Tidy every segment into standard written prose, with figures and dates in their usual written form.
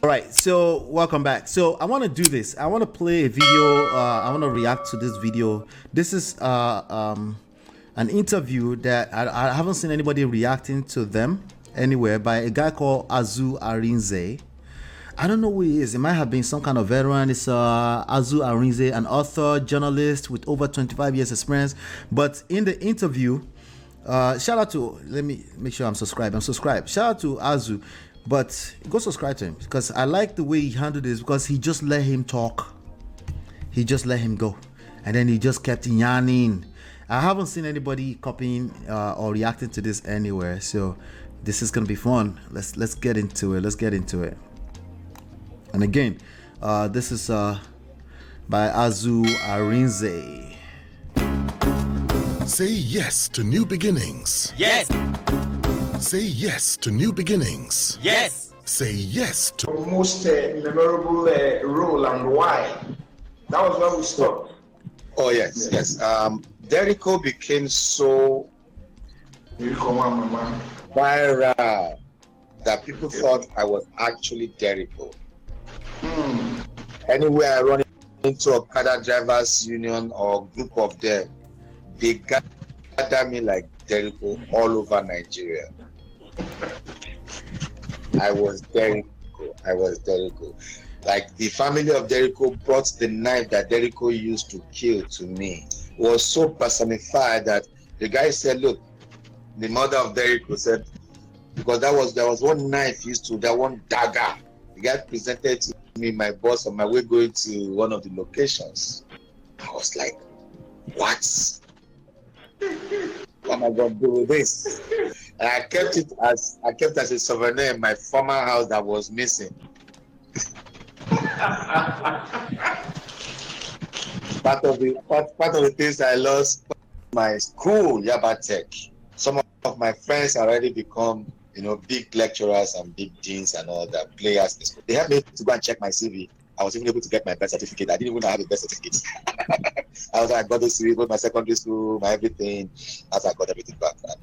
All right, so welcome back. So I want to do this. I want to play a video. I want to react to this video. This is an interview that I haven't seen anybody reacting to them anywhere by a guy called Azu Arinze. I don't know who he is. It might have been some kind of veteran. It's Azu Arinze, an author, journalist with over 25 years experience. But in the interview, shout out to, let me make sure I'm subscribed. Shout out to Azu, but go subscribe to him because I like the way he handled this because he just let him talk. He just let him go. And then he just kept yarning. I haven't seen anybody copying or reacting to this anywhere. So this is going to be fun. Let's get into it. And again, this is by Azu Arinze. Say yes to new beginnings. Yes. Say yes to new beginnings. Yes. Say yes to most memorable role and why. That was where we stopped. Oh yes. Derico became so viral that people thought I was actually Derico. Anywhere I run into Okada Drivers Union or group of them, they gather me like Derico all over Nigeria. I was Derico. Like the family of Derico brought the knife that Derico used to kill to me. It was so personified that the guy said, look, the mother of Derico said, because there was one knife used to, that one dagger. The guy presented to me, my boss, on my way going to one of the locations. I was like, what? What am I going to do with this? And I kept it as a souvenir in my former house that was missing. Part of the things I lost, my school, Yaba Tech. Some of my friends already become, big lecturers and big deans and all that, players. They helped me to go and check my CV. I was even able to get my birth certificate. I didn't even have a birth certificate. I got those CVs, both my secondary school, my everything. As I got everything back. And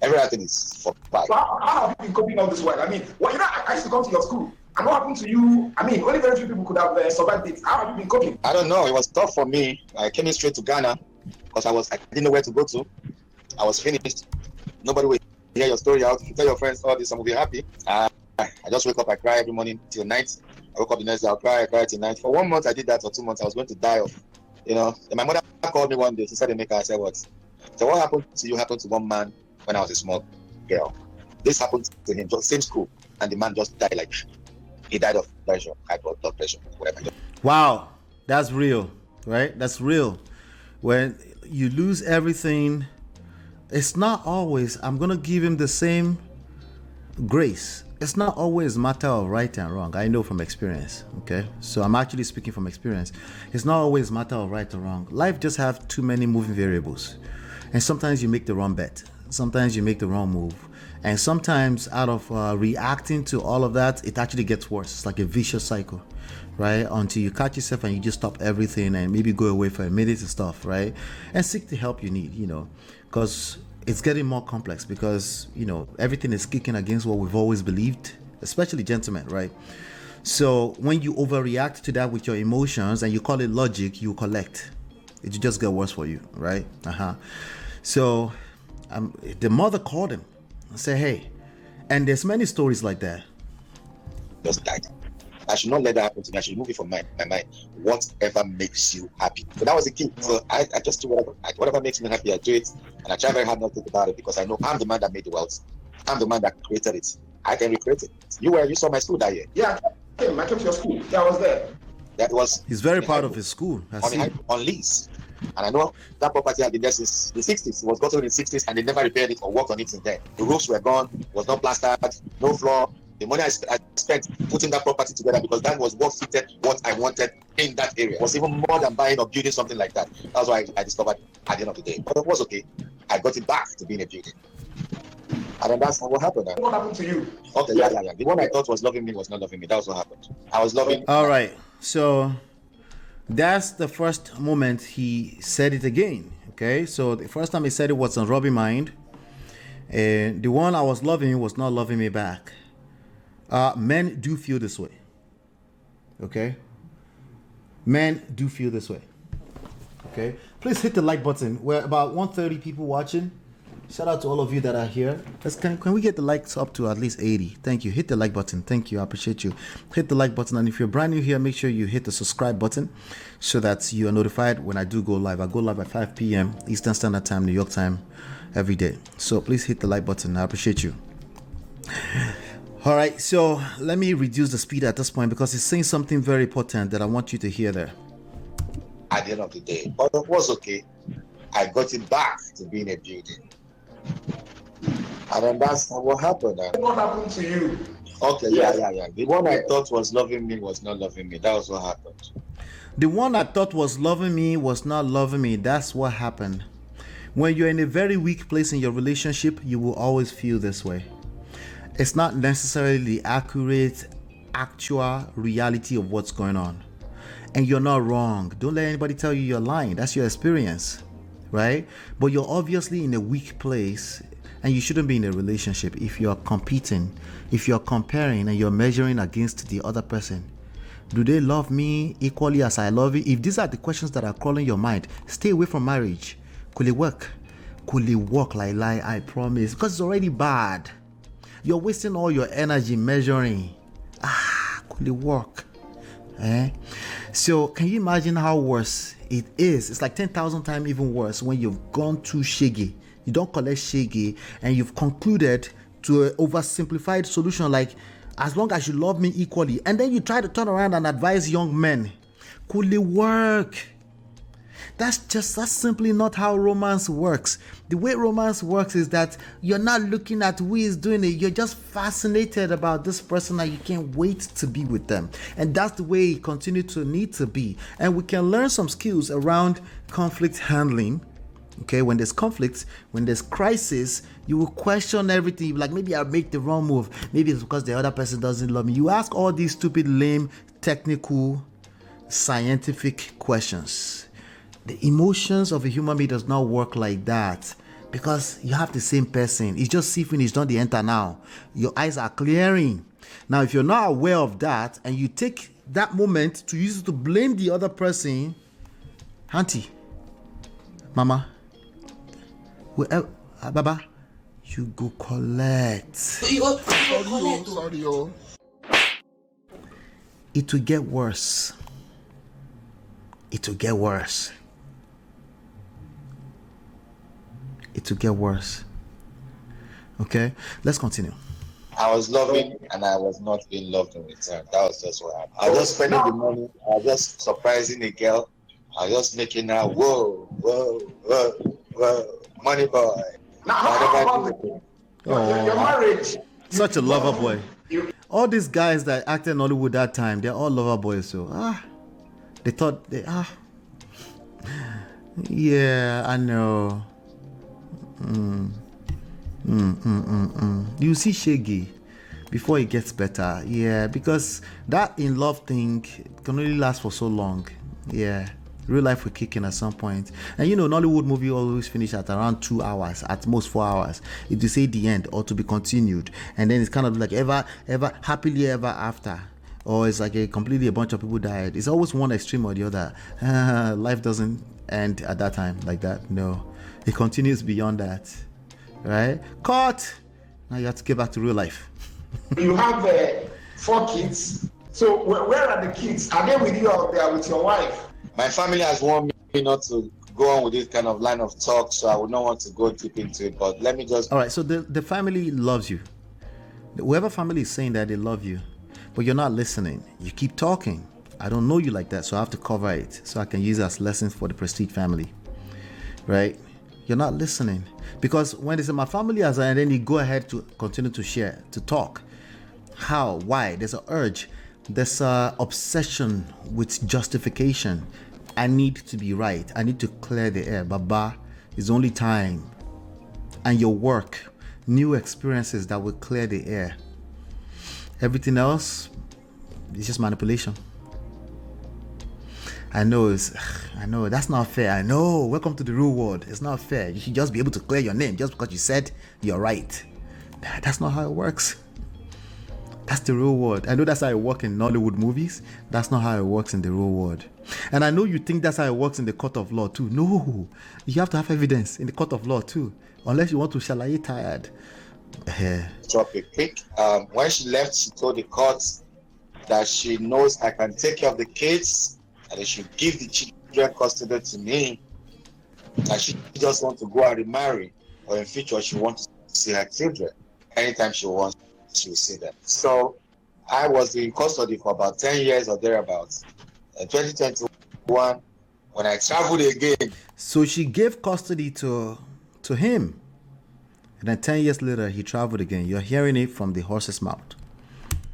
everything is for back. So how have you been coping all this while? I used to come to your school. And what happened to you? Only very few people could have survived it. How have you been coping? I don't know. It was tough for me. I came in straight to Ghana because I didn't know where to go to. I was finished. Nobody will hear your story out. If you tell your friends all this, some will be happy. I just wake up, I cry every morning till night. I woke up the next day, I cry till night. For 1 month I did that, for 2 months I was going to die of, And my mother called me one day. She said, Emeka, I said, what? So what happened to you happened to one man when I was a small girl. This happened to him, just same school, and the man just died like. He died of pressure, high blood pressure, whatever. Wow, that's real, right? That's real. When you lose everything, it's not always, I'm going to give him the same grace. It's not always a matter of right and wrong. I know from experience, okay? So I'm actually speaking from experience. It's not always a matter of right or wrong. Life just have too many moving variables. And sometimes you make the wrong bet. Sometimes you make the wrong move. And sometimes out of reacting to all of that, it actually gets worse. It's like a vicious cycle, right? Until you catch yourself and you just stop everything and maybe go away for a minute and stuff, right? And seek the help you need, because it's getting more complex because, everything is kicking against what we've always believed, especially gentlemen, right? So when you overreact to that with your emotions and you call it logic, you collect. It just get worse for you, right? So the mother called him. Say, hey, and there's many stories like that. Just died. I should not let that happen to me. I should remove it from my mind. Whatever makes you happy. So that was the key. So I just do whatever makes me happy. I do it, and I try very hard not to think about it because I know I'm the man that made the wealth. I'm the man that created it. I can recreate it. You saw my school that year. Yeah, I came to your school. Yeah, I was there. That was. He's very proud of his school. On lease. And I know that property had been there since the 60s. It was gotten in the 60s and they never repaired it or worked on it since then. The roofs were gone, was not plastered, no floor. The money I spent putting that property together because that was what fitted what I wanted in that area. It was even more than buying or building something like that. That's why I discovered at the end of the day. But it was okay. I got it back to being a building. And then that's what happened. What happened to you? Okay, yeah. The one I thought was loving me was not loving me. That was what happened. I was loving. All right. So that's the first moment he said it again. Okay. So the first time he said it was on Robbie Mind. And the one I was loving was not loving me back. Men do feel this way. Okay? Men do feel this way. Okay? Please hit the like button. We're about 130 people watching. Shout out to all of you that are here. Can we get the likes up to at least 80? Thank you. Hit the like button. Thank you. I appreciate you. Hit the like button. And if you're brand new here, make sure you hit the subscribe button so that you are notified when I do go live. I go live at 5 p.m. Eastern Standard Time, New York time, every day. So please hit the like button. I appreciate you. All right. So let me reduce the speed at this point because it's saying something very important that I want you to hear there. At the end of the day, but it was okay. I got it back to being a building. And then that's what happened. What happened to you? Okay, yeah. The one I thought was loving me was not loving me. That was what happened. The one I thought was loving me was not loving me. That's what happened. When you're in a very weak place in your relationship, you will always feel this way. It's not necessarily the accurate, actual reality of what's going on. And you're not wrong. Don't let anybody tell you you're lying. That's your experience, right? But you're obviously in a weak place. And you shouldn't be in a relationship if you're competing, if you're comparing and you're measuring against the other person. Do they love me equally as I love you? If these are the questions that are crawling your mind, stay away from marriage. Could it work? Could it work like lie? I promise. Because it's already bad. You're wasting all your energy measuring. Could it work? So can you imagine how worse it is? It's like 10,000 times even worse when you've gone too shaggy. You don't collect shaggy and you've concluded to an oversimplified solution like, as long as you love me equally, and then you try to turn around and advise young men. Could it work? That's simply not how romance works. The way romance works is that you're not looking at who is doing it. You're just fascinated about this person and you can't wait to be with them. And that's the way it continues to need to be. And we can learn some skills around conflict handling. Okay, when there's conflicts, when there's crisis, you will question everything. Like, maybe I'll make the wrong move. Maybe it's because the other person doesn't love me. You ask all these stupid, lame, technical, scientific questions. The emotions of a human being does not work like that because you have the same person. It's just see finish, not the enter now. Your eyes are clearing. Now, if you're not aware of that and you take that moment to use it to blame the other person, auntie, mama, whoever, Baba, you go collect. Sorry. It will get worse. It will get worse. It will get worse. Okay, let's continue. I was loving and I was not being loved in return. That was just what happened. I was just spending the money. I was just surprising a girl. I was just making her whoa, money boy. Now, your marriage. Such a lover boy. All these guys that acted in Hollywood that time, they're all lover boys. So they thought yeah, I know. You see shaggy before it gets better. Yeah, because that in love thing can only last for so long. Yeah, real life will kick in at some point. And Nollywood movie always finish at around 2 hours, at most 4 hours. It will say the end or to be continued, and then it's kind of like ever happily ever after, or it's like a bunch of people died. It's always one extreme or the other. Life doesn't end at that time like that. No, it continues beyond that. Right? Cut. Now you have to get back to real life. You have 4 kids. So where are the kids? Are they with you out there with your wife? My family has warned me not to go on with this kind of line of talk, so I would not want to go deep into it. But let me just. All right. So the family loves you. Whoever family is saying that they love you, but you're not listening. You keep talking. I don't know you like that, so I have to cover it so I can use it as lessons for the Prestige family. Right? You're not listening. Because when they say my family has, and then you go ahead to continue to share, to talk. How? Why? There's an urge. There's an obsession with justification. I need to be right. I need to clear the air. Baba, it's only time. And your work, new experiences that will clear the air. Everything else is just manipulation. I know that's not fair. I know, welcome to the real world. It's not fair. You should just be able to clear your name just because you said you're right. That's not how it works. That's the real world. I know that's how it works in Nollywood movies. That's not how it works in the real world. And I know you think that's how it works in the court of law too. No, you have to have evidence in the court of law too, unless you want to shalaye tired. Drop a quick. When she left, she told the court that she knows I can take care of the kids and they should give the children custody to me. And she just wants to go and remarry, or in future she wants to see her children. Anytime she wants, she will see them. So I was in custody for about 10 years or thereabouts. In 2021, when I traveled again. So she gave custody to him. And then 10 years later, he traveled again. You're hearing it from the horse's mouth.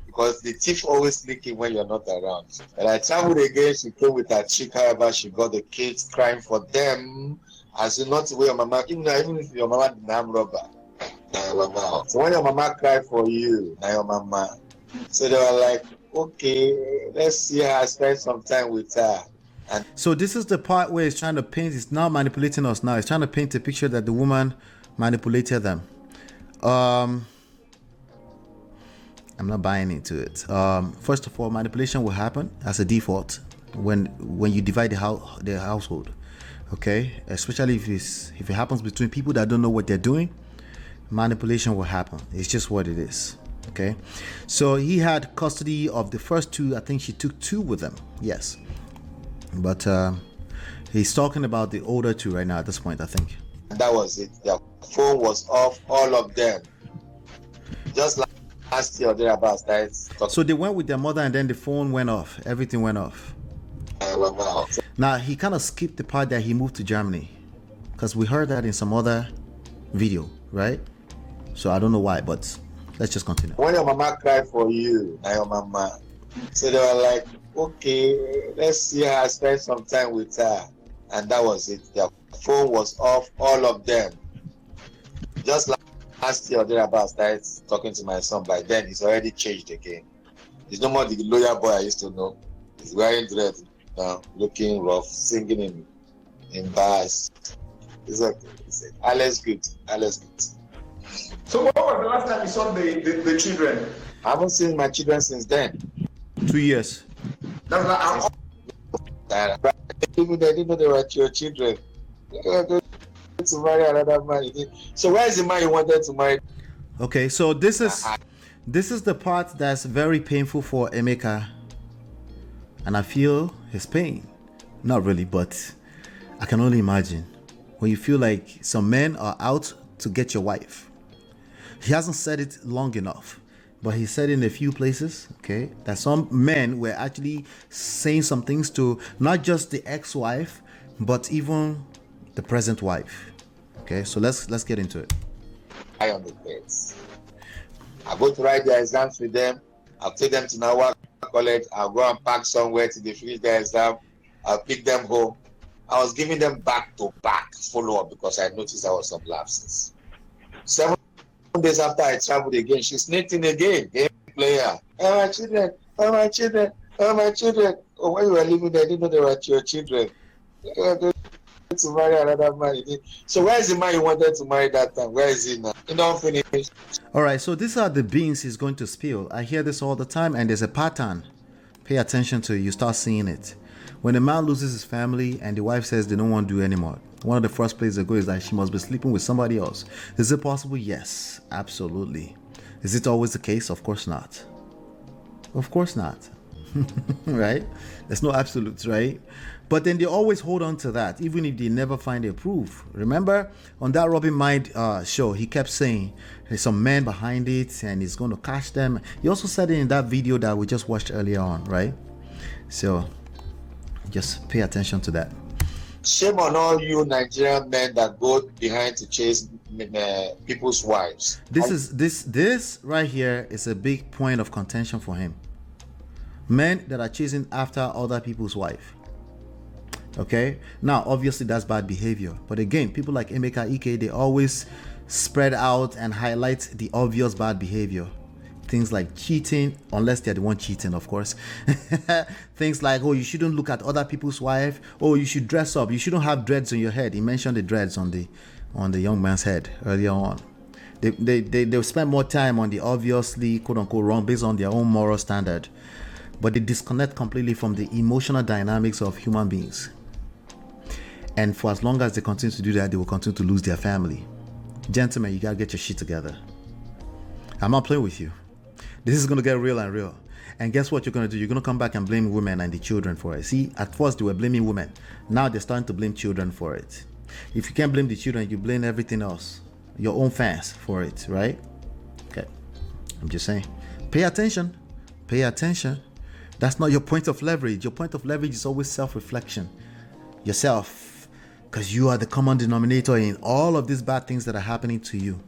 Because the thief always sneaking when you're not around. And I traveled again. She came with her chick. However, she got the kids crying for them. As you not where your mama, even if your mama didn't have rubber. So when your mama cried for you, now your mama. So they were like, okay, let's see her, spend some time with her. And so this is the part where he's trying to paint. It's now manipulating us now. He's trying to paint a picture that the woman manipulated them. I'm not buying into it. First of all, manipulation will happen as a default when you divide the household. Okay, especially if it happens between people that don't know what they're doing, manipulation will happen. It's just what it is. Okay, so he had custody of the first two. I think she took 2 with them. Yes, but he's talking about the older 2 right now at this point, I think. That was it. Their phone was off, all of them. Just like last year or thereabouts. So they went with their mother and then the phone went off. Everything went off. Now he kind of skipped the part that he moved to Germany, because we heard that in some other video, right? So I don't know why, but let's just continue. When your mama cried for you, now your mama. So they were like, okay, let's see her, spend some time with her. And that was it. Their phone was off, all of them. Just like last year or thereabouts, started talking to my son. By then, he's already changed again. He's no more the lawyer boy I used to know. He's wearing dreads now, looking rough, singing in bars. It's okay. Alles good. Alles good. So what was the last time you saw the children? I haven't seen my children since then. 2 years. That's like, They didn't know they were your children. They were going to marry another man. So where is the man you wanted to marry? Okay, so this is the part that's very painful for Emeka, and I feel his pain. Not really, but I can only imagine when you feel like some men are out to get your wife. He hasn't said it long enough, but he said in a few places, okay, that some men were actually saying some things to not just the ex-wife, but even the present wife. Okay, so let's get into it. I on the beds. I go to write their exams with them. I'll take them to Nawa College. I'll go and park somewhere till they finish their exam. I'll pick them home. I was giving them back-to-back follow-up because I noticed there was some lapses. 7 days after I traveled again, she sneaked in again. Game player. Oh, my children. Oh, my children. Oh, my children. Oh, when you were living there, I didn't know they were your children. You were going to marry another man. So where is the man you wanted to marry that time? Where is he now? You don't finish. All right, so these are the beans he's going to spill. I hear this all the time, and there's a pattern. Pay attention to it. You start seeing it. When a man loses his family and the wife says they don't want to do anymore, one of the first places they go is that she must be sleeping with somebody else. Is it possible? Yes, absolutely. Is it always the case? Of course not. Of course not. Right? There's no absolutes, right? But then they always hold on to that, even if they never find a proof. Remember on that Robin Mind show, he kept saying there's some men behind it and he's going to catch them. He also said it in that video that we just watched earlier on, right? So just pay attention to that. Shame on all you Nigerian men that go behind to chase people's wives. This right here is a big point of contention for him. Men that are chasing after other people's wife. Okay, now obviously that's bad behavior, but again, people like Emeka, Ike, they always spread out and highlight the obvious bad behavior. Things like cheating, unless they're the one cheating, of course. Things like, oh, you shouldn't look at other people's wife. Oh, you should dress up. You shouldn't have dreads on your head. He mentioned the dreads on the young man's head earlier on. They'll spend more time on the obviously quote unquote wrong based on their own moral standard, but they disconnect completely from the emotional dynamics of human beings. And for as long as they continue to do that, they will continue to lose their family. Gentlemen, you gotta get your shit together. I'm not playing with you. This is gonna get real and real. And guess what you're gonna do? You're gonna come back and blame women and the children for it. See, at first they were blaming women. Now they're starting to blame children for it. If you can't blame the children, you blame everything else. Your own fans for it, right? Okay. I'm just saying. Pay attention. Pay attention. That's not your point of leverage. Your point of leverage is always self-reflection. Yourself. Because you are the common denominator in all of these bad things that are happening to you.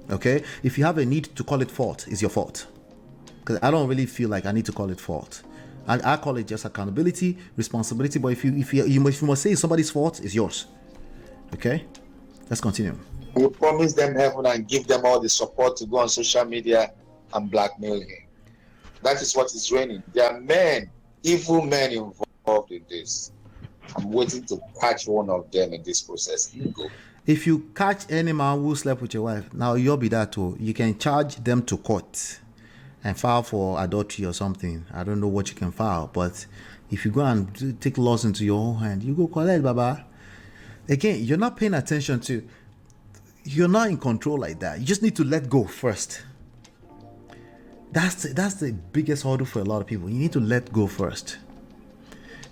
Okay? If you have a need to call it fault, it's your fault. Because I don't really feel like I need to call it fault. I call it just accountability, responsibility. But if you must say it's somebody's fault, it's yours. Okay? Let's continue. You promise them heaven and give them all the support to go on social media and blackmail him. That is what is raining. There are men, evil men involved in this. I'm waiting to catch one of them in this process. You go. If you catch any man who slept with your wife, now you'll be that too. You can charge them to court and file for adultery or something. I don't know what you can file, but if you go and take laws into your own hand, you go collect, Baba. Again, you're not paying attention to. You're not in control like that. You just need to let go first. That's the biggest hurdle for a lot of people. You need to let go first,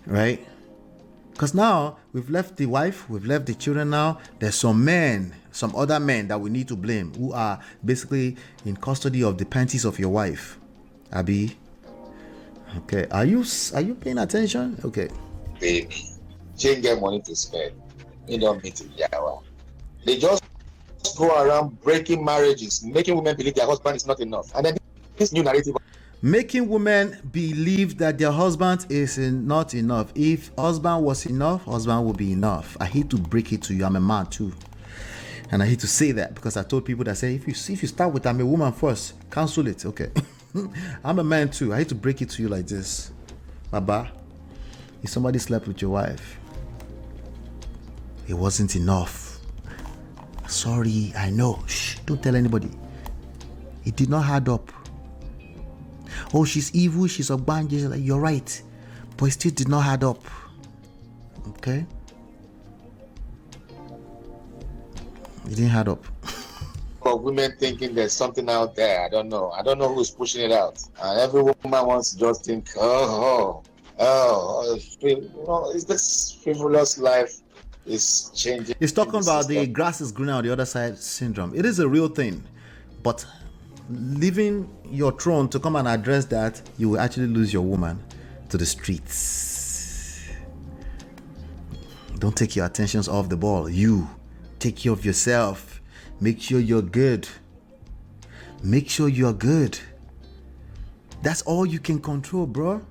right? Because now we've left the wife, we've left the children. Now there's some other men that we need to blame who are basically in custody of the panties of your wife. Abi, okay, are you paying attention? Okay, Baby, she ain't get money to spend. You don't meet it, Yawa. They just go around breaking marriages, making women believe their husband is not enough. And then this new narrative. Making women believe that their husband is not enough. If husband was enough, husband would be enough. I hate to break it to you. I'm a man too. And I hate to say that because I told people that say, if you start with I'm a woman first, cancel it. Okay. I'm a man too. I hate to break it to you like this. Baba, if somebody slept with your wife, it wasn't enough. Sorry, I know. Shh, don't tell anybody. It did not add up. Oh, she's evil, she's a bandit. Like, you're right. But it still did not add up. Okay? It didn't add up. For women thinking there's something out there, I don't know who's pushing it out. And every woman wants to just think, is this frivolous life is changing? It's talking about the grass is greener on the other side syndrome. It is a real thing. But leaving your throne to come and address that, you will actually lose your woman to the streets. Don't take your attentions off the ball. You take care of yourself. Make sure you're good. Make sure you're good. That's all you can control, bro.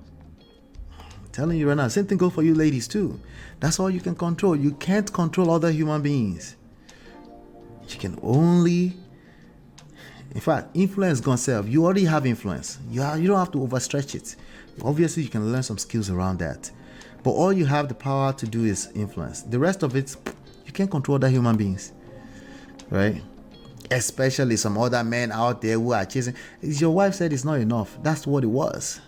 I'm telling you right now. Same thing goes for you ladies too. That's all you can control. You can't control other human beings. You can only, in fact, influence God's self. You already have influence. You don't have to overstretch it. Obviously, you can learn some skills around that. But all you have the power to do is influence. The rest of it, you can't control other human beings. Right? Especially some other men out there who are chasing. Your wife said it's not enough. That's what it was.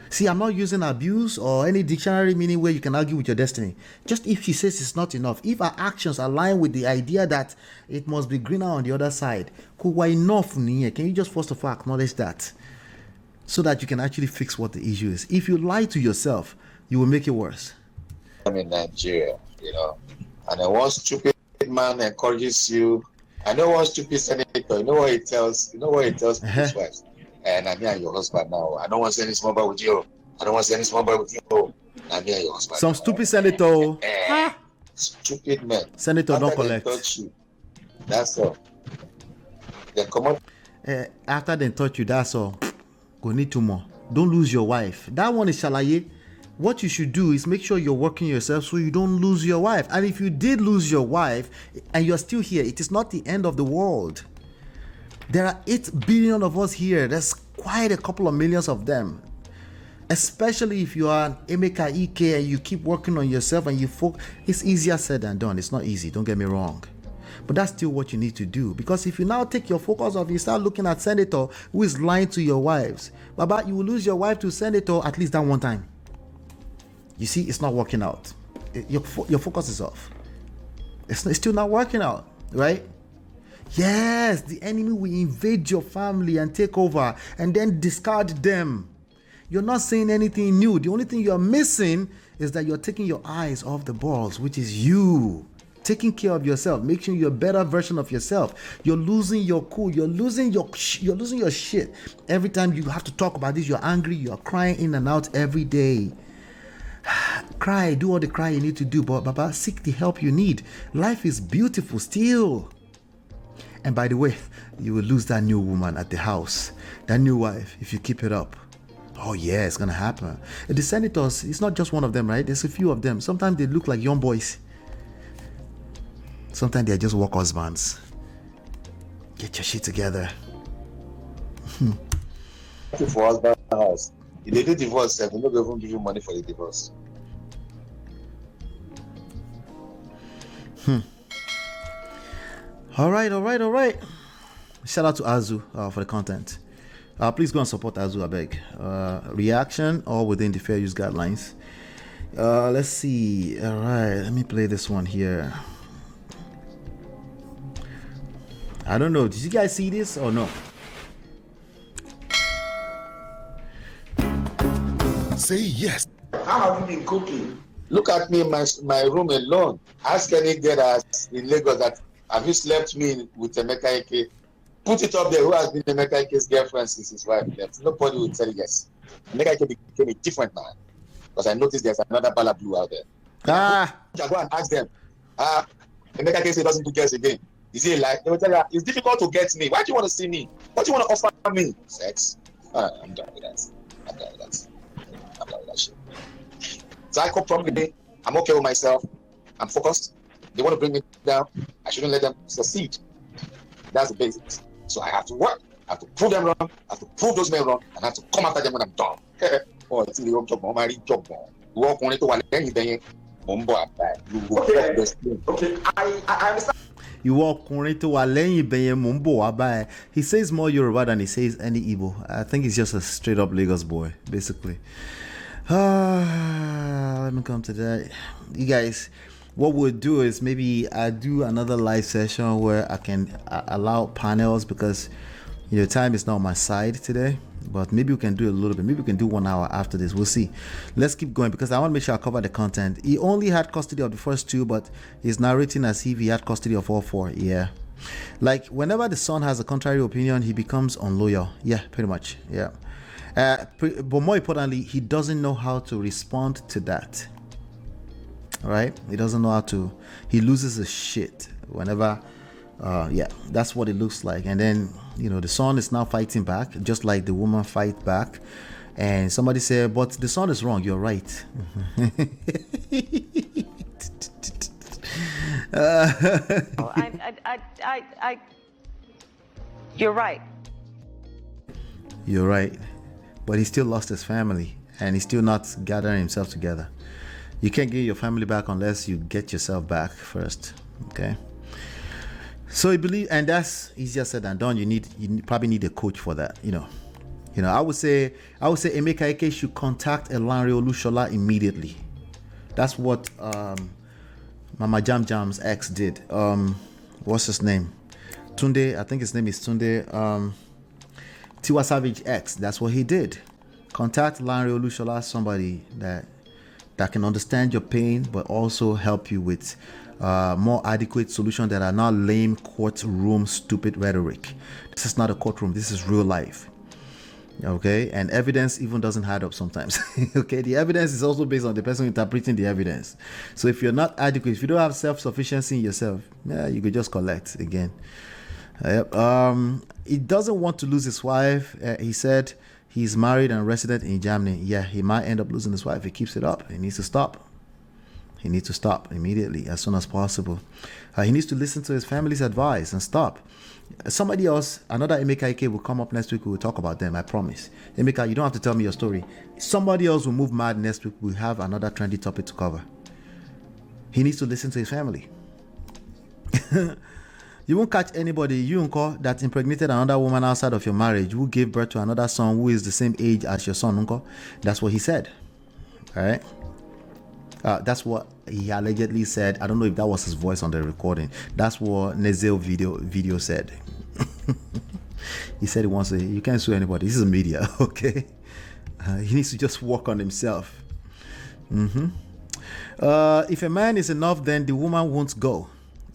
See, I'm not using abuse or any dictionary meaning where you can argue with your destiny. Just if she says it's not enough, if her actions align with the idea that it must be greener on the other side, why enough? Can you just first of all acknowledge that so that you can actually fix what the issue is? If you lie to yourself, you will make it worse. I'm in Nigeria, and then one stupid man encourages you. I know one stupid senator. You know what he tells his wives. And I'm here and your husband now. I don't want to send this number with you. I don't want to send this number with you. I'm here and your husband. Some stupid senator. Stupid men. Senator don't collect. Touch you, that's all. Then come on. After they touch you, that's all. Go need two more. Don't lose your wife. That one is shalaye. What you should do is make sure you're working yourself so you don't lose your wife. And if you did lose your wife and you're still here, it is not the end of the world. There are 8 billion of us here. There's quite a couple of millions of them. Especially if you are an Emeka, Ike, and you keep working on yourself and you it's easier said than done. It's not easy, don't get me wrong. But that's still what you need to do. Because if you now take your focus off, you start looking at senator who is lying to your wives. Baba, you will lose your wife to senator at least that one time. You see, it's not working out. Your focus is off. It's still not working out, right? Yes, the enemy will invade your family and take over and then discard them. You're not saying anything new. The only thing you're missing is that you're taking your eyes off the balls, which is you. Taking care of yourself, making you a better version of yourself. You're losing your cool. You're losing your shit. Every time you have to talk about this, you're angry. You're crying in and out every day. Cry, do all the cry you need to do, but Baba, seek the help you need. Life is beautiful still. And by the way, you will lose that new woman at the house, that new wife, if you keep it up. Oh yeah, it's gonna happen. The senators, it's not just one of them, right? There's a few of them. Sometimes they look like young boys. Sometimes they're just work husbands. Get your shit together. For husband house. If they do divorce, they will not even give you money for the divorce. All right. Shout out to Azu for the content. Please go and support Azu, I beg. Reaction, all within the fair use guidelines. Let's see. All right, let me play this one here. I don't know. Did you guys see this or no? Say yes. How have you been cooking? Look at me in my room alone. Ask any girl that's in Lagos that have you slept me with Emeka Ike? Put it up there. Who has been Emeka Ike's girlfriend since his wife left? Nobody will tell you yes. Emeka Ike became a different man because I noticed there's another Bala Blue out there. I go and ask them. Emeka Ike doesn't do girls again. Is he a lie? They will tell you it's difficult to get me. Why do you want to see me? What do you want to offer me? Sex. I'm done with that. I'm done with that shit. So I come from me. I'm okay with myself. I'm focused. They want to bring me down. I shouldn't let them succeed. That's the basics. So I have to work. I have to prove them wrong. I have to prove those men wrong. And I have to come after them when I'm done. Oh, it's the old job. My job. Walk on it to one day. Okay, I understand. You walk into a He says more Yoruba than he says any Igbo. I think he's just a straight up Lagos boy, basically. Let me come to that. You guys, what we'll do is maybe I do another live session where I can allow panels because time is not on my side today. But maybe we can do a little bit. Maybe we can do 1 hour after this. We'll see. Let's keep going because I want to make sure I cover the content. He only had custody of the first 2, but he's narrating as if he had custody of all 4. Yeah. Like whenever the son has a contrary opinion, he becomes unloyal. Yeah, pretty much. Yeah. But more importantly, he doesn't know how to respond to that. Right? He doesn't know how to. He loses his shit whenever. That's what it looks like. And then the son is now fighting back, just like the woman fight back. And somebody said, but the son is wrong. You're right. You're right. You're right. But he still lost his family and he's still not gathering himself together. You can't get your family back unless you get yourself back first. Okay. So he believe, and that's easier said than done. You probably need a coach for that. I would say Emeka Ike should contact Elanre Olushola immediately. That's what Mama Jam Jam's ex did. What's his name? Tunde. I think his name is Tunde. Tiwa Savage ex. That's what he did. Contact Elanre Olushola, somebody that can understand your pain, but also help you with more adequate solutions that are not lame courtroom stupid rhetoric. This is not a courtroom. This is real life. Okay, and evidence even doesn't add up sometimes. Okay, the evidence is also based on the person interpreting the evidence. So if you're not adequate, if you don't have self-sufficiency in yourself, you could just collect again. He doesn't want to lose his wife. He said he's married and resident in Germany. Yeah, he might end up losing his wife if he keeps it up. He needs to stop. He needs to stop immediately, as soon as possible. He needs to listen to his family's advice and stop. Somebody else, another Emeka Ike will come up next week. We will talk about them, I promise. Emeka, you don't have to tell me your story. Somebody else will move mad next week. We'll have another trendy topic to cover. He needs to listen to his family. You won't catch anybody, you uncle, that impregnated another woman outside of your marriage, who gave birth to another son who is the same age as your son, uncle. That's what he said. All right. That's what he allegedly said. I don't know if that was his voice on the recording. That's what Nezel video said. He said he wants to. You can't sue anybody. This is media, okay? He needs to just work on himself. If a man is enough, then the woman won't go.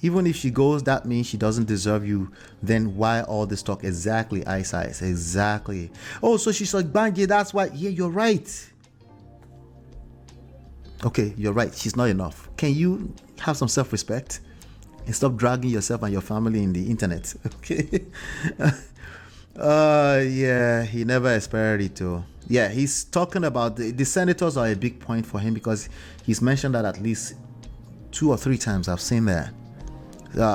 Even if she goes, that means she doesn't deserve you. Then why all this talk? Exactly, Ice. Exactly. Oh, so she's like, Banji, that's why. Yeah, you're right. Okay, you're right. She's not enough. Can you have some self-respect and stop dragging yourself and your family in the internet? Okay. Yeah, he never expected it to. Yeah, he's talking about the senators are a big point for him, because he's mentioned that at least 2 or 3 times. I've seen that.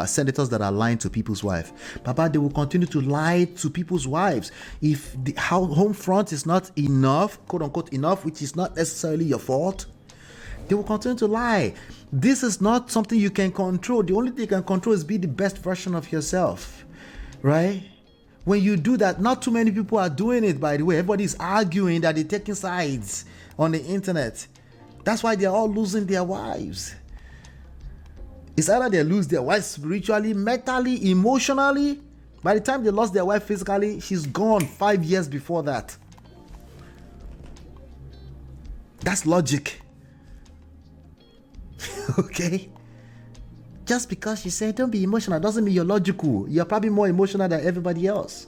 Senators that are lying to people's wives. Baba, they will continue to lie to people's wives. If the home front is not enough, quote unquote enough, which is not necessarily your fault, they will continue to lie. This is not something you can control. The only thing you can control is be the best version of yourself, right? When you do that, not too many people are doing it, by the way. Everybody's arguing that they're taking sides on the internet. That's why they're all losing their wives. It's either they lose their wife spiritually, mentally, emotionally. By the time they lost their wife physically, she's gone 5 years before that. That's logic. Okay? Just because you say don't be emotional doesn't mean you're logical. You're probably more emotional than everybody else.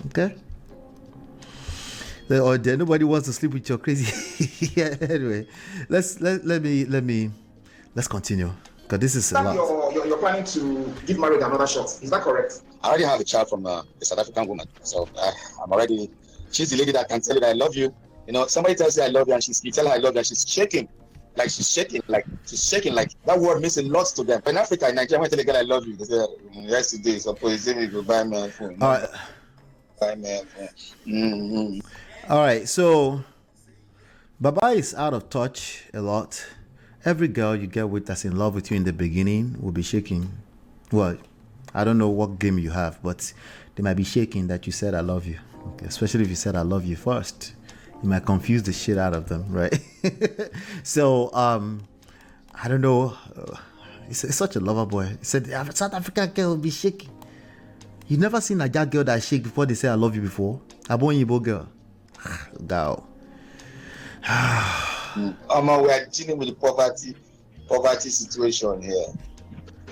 Okay? Or nobody wants to sleep with your crazy. Yeah, anyway, let's continue, because this is a lot. You're planning to give marriage another shot. Is that correct? I already have a child from a South African woman, so I'm already. She's the lady that can tell you that I love you. You know, somebody tells you I love you, and you tell her I love you, and she's shaking. Like that word means a lot to them. But in Africa, in Nigeria, when I tell a girl I love you, they say yesterday, suppose you go buy me a phone. All right. Buy me a phone. All right, so Baba is out of touch a lot. Every girl you get with that's in love with you in the beginning will be shaking. Well, I don't know what game you have, but they might be shaking that you said I love you. Okay, especially if you said I love you first. You might confuse the shit out of them, right? So, I don't know. He's such a lover boy. He said, South African girl will be shaking. You never seen a girl that shake before they say I love you before? A boy Igbo girl. Go. We are dealing with the poverty situation here.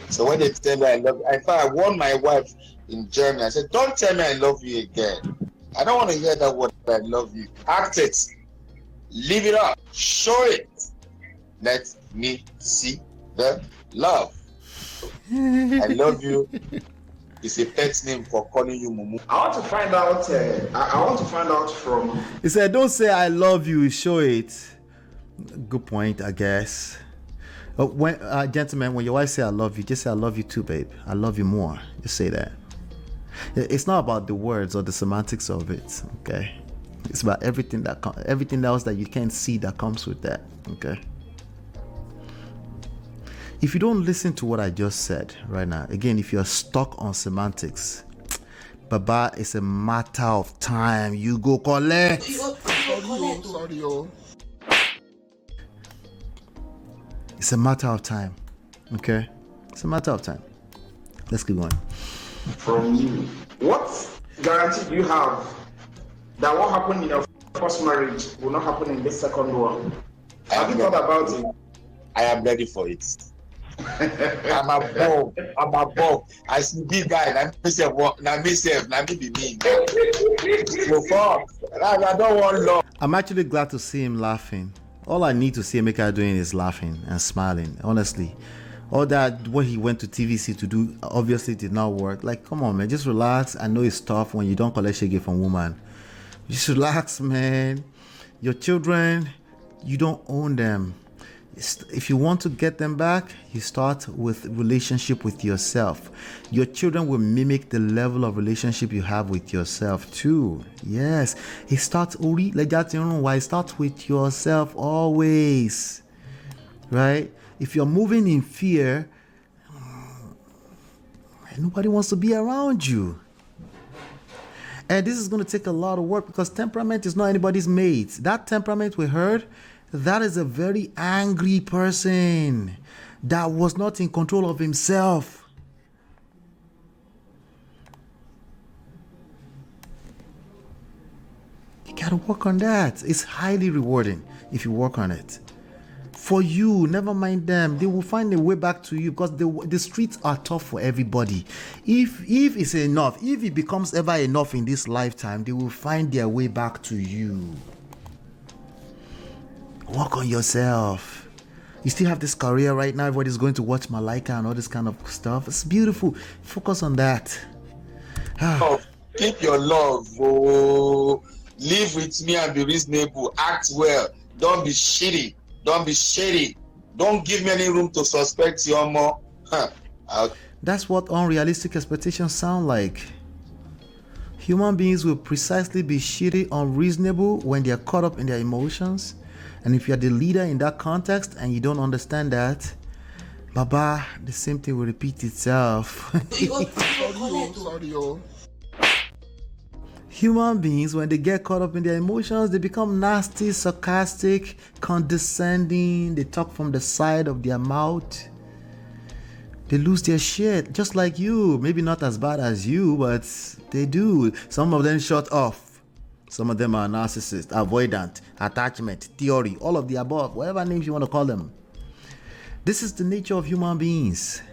So when they tell me I love you, in fact, I warned my wife in Germany. I said, don't tell me I love you again. I don't want to hear that word, I love you. Act it. Leave it up. Show it. Let me see the love. I love you. It's a pet name for calling you Mumu. I want to find out. I want to find out from. He said, "Don't say I love you. Show it." Good point, I guess. When gentlemen, when your wife say I love you, just say I love you too, babe. I love you more. Just say that. It's not about the words or the semantics of it. Okay, it's about everything else that you can't see that comes with that. Okay. If you don't listen to what I just said right now, again, if you're stuck on semantics, Baba, it's a matter of time. You go collect. Sorry, yo. It's a matter of time. Okay? It's a matter of time. Let's keep going. From you, what guarantee do you have that what happened in your first marriage will not happen in this second one? Have you thought about it? I am ready for it. I'm above. I see big guy. Let me say what? Let me be me. So far, I don't want love. I'm actually glad to see him laughing. All I need to see Emeka doing is laughing and smiling. Honestly, all that what he went to TVC to do obviously did not work. Like, come on, man, just relax. I know it's tough when you don't collect shege from woman. Just relax, man. Your children, you don't own them. If you want to get them back, you start with relationship with yourself. Your children will mimic the level of relationship you have with yourself too. Yes, it starts with yourself always, right? If you're moving in fear, And nobody wants to be around you. And this is going to take a lot of work because temperament is not anybody's mate. That temperament we heard, that is a very angry person that was not in control of himself. You got to work on that. It's highly rewarding if you work on it. For you, never mind them. They will find a way back to you because the streets are tough for everybody. If it's enough, if it becomes ever enough in this lifetime, they will find their way back to you. Work on yourself. You still have this career right now. Everybody's going to watch Malaika and all this kind of stuff. It's beautiful. Focus on that. Keep your love. Oh, live with me and be reasonable. Act well. Don't be shitty. Don't be shady. Don't give me any room to suspect you more. That's what unrealistic expectations sound like. Human beings will precisely be shitty, unreasonable when they are caught up in their emotions. And if you are the leader in that context and you don't understand that, Baba, the same thing will repeat itself. Sorry. Human beings, when they get caught up in their emotions, they become nasty, sarcastic, condescending. They talk from the side of their mouth. They lose their shit, just like you. Maybe not as bad as you, but they do. Some of them shut off. Some of them are narcissists, avoidant, attachment, theory, all of the above, whatever names you want to call them. This is the nature of human beings.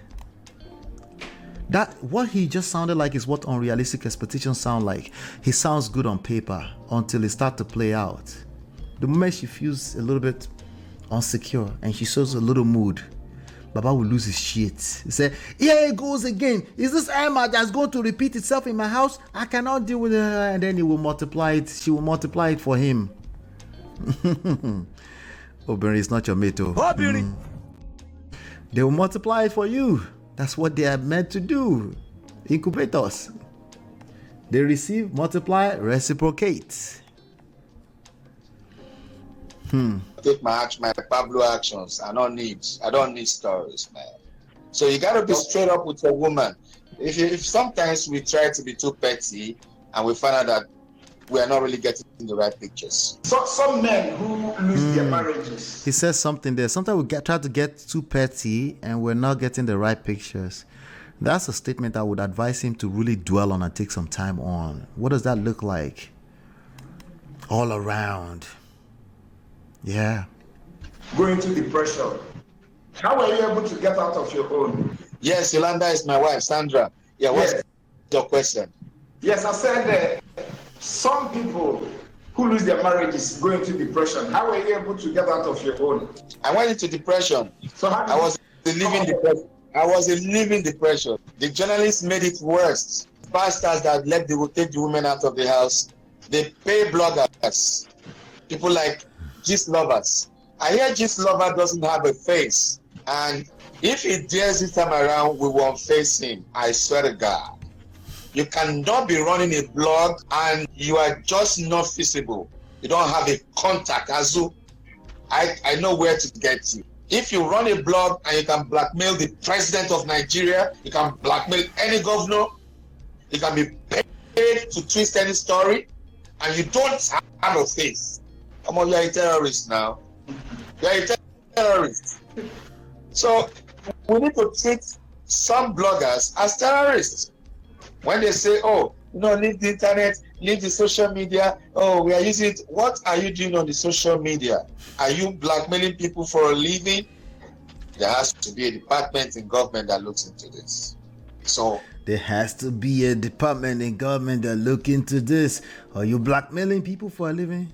That what he just sounded like is what unrealistic expectations sound like. He sounds good on paper until it starts to play out. The moment she feels a little bit insecure and she shows a little mood, Baba will lose his shit. He said, here it goes again. Is this Emma that's going to repeat itself in my house? I cannot deal with her. And then he will multiply it. She will multiply it for him. Obìnrin is not your mate. They will multiply it for you. That's what they are meant to do. Incubators. They receive, multiply, reciprocate. Take my Pablo actions. I don't need stories, man. So you gotta be straight up with your woman. If sometimes we try to be too petty and we find out that we are not really getting the right pictures. So some men who lose their marriages. He says something there. Sometimes we try to get too petty and we're not getting the right pictures. That's a statement I would advise him to really dwell on and take some time on. What does that look like? All around. Yeah. Going into depression. How are you able to get out of your own? Yes, Yolanda is my wife, Sandra. Yeah, what's your question? Yes, I said some people who lose their marriages go into depression. How are you able to get out of your own? I went into depression. So I was in living depression. The journalists made it worse. Pastors that will take the women out of the house. They pay bloggers. People like Gist Lovers. I hear Gist Lover doesn't have a face. And if he dares this time around, we won't face him. I swear to God. You cannot be running a blog and you are just not feasible. You don't have a contact. Azu, I know where to get you. If you run a blog and you can blackmail the president of Nigeria, you can blackmail any governor, you can be paid to twist any story, and you don't have a face. Come on, you're a terrorist now. You're a terrorist. So we need to treat some bloggers as terrorists. When they say, oh, leave the internet, leave the social media, oh, we are using it. What are you doing on the social media? Are you blackmailing people for a living? There has to be a department in government that looks into this. So there has to be a department in government that look into this. Are you blackmailing people for a living?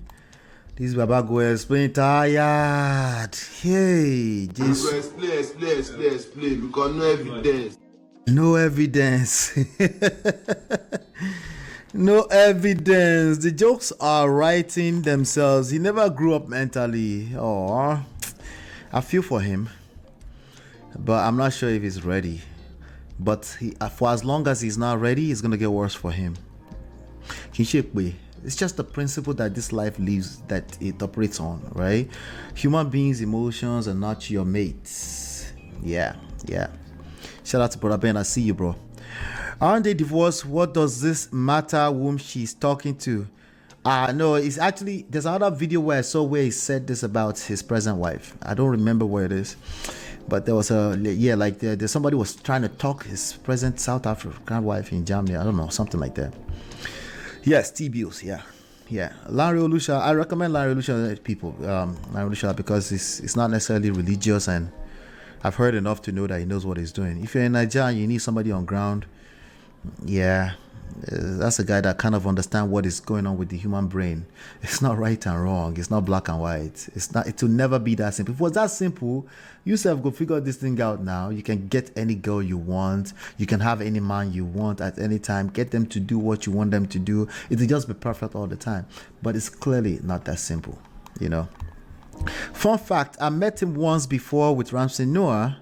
This Baba go explain tired. Hey, just explain because no evidence. No evidence. No evidence. The jokes are writing themselves. He never grew up mentally. Oh, I feel for him, but I'm not sure if he's ready. But for as long as he's not ready, it's gonna get worse for him. It's just the principle that this life lives, that it operates on, right? Human beings' emotions are not your mates. Yeah. Shout out to Brother Ben. I see you, bro. Aren't they divorced? What does this matter whom she's talking to? No, it's actually, there's another video where I saw where he said this about his present wife. I don't remember where it is. But there was there's somebody was trying to talk his present South African wife in Germany. I don't know, something like that. Yes, T-Bills, yeah. Larry Olusha, I recommend Larry Olusha to people. Larry Olusha, because it's not necessarily religious, and I've heard enough to know that he knows what he's doing. If you're in Nigeria and you need somebody on ground, that's a guy that kind of understands what is going on with the human brain. It's not right and wrong. It's not black and white. It will never be that simple. If it was that simple, you self go figure this thing out now. You can get any girl you want. You can have any man you want at any time. Get them to do what you want them to do. It will just be perfect all the time. But it's clearly not that simple, you know. Fun fact, I met him once before with Ramsey Noah.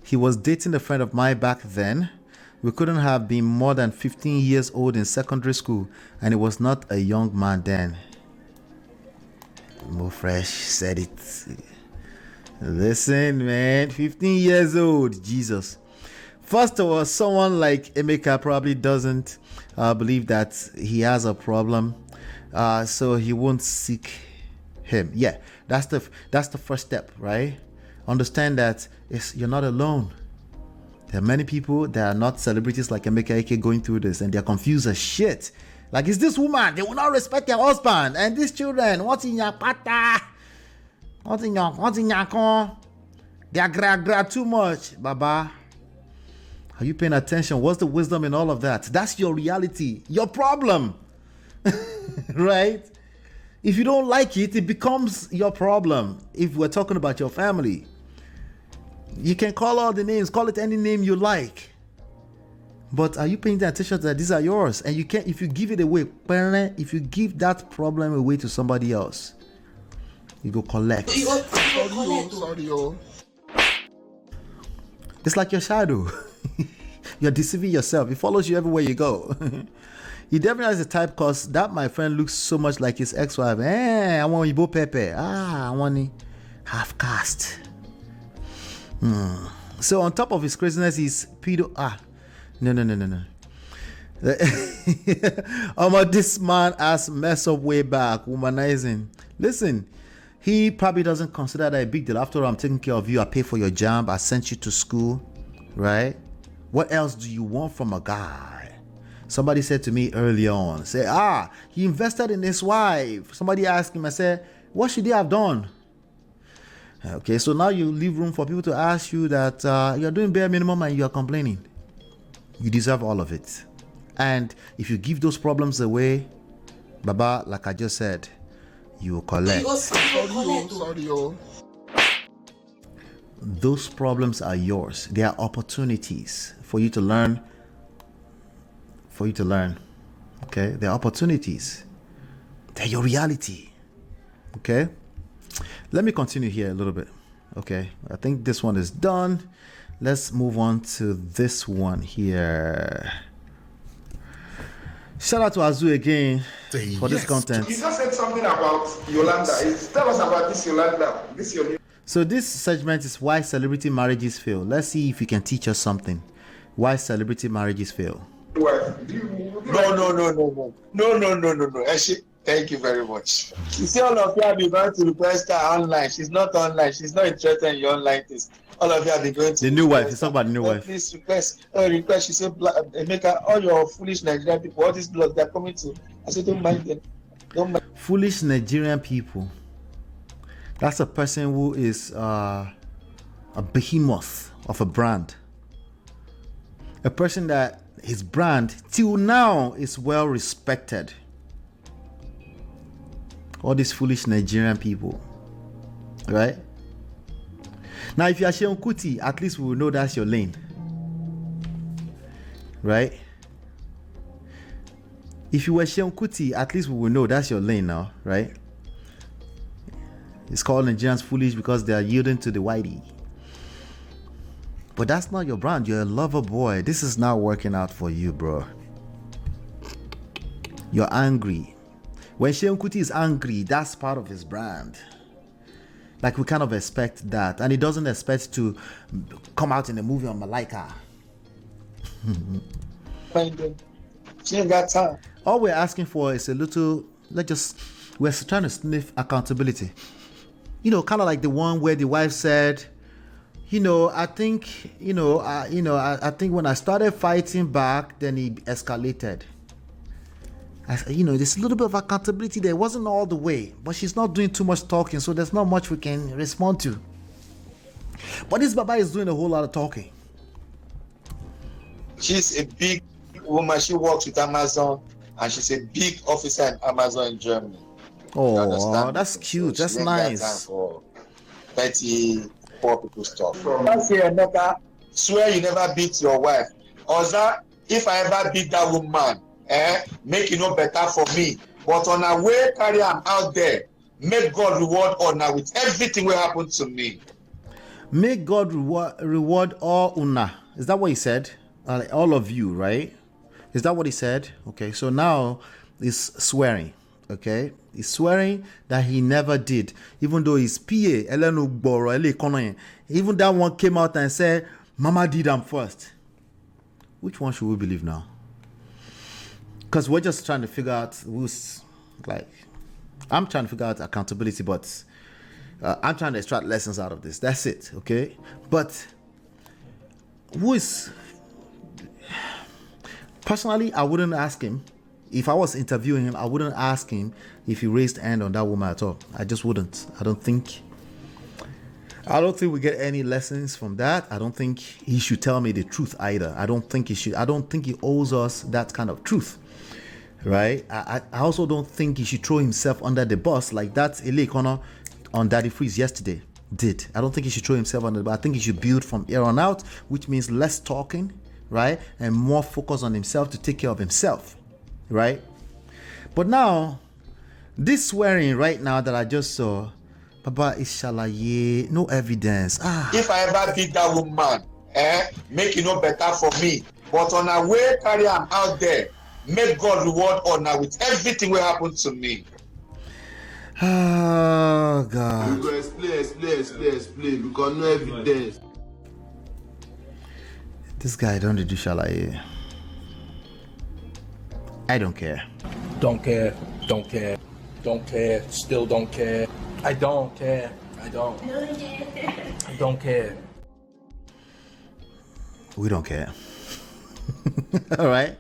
He was dating a friend of mine back then. We couldn't have been more than 15 years old in secondary school, and he was not a young man then. Mo Fresh said it. Listen, man, 15 years old, Jesus. First of all, someone like Emeka probably doesn't believe that he has a problem, so he won't seek him. Yeah, that's the first step, right? Understand that you're not alone. There are many people that are not celebrities like Emeka Ike going through this, and they're confused as shit. Like, is this woman? They will not respect their husband. And these children, what's in your pata? What's in your con? They are gra too much, Baba. Are you paying attention? What's the wisdom in all of that? That's your reality, your problem. Right? If you don't like it, it becomes your problem. If we're talking about your family, you can call all the names, call it any name you like. But are you paying attention that these are yours? And you can't, if you give it away, if you give that problem away to somebody else, you go collect. It's like your shadow. You're deceiving yourself. It follows you everywhere you go. He definitely has a type, because that, my friend, looks so much like his ex-wife. I want Ibo Pepe. I want half caste. So on top of his craziness, he's pedo. No. This man has messed up way back, womanizing. Listen, he probably doesn't consider that a big deal. After all, I'm taking care of you. I pay for your job. I sent you to school, right? What else do you want from a guy? Somebody said to me earlier on, he invested in his wife. Somebody asked him, I said, what should he have done? Okay, so now you leave room for people to ask you that you're doing bare minimum and you're complaining. You deserve all of it. And if you give those problems away, Baba, like I just said, you will collect. Those problems are yours. They are opportunities for you to learn. Okay? They're opportunities. They're your reality. Okay? Let me continue here a little bit. Okay, I think this one is done. Let's move on to this one here. Shout out to Azu again for this content. You just said something about Yolanda. Tell us about this Yolanda. So this segment is why celebrity marriages fail. Let's see if you can teach us something. Why celebrity marriages fail. No. Actually, thank you very much. You see, all of you have been going to request her online. She's not online. She's not interested in your online things. All of you have been going to the new wife. It's talking about the new wife. Please request. She said, Emeka, all your foolish Nigerian people, all these blogs, they're coming to. I said, don't mind them. Don't mind. Foolish Nigerian people. That's a person who is a behemoth of a brand. A person that his brand till now is well respected. All these foolish Nigerian people, right? Now, if you are Sheon Kuti, at least we will know that's your lane, right? If you were Sheon Kuti, at least we will know that's your lane now, right? It's called Nigerians foolish because they are yielding to the whitey. But that's not your brand. You're a lover boy. This is not working out for you, bro. You're angry. When Sheon Kuti is angry, that's part of his brand. Like, we kind of expect that. And he doesn't expect to come out in a movie on Malaika. She ain't got time. All we're asking for is a little. We're trying to sniff accountability. Kind of like the one where the wife said, I think, I think when I started fighting back, then he escalated. There's a little bit of accountability there. It wasn't all the way, but she's not doing too much talking, so there's not much we can respond to. But this Baba is doing a whole lot of talking. She's a big woman. She works with Amazon, and she's a big officer in Amazon in Germany. Oh, that's cute. So that's nice. For 34 people's talk. Last year, Emeka, swear you never beat your wife. Oza, if I ever beat that woman, make it no better for me. But on her way, carry am out there. Make God reward Ona with everything will happen to me. Make God reward all Una. Is that what he said? All of you, right? Is that what he said? Okay, so now he's swearing. Okay, he's swearing that he never did, even though his PA, even that one came out and said, Mama did them first. Which one should we believe now? Because we're just trying to figure out who's, I'm trying to figure out accountability, but I'm trying to extract lessons out of this. That's it, okay? But who is... Personally, I wouldn't ask him. If I was interviewing him, I wouldn't ask him if he raised hand on that woman at all. I just wouldn't. I don't think we get any lessons from that. I don't think he should tell me the truth either. I don't think he should. I don't think he owes us that kind of truth. Right? I also don't think he should throw himself under the bus like that Ele Connor on Daddy Freeze yesterday did. I don't think he should throw himself under the bus. I think he should build from here on out, which means less talking, right? And more focus on himself to take care of himself. Right? But now, this swearing right now that I just saw, Baba is shalaye, no evidence. If I ever beat that woman, make it no better for me. But on her way, carry am out there. Make God reward Ona with everything will happen to me. Oh, God. You go explain, because no evidence. This guy don't do shalaye. I don't care. Don't care. Still don't care. I don't care. I don't care. We don't care. All right.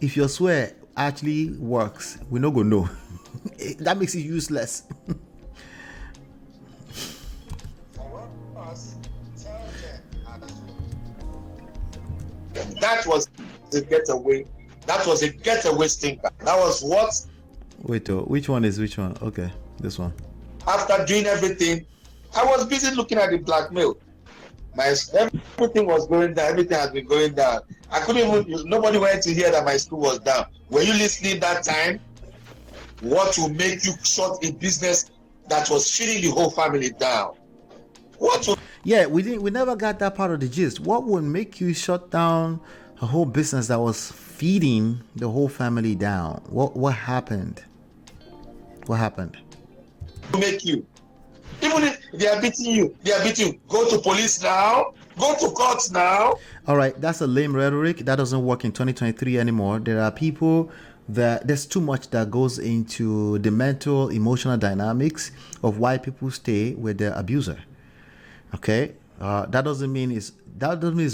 If your swear actually works, we're not gonna know. That makes it useless. That was the getaway. That was a getaway stinker. That was what? Wait, which one is which one? Okay, this one. After doing everything, I was busy looking at the blackmail. Everything was going down. Everything has been going down. I couldn't even. Nobody wanted to hear that my school was down. Were you listening that time? What will make you shut a business that was feeding the whole family down? Yeah, we never got that part of the gist. What would make you shut down a whole business that was feeding the whole family down? What happened? What happened? Make you. Even if they are beating you, Go to police now. Go to court now. All right, that's a lame rhetoric. That doesn't work in 2023 anymore. There are people there's too much that goes into the mental, emotional dynamics of why people stay with their abuser. Okay, that doesn't mean it's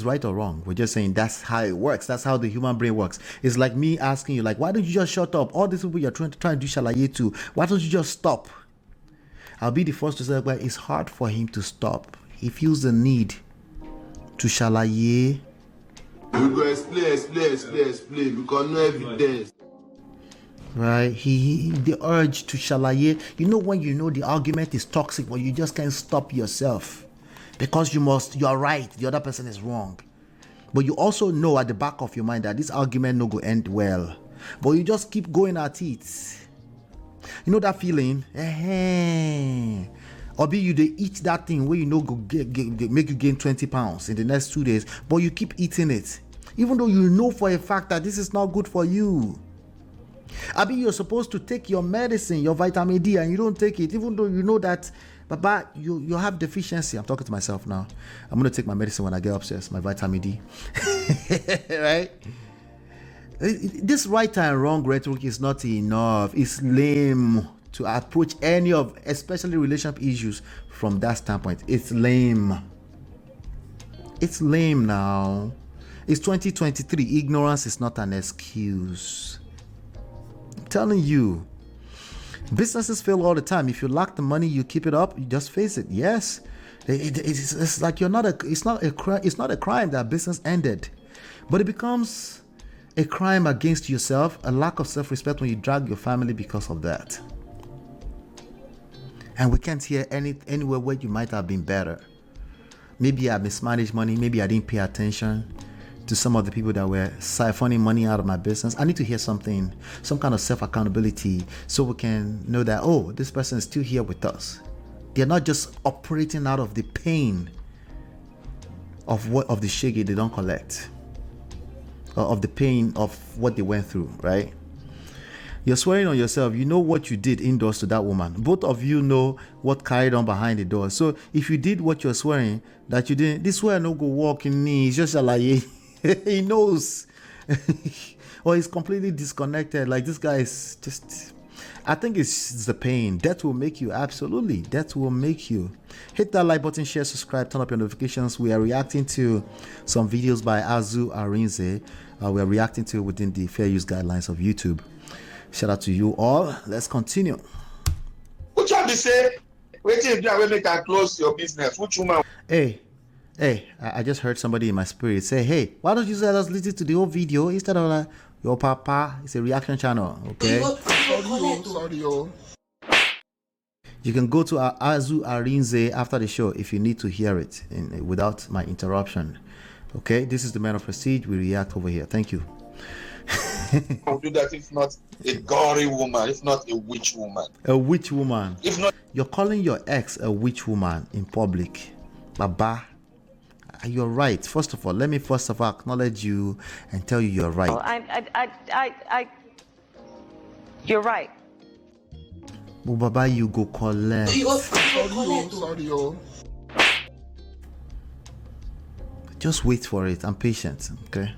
right or wrong. We're just saying that's how it works. That's how the human brain works. It's like me asking you, why don't you just shut up? All these people you're trying to do shalaye to, why don't you just stop? I'll be the first to say, well, it's hard for him to stop. He feels the need to shalaye. You go explain, because no evidence. Right, the urge to shalaye. When the argument is toxic, but you just can't stop yourself. Because you're right, the other person is wrong. But you also know at the back of your mind that this argument no go end well. But you just keep going at it. You know that feeling? Or be you they eat that thing where go make you gain 20 pounds in the next 2 days, but you keep eating it. Even though you know for a fact that this is not good for you. I mean, you're supposed to take your medicine, your vitamin D, and you don't take it, even though you know that, Baba, you have deficiency. I'm talking to myself now. I'm going to take my medicine when I get upstairs, my vitamin D. Right? This right and wrong rhetoric is not enough. It's lame to approach any of, especially relationship issues, from that standpoint. It's lame. It's lame now. It's 2023. Ignorance is not an excuse. I'm telling you. Businesses fail all the time. If you lack the money, you keep it up. You just face it. Yes, it's like you're not a. It's not a crime that business ended, but it becomes a crime against yourself. A lack of self-respect when you drag your family because of that. And we can't hear anywhere where you might have been better. Maybe I mismanaged money. Maybe I didn't pay attention to some of the people that were siphoning money out of my business. I need to hear something, some kind of self-accountability, so we can know that, oh, this person is still here with us. They're not just operating out of the pain of the shege they don't collect, or of the pain of what they went through, right? You're swearing on yourself. You know what you did indoors to that woman. Both of you know what carried on behind the door. So if you did what you're swearing that you didn't, this swear no go walk in me. It's just a lie. He knows. Or he's completely disconnected. Like, this guy is just, I think it's the pain. That will make you. Absolutely. That will make you. Hit that like button, share, subscribe, turn up your notifications. We are reacting to some videos by Azu Arinze. We are reacting to within the fair use guidelines of YouTube. Shout out to you all. Let's continue. Which one they say? Wait till you make her close your business. Which woman? Hey, I just heard somebody in my spirit say, hey, why don't you let us listen to the whole video instead of like, your papa? It's a reaction channel, okay? Sorry. You can go to Azu Arinze after the show if you need to hear it without my interruption. Okay, this is the Man of Prestige. We react over here. Thank you. I'll do that if not a gory woman, if not a witch woman. A witch woman. If not, you're calling your ex a witch woman in public. Baba, you're right. First of all, let me first of all acknowledge you and tell you you're right. You're right. But Baba, you go collect. Sorry. Just wait for it. I'm patient, okay?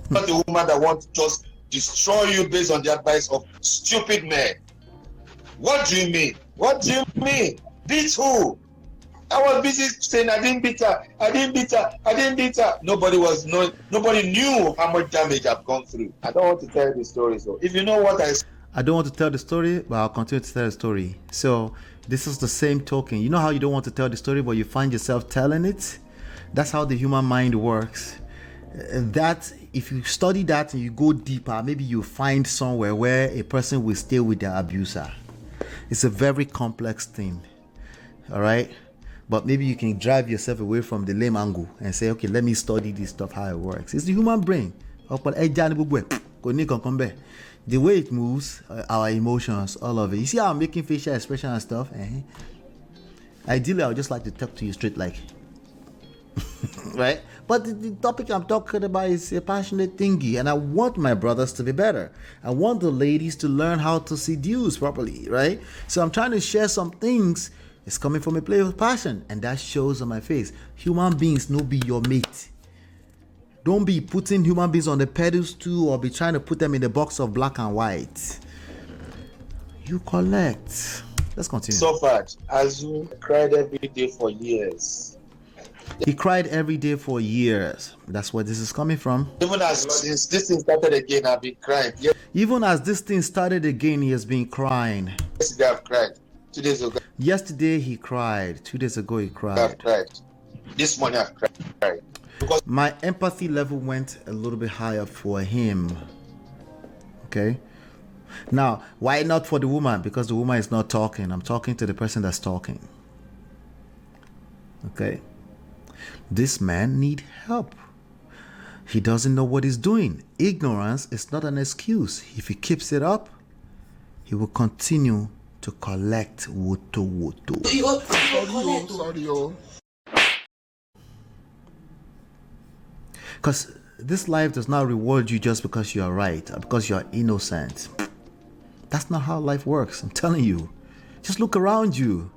not a woman that wants to just destroy you based on the advice of stupid men. What do you mean? What do you mean? Beat who? I was busy saying I didn't beat her. Nobody knew how much damage I've gone through. I don't want to tell you the story, so if you know what I don't want to tell the story, but I'll continue to tell the story. So this is the same token. You know how you don't want to tell the story, but you find yourself telling it? That's how the human mind works. That if you study that and you go deeper, maybe you find somewhere where a person will stay with their abuser. It's a very complex thing. All right? But maybe you can drive yourself away from the lame angle and say, okay, let me study this stuff, how it works. It's the human brain. The way it moves, our emotions, all of it. You see how I'm making facial expression and stuff? Ideally, I would just like to talk to you straight like. Right? But the topic I'm talking about is a passionate thingy, and I want my brothers to be better. I want the ladies to learn how to seduce properly, right? So I'm trying to share some things. It's coming from a place of passion, and that shows on my face. Human beings no be your mate. Don't be putting human beings on the pedestal or be trying to put them in the box of black and white. You collect. Let's continue. suffered, Azu cried every day for years. He cried every day for years. That's where this is coming from. Even as since this thing started again, I've been crying. Even as this thing started again, he has been crying. Yesterday I've cried. 2 days ago Yesterday he cried. 2 days ago he I've cried. cried. This morning I've cried. Because My empathy level went a little bit higher for him. Okay? Now, why not for the woman? Because the woman is not talking. I'm talking to the person that's talking. Okay? This man needs help. He doesn't know what he's doing. Ignorance is not an excuse. If he keeps it up, he will continue to collect woto. Sorry. Because this life does not reward you just because you are right or because you are innocent. That's not how life works. I'm telling you. Just look around you.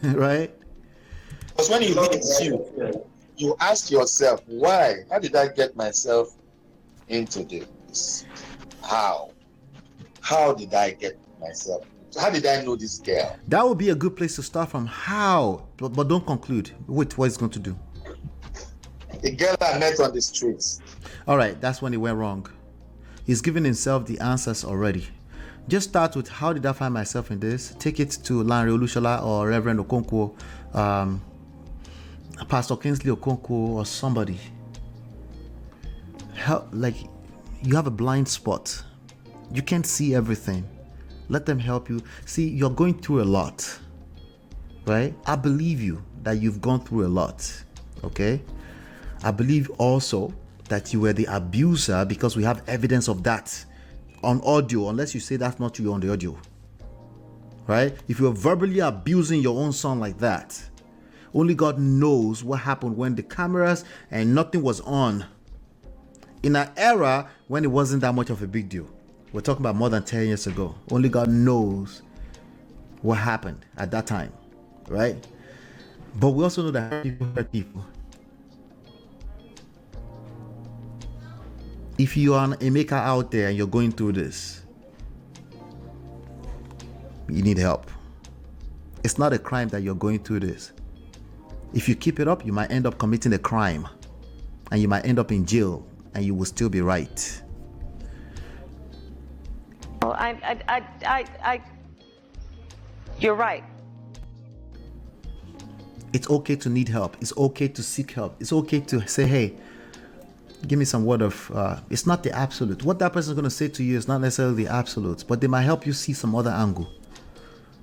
Right? Because when you hit you ask yourself, why? How did I get myself into this? How? How did I get myself? How did I know this girl? That would be a good place to start from. How? But don't conclude. Wait, what is going to do? The girl I met on the streets. All right, that's when it went wrong. He's given himself the answers already. Just start with, how did I find myself in this? Take it to Lanre Olushola or Reverend Okonkwo, Pastor Kingsley Okonkwo, or somebody. Like, you have a blind spot. You can't see everything. Let them help you. See, you're going through a lot, right? I believe you that you've gone through a lot, okay? I believe also that you were the abuser, because we have evidence of that on audio, unless you say that's not you on the audio, right? If you're verbally abusing your own son like that, only God knows what happened when the cameras and nothing was on in an era when it wasn't that much of a big deal. We're talking about more than 10 years ago. Only God knows what happened at that time, right? But we also know that people hurt people. If you are an Emeka out there and you're going through this, you need help. It's not a crime that you're going through this. If you keep it up, you might end up committing a crime, and you might end up in jail, and you will still be right. Well, you're right. It's okay to need help. It's okay to seek help. It's okay to say, hey, give me some word of, it's not the absolute. What that person is going to say to you is not necessarily the absolute, but they might help you see some other angle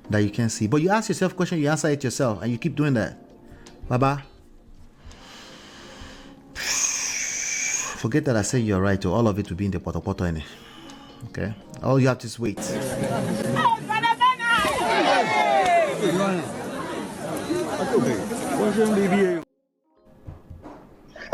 that you can see. But you ask yourself a question, you answer it yourself, and you keep doing that. Baba, forget that I say you're right, or all of it will be in the poto in it. Okay? All you have to is wait.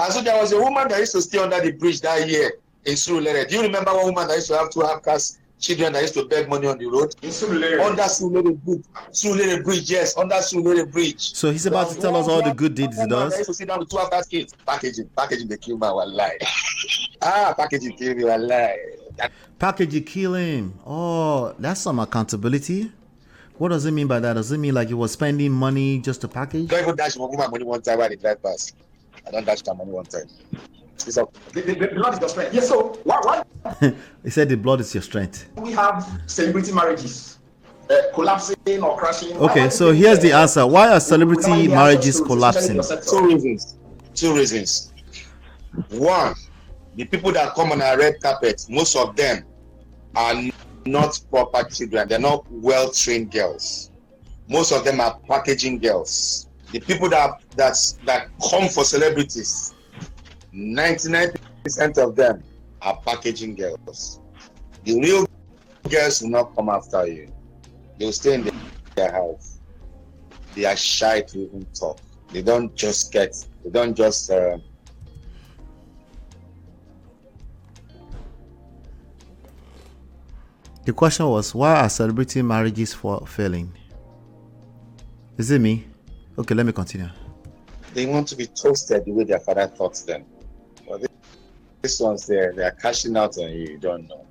And so there was a woman that used to stay under the bridge that year in Surulere. Do you remember one woman that used to have two half-caste children that used to beg money on the road? In Surulere. Under Surulere Bridge. Surulere Bridge, yes, under Surulere Bridge. So he's about to tell us all the good deeds he does. I used to sit down with two half-caste kids. Packaging, they kill me, wallahi. Packaging kill me, wallahi. Packaging kill him. Oh, that's some accountability. What does it mean by that? Does it mean like he was spending money just to package? Don't even dash my money one time while they drive past. I don't dash my money one time. It's up. The blood is your strength. Yes, so why He said the blood is your strength. we have celebrity marriages collapsing or crashing? Okay, so here's the answer. Why are celebrity marriages collapsing? Two reasons. One, the people that come on a red carpet, most of them are not proper children. They're not well-trained girls. Most of them are packaging girls. The people that come for celebrities, 99% of them are packaging girls. The real girls will not come after you. They will stay in their house. They are shy to even talk. They don't just The question was, why are celebrity marriages failing? Is it me? Okay, let me continue. They want to be toasted the way their father taught them. But this one's there, they are cashing out on you, you don't know.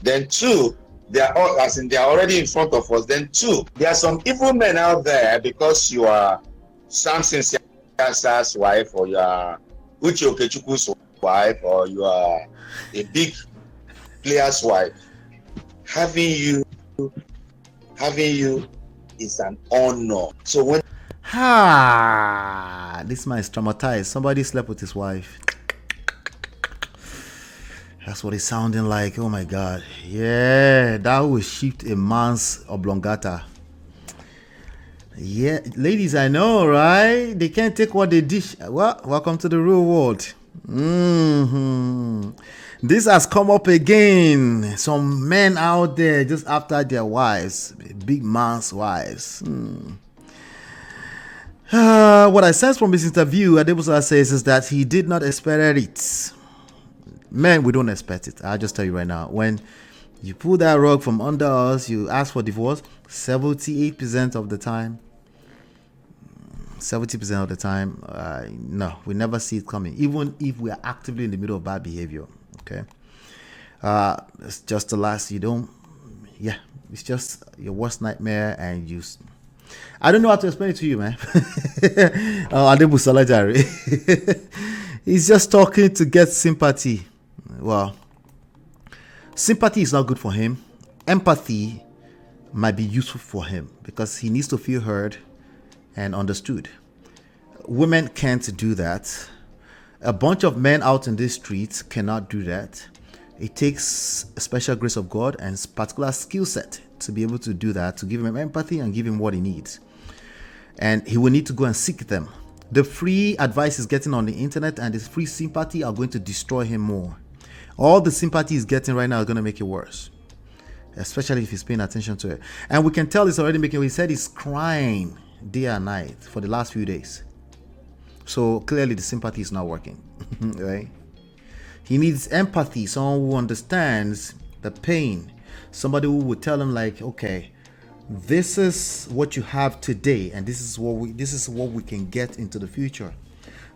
Then two, they are already in front of us. Then two, there are some evil men out there, because you are Samson Siasa's wife, or you are Uche Okechukwu's wife, or you are a big player's wife. Having you is an honor. So when this man is traumatized. Somebody slept with his wife. That's what it's sounding like. Oh my God. Yeah, that will shift a man's oblongata. Yeah, ladies, I know, right? They can't take what they dish. Well, welcome to the real world. This has come up again. Some men out there just after their wives, big man's wives. What I sense from this interview, Adebola says, is that he did not expect it. Men, we don't expect it. I'll just tell you right now. When You pull that rug from under us, you ask for divorce, 78% of the time. 70% of the time, no, we never see it coming, even if we are actively in the middle of bad behavior. Okay, it's just the last, you don't, yeah, it's just your worst nightmare, and I don't know how to explain it to you, man. He's just talking to get sympathy. Well, sympathy is not good for him. Empathy might be useful for him because he needs to feel heard and understood. Women can't do that. A bunch of men out in the streets cannot do that. It takes a special grace of God and particular skill set to be able to do that, to give him empathy and give him what he needs. And he will need to go and seek them. The free advice he's getting on the internet and his free sympathy are going to destroy him more. All the sympathy he's getting right now is going to make it worse, especially if he's paying attention to it. And we can tell he's already making, he said he's crying day and night for the last few days. So clearly the sympathy is not working, right? He needs empathy, someone who understands the pain, somebody who would tell him like, okay, this is what you have today, and this is what we can get into the future.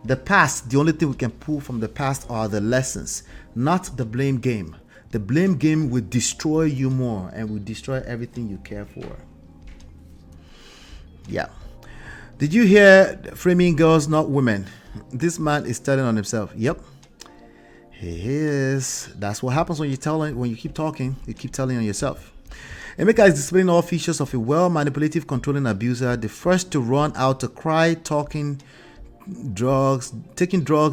The past, the only thing we can pull from the past are the lessons, not the blame game. The blame game will destroy you more and will destroy everything you care for. Yeah. Did you hear framing girls, not women? This man is telling on himself. Yep. He is. That's what happens when you keep talking, you keep telling on yourself. Emeka is displaying all features of a well-manipulative, controlling abuser. The first to run out to cry, taking drugs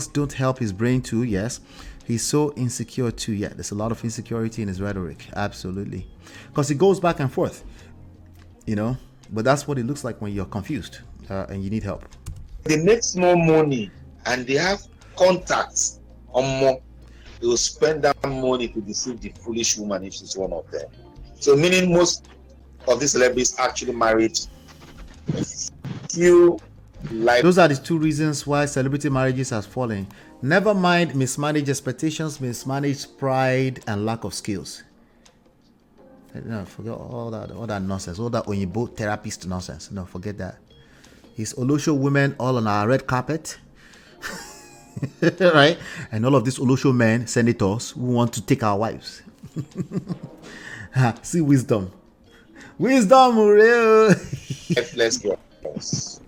don't help his brain too. Yes. He's so insecure too. Yeah, there's a lot of insecurity in his rhetoric. Absolutely. Because it goes back and forth, but that's what it looks like when you're confused and you need help. They make small money and they have contacts on more. They will spend that money to deceive the foolish woman if she's one of them. So meaning most of these celebrities actually married a few life. Those are the two reasons why celebrity marriages has fallen. Never mind mismanaged expectations, mismanaged pride, and lack of skills. No, forget all that nonsense, all that Onyibo therapist nonsense. No, forget that. It's Olosho women all on our red carpet. Right? And all of these Olosho men, senators, who want to take our wives. See wisdom. Wisdom, real. Lifeless girls.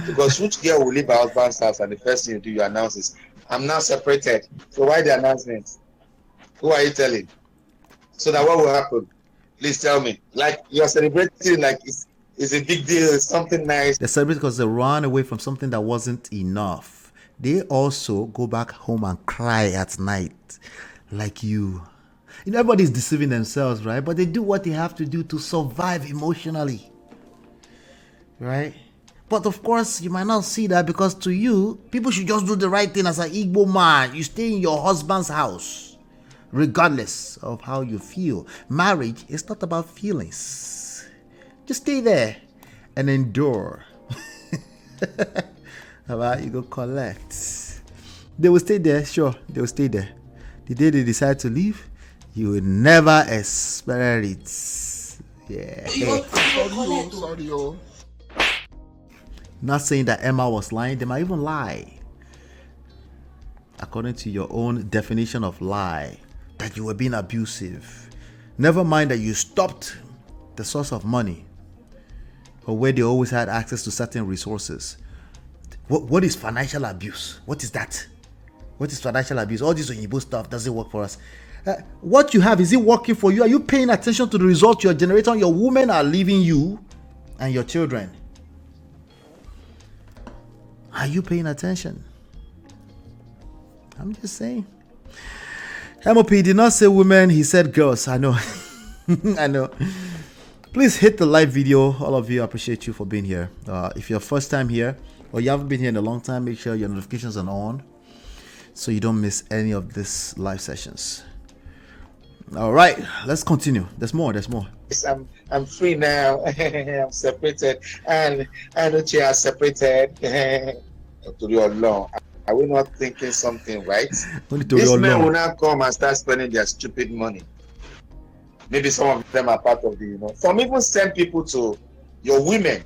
Because which girl will leave her husband's house and the first thing you do, you announce is, I'm now separated. So why the announcement? Who are you telling? So that what will happen? Please tell me. Like you're celebrating like it's a big deal, it's something nice. They celebrate because they run away from something that wasn't enough. They also go back home and cry at night. Like you. Everybody's deceiving themselves, right? But they do what they have to do to survive emotionally. Right? But of course, you might not see that because to you, people should just do the right thing as an Igbo man. You stay in your husband's house, regardless of how you feel. Marriage is not about feelings. Just stay there and endure. How about you go collect? They will stay there, sure, they will stay there. The day they decide to leave, you will never experience it. Yeah. Sorry. Not saying that Emma was lying, they might even lie. According to your own definition of lie, that you were being abusive. Never mind that you stopped the source of money or where they always had access to certain resources. What is financial abuse? What is that? What is financial abuse? All this Oyinbo stuff doesn't work for us. What you have, is it working for you? Are you paying attention to the results you're generating? Your women are leaving you and your children. Are you paying attention? I'm just saying. MOP did not say women, he said girls. I know. I know. Please hit the live video. All of you, I appreciate you for being here. If you're first time here or you haven't been here in a long time, make sure your notifications are on so you don't miss any of these live sessions. All right, let's continue. There's more. Yes, I'm free now. I'm separated, and Uche are separated. To your law, are we not thinking something right? These men will now come and start spending their stupid money. maybe some of them are part of the, you know. Some even send people to your women.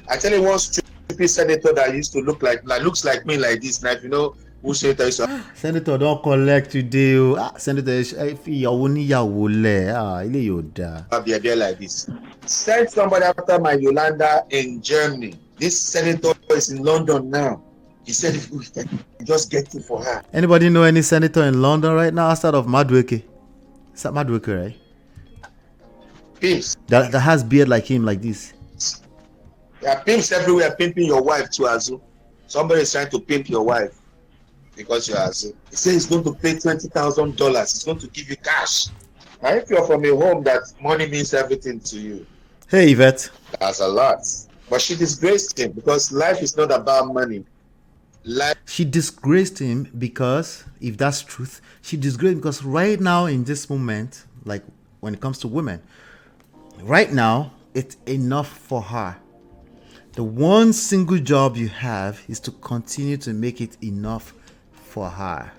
I tell you one stupid senator that used to looks like me like this. Now, if you know who senator is. Senator don't collect today. Senator, if you're ilé yóò dáa. I'll be there like this. Send somebody after my Yolanda in Germany. This senator is in London now. He said if we can just get it for her. Anybody know any senator in London right now outside of Madueke? Is that Madueke, right? Pimps. That has beard like him, like this. There are pimps everywhere pimping your wife too, Azu. Somebody is trying to pimp your wife because you're Azu. He says he's going to pay $20,000. He's going to give you cash. And if you're from a home that money means everything to you. Hey, Yvette. That's a lot. But she disgraced him because life is not about money. She disgraced him because, if that's truth, she disgraced him because right now in this moment, like when it comes to women, right now, it's enough for her. The one single job you have is to continue to make it enough for her.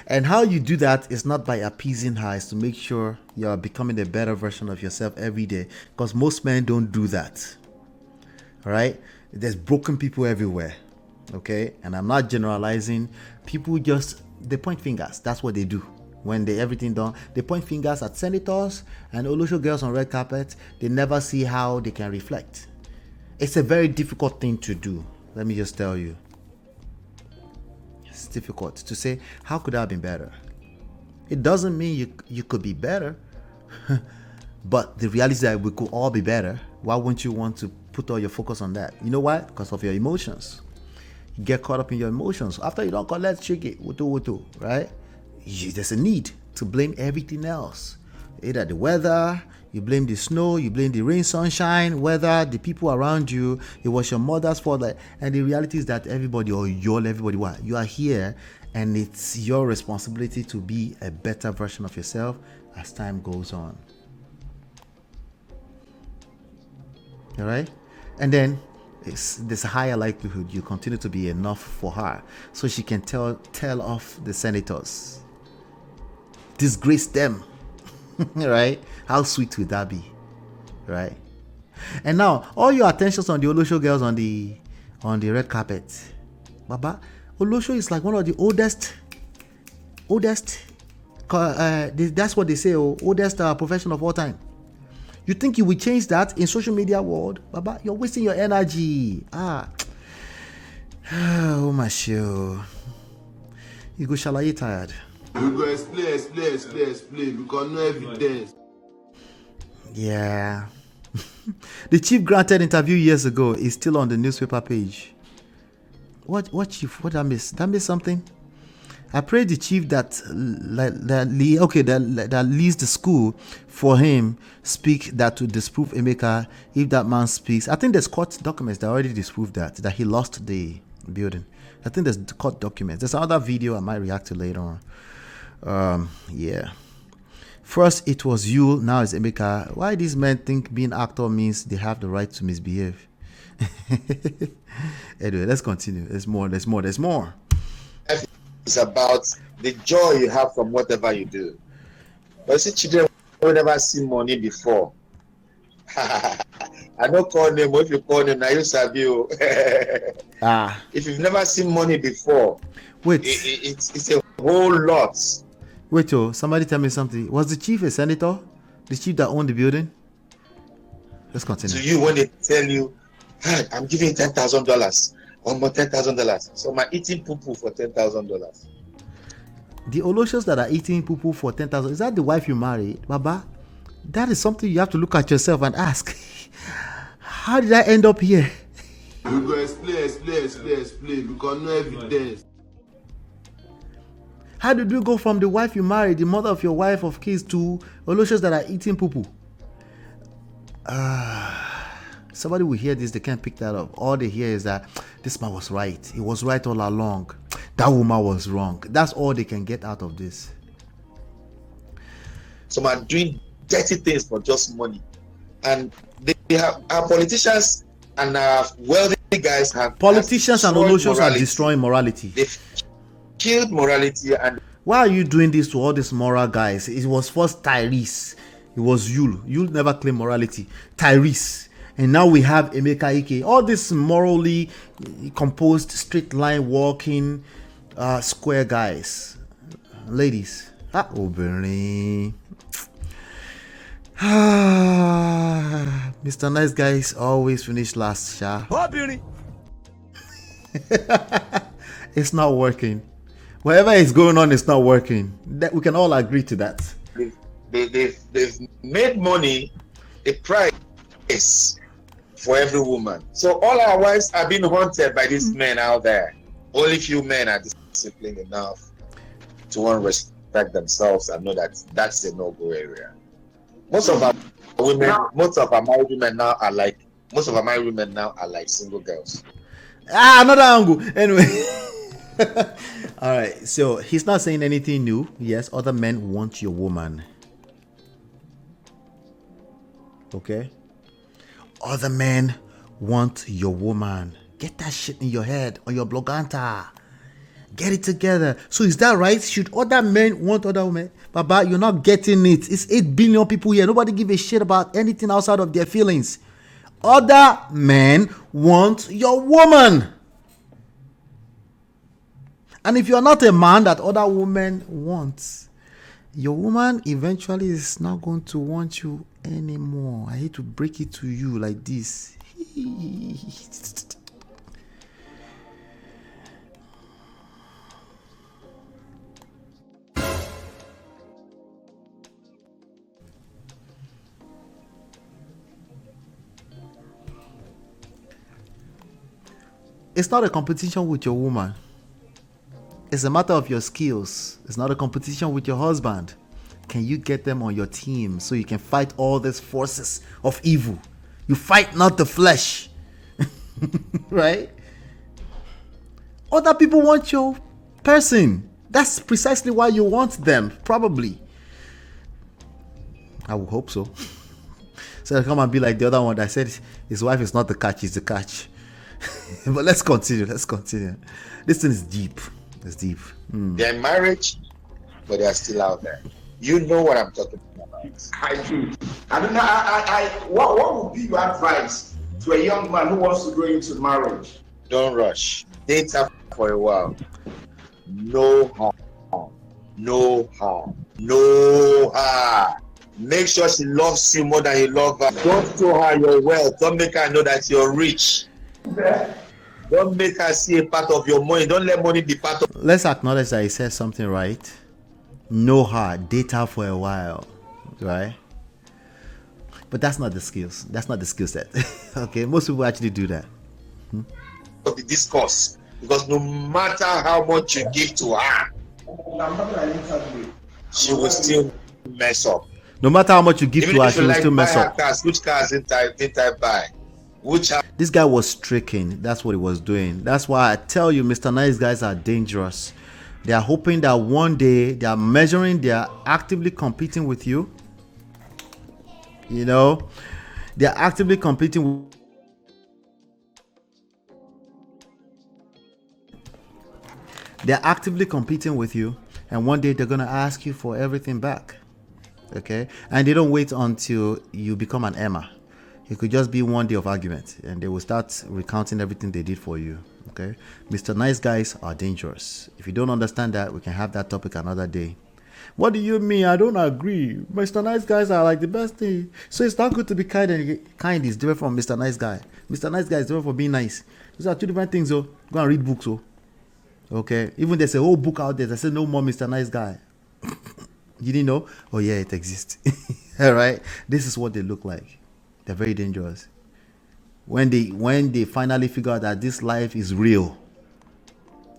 And how you do that is not by appeasing her, it's to make sure you're becoming a better version of yourself every day. Because most men don't do that. All right? There's broken people everywhere. Okay? And I'm not generalizing. People they point fingers. That's what they do. When everything done, they point fingers at senators and Olosho girls on red carpet. They never see how they can reflect. It's a very difficult thing to do. Let me just tell you. It's difficult to say, how could I have been better? It doesn't mean you could be better. But the reality is that we could all be better. Why wouldn't you want to put all your focus on that? You know why? Because of your emotions. You get caught up in your emotions. After you don't collect shake wutu, right? There's a need to blame everything else. Either the weather, you blame the snow, you blame the rain, sunshine, weather, the people around you. It was your mother's fault. And the reality is that everybody, you are here, and it's your responsibility to be a better version of yourself as time goes on. All right? And then there's a higher likelihood you continue to be enough for her so she can tell off the senators. Disgrace them. Right? How sweet would that be? Right? And now all your attentions on the Olosho girls on the red carpet. Baba, Olosho is like one of the oldest that's what they say, oldest profession of all time. You think you will change that in social media world? Baba, you're wasting your energy. Oh my show. You go shalaye tired. We go explain because no evidence. Yeah. The chief granted interview years ago is still on the newspaper page. What chief? What I miss? Did I miss something? I pray the chief that leads the school for him speak that to disprove Emeka. If that man speaks, I think there's court documents that already disprove that he lost the building. I think there's court documents. There's another video I might react to later on. Yeah. First it was you, now it's Emeka. Why these men think being actor means they have the right to misbehave? Anyway, let's continue. There's more. It's about the joy you have from whatever you do. But see, children will never see money before. I don't call them, but if you call them, now you sabi you. If you've never seen money before, wait, it's a whole lot. Wait, somebody tell me something. Was the chief a senator? The chief that owned the building? Let's continue. To you, when they tell you, hey, I'm giving you $10,000, or more $10,000. So I'm eating poo-poo for $10,000. The Oloshos that are eating poo-poo for 10,000, is that the wife you married? Baba, that is something you have to look at yourself and ask. How did I end up here? We go explain because no evidence. How did you go from the wife you married, the mother of your wife of kids, to Oloshos that are eating poo-poo? Somebody will hear this, they can't pick that up. All they hear is that this man was right. He was right all along. That woman was wrong. That's all they can get out of this. So man doing dirty things for just money. And they have our politicians and our wealthy guys have politicians and Oloshos are destroying morality. They've killed morality. And why are you doing this to all these moral guys? It was first Tyrese. It was Yul. Yul never claimed morality. Tyrese. And now we have Emeka Ike. All these morally composed, straight line walking, square guys. Ladies. Obìnrin. Mr. Nice Guys always finish last, Sha. It's not working. Whatever is going on, it's not working. We can all agree to that. They've made money a price for every woman. So all our wives are being haunted by these men out there. Only few men are disciplined enough to want to respect themselves and know that that's a no-go area. Most of our married women now are like single girls. Another angle. Anyway. All right. So he's not saying anything new. Yes, other men want your woman. Okay. Other men want your woman. Get that shit in your head or your bloganta. Get it together. So is that right? Should other men want other women? Baba, you're not getting it. It's 8 billion people here. Nobody give a shit about anything outside of their feelings. Other men want your woman. And if you're not a man that other women want, your woman eventually is not going to want you anymore. I hate to break it to you like this. It's not a competition with your woman. It's a matter of your skills. It's not a competition with your husband. Can you get them on your team so you can fight all these forces of evil? You fight not the flesh. Right? Other people want your person. That's precisely why you want them, probably. I would hope so. So come and be like the other one that said his wife is not the catch, it's the catch. But let's continue. This thing is deep. It's deep. They're in marriage, but they're still out there. You know what I'm talking about. I do. I don't know. What would be your advice to a young man who wants to go into marriage? Don't rush. Date her for a while. No harm. No harm. No harm. Make sure she loves you more than you love her. Don't show her your wealth. Don't make her know that you're rich. Don't make her see a part of your money. Don't let money be part of. Let's acknowledge that he says something right. Know her, date her for a while, right? But that's not the skills. That's not the skill set. Okay, most people actually do that. Of the discourse, because no matter how much you give to her, she will still mess up. No matter how much you give to her, she will still mess up. Which cars didn't I buy? This guy was stricken. That's what he was doing. That's why I tell you, Mr. Nice Guys are dangerous. They are hoping that one day they are measuring, they are actively competing with you. You know, they are actively competing. They are actively competing with you, and one day they're gonna ask you for everything back. Okay, and they don't wait until you become an Emma. It could just be one day of argument and they will start recounting everything they did for you. Okay, Mr. Nice Guys are dangerous. If you don't understand that, we can have that topic another day. What do you mean? I don't agree. Mr. Nice Guys are like the best thing. So it's not good to be kind, and kind is different from Mr. Nice Guy. Mr. Nice Guy is different from being nice. Those are two different things. Go and read books. Okay, even there's a whole book out there that says no more Mr. Nice Guy. You didn't know? Oh yeah, it exists. All right, this is what they look like. They're very dangerous. When they finally figure out that this life is real,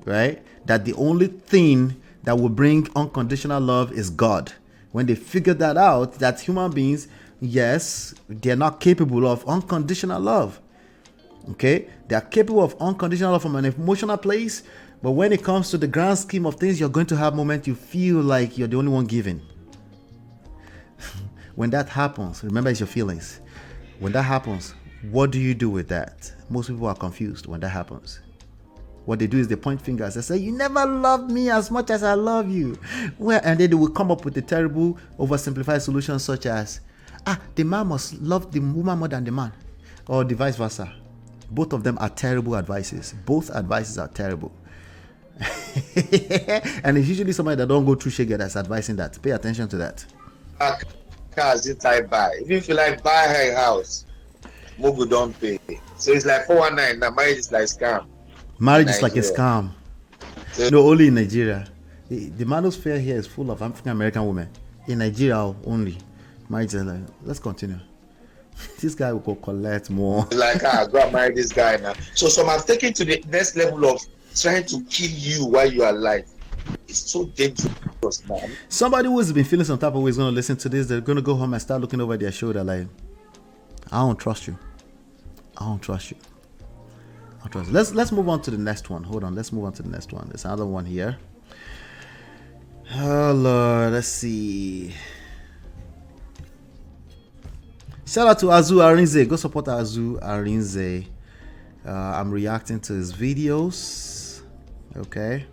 right? That the only thing that will bring unconditional love is God. When they figure that out, that human beings, yes, they're not capable of unconditional love. Okay? They are capable of unconditional love from an emotional place, but when it comes to the grand scheme of things, you're going to have moments you feel like you're the only one giving. When that happens, remember it's your feelings. When that happens, what do you do with that? Most people are confused when that happens. What they do is they point fingers. They say, you never loved me as much as I love you. Well, and then they will come up with a terrible, oversimplified solution such as, the man must love the woman more than the man, or the vice versa. Both of them are terrible advices. Both advices are terrible. And it's usually somebody that don't go through shege that's advising that. Pay attention to that. Cars inside buy. If you feel like buy her house, Mugu don't pay. So it's like 419. Now marriage is like scam. Marriage is like a scam. No, only in Nigeria. The manosphere here is full of African American women. In Nigeria only. Marriage is like, let's continue. This guy will go collect more. Like, go and marry this guy now. So some have taken to the next level of trying to kill you while you are alive. It's so dangerous, man. Somebody who's been feeling some type of way is going to listen to this. They're going to go home and start looking over their shoulder like, I don't trust you. I don't trust you. I don't trust you. Let's move on to the next one. Hold on. Let's move on to the next one. There's another one here. Oh, Lord. Let's see. Shout out to Azu Arinze. Go support Azu Arinze. I'm reacting to his videos. Okay.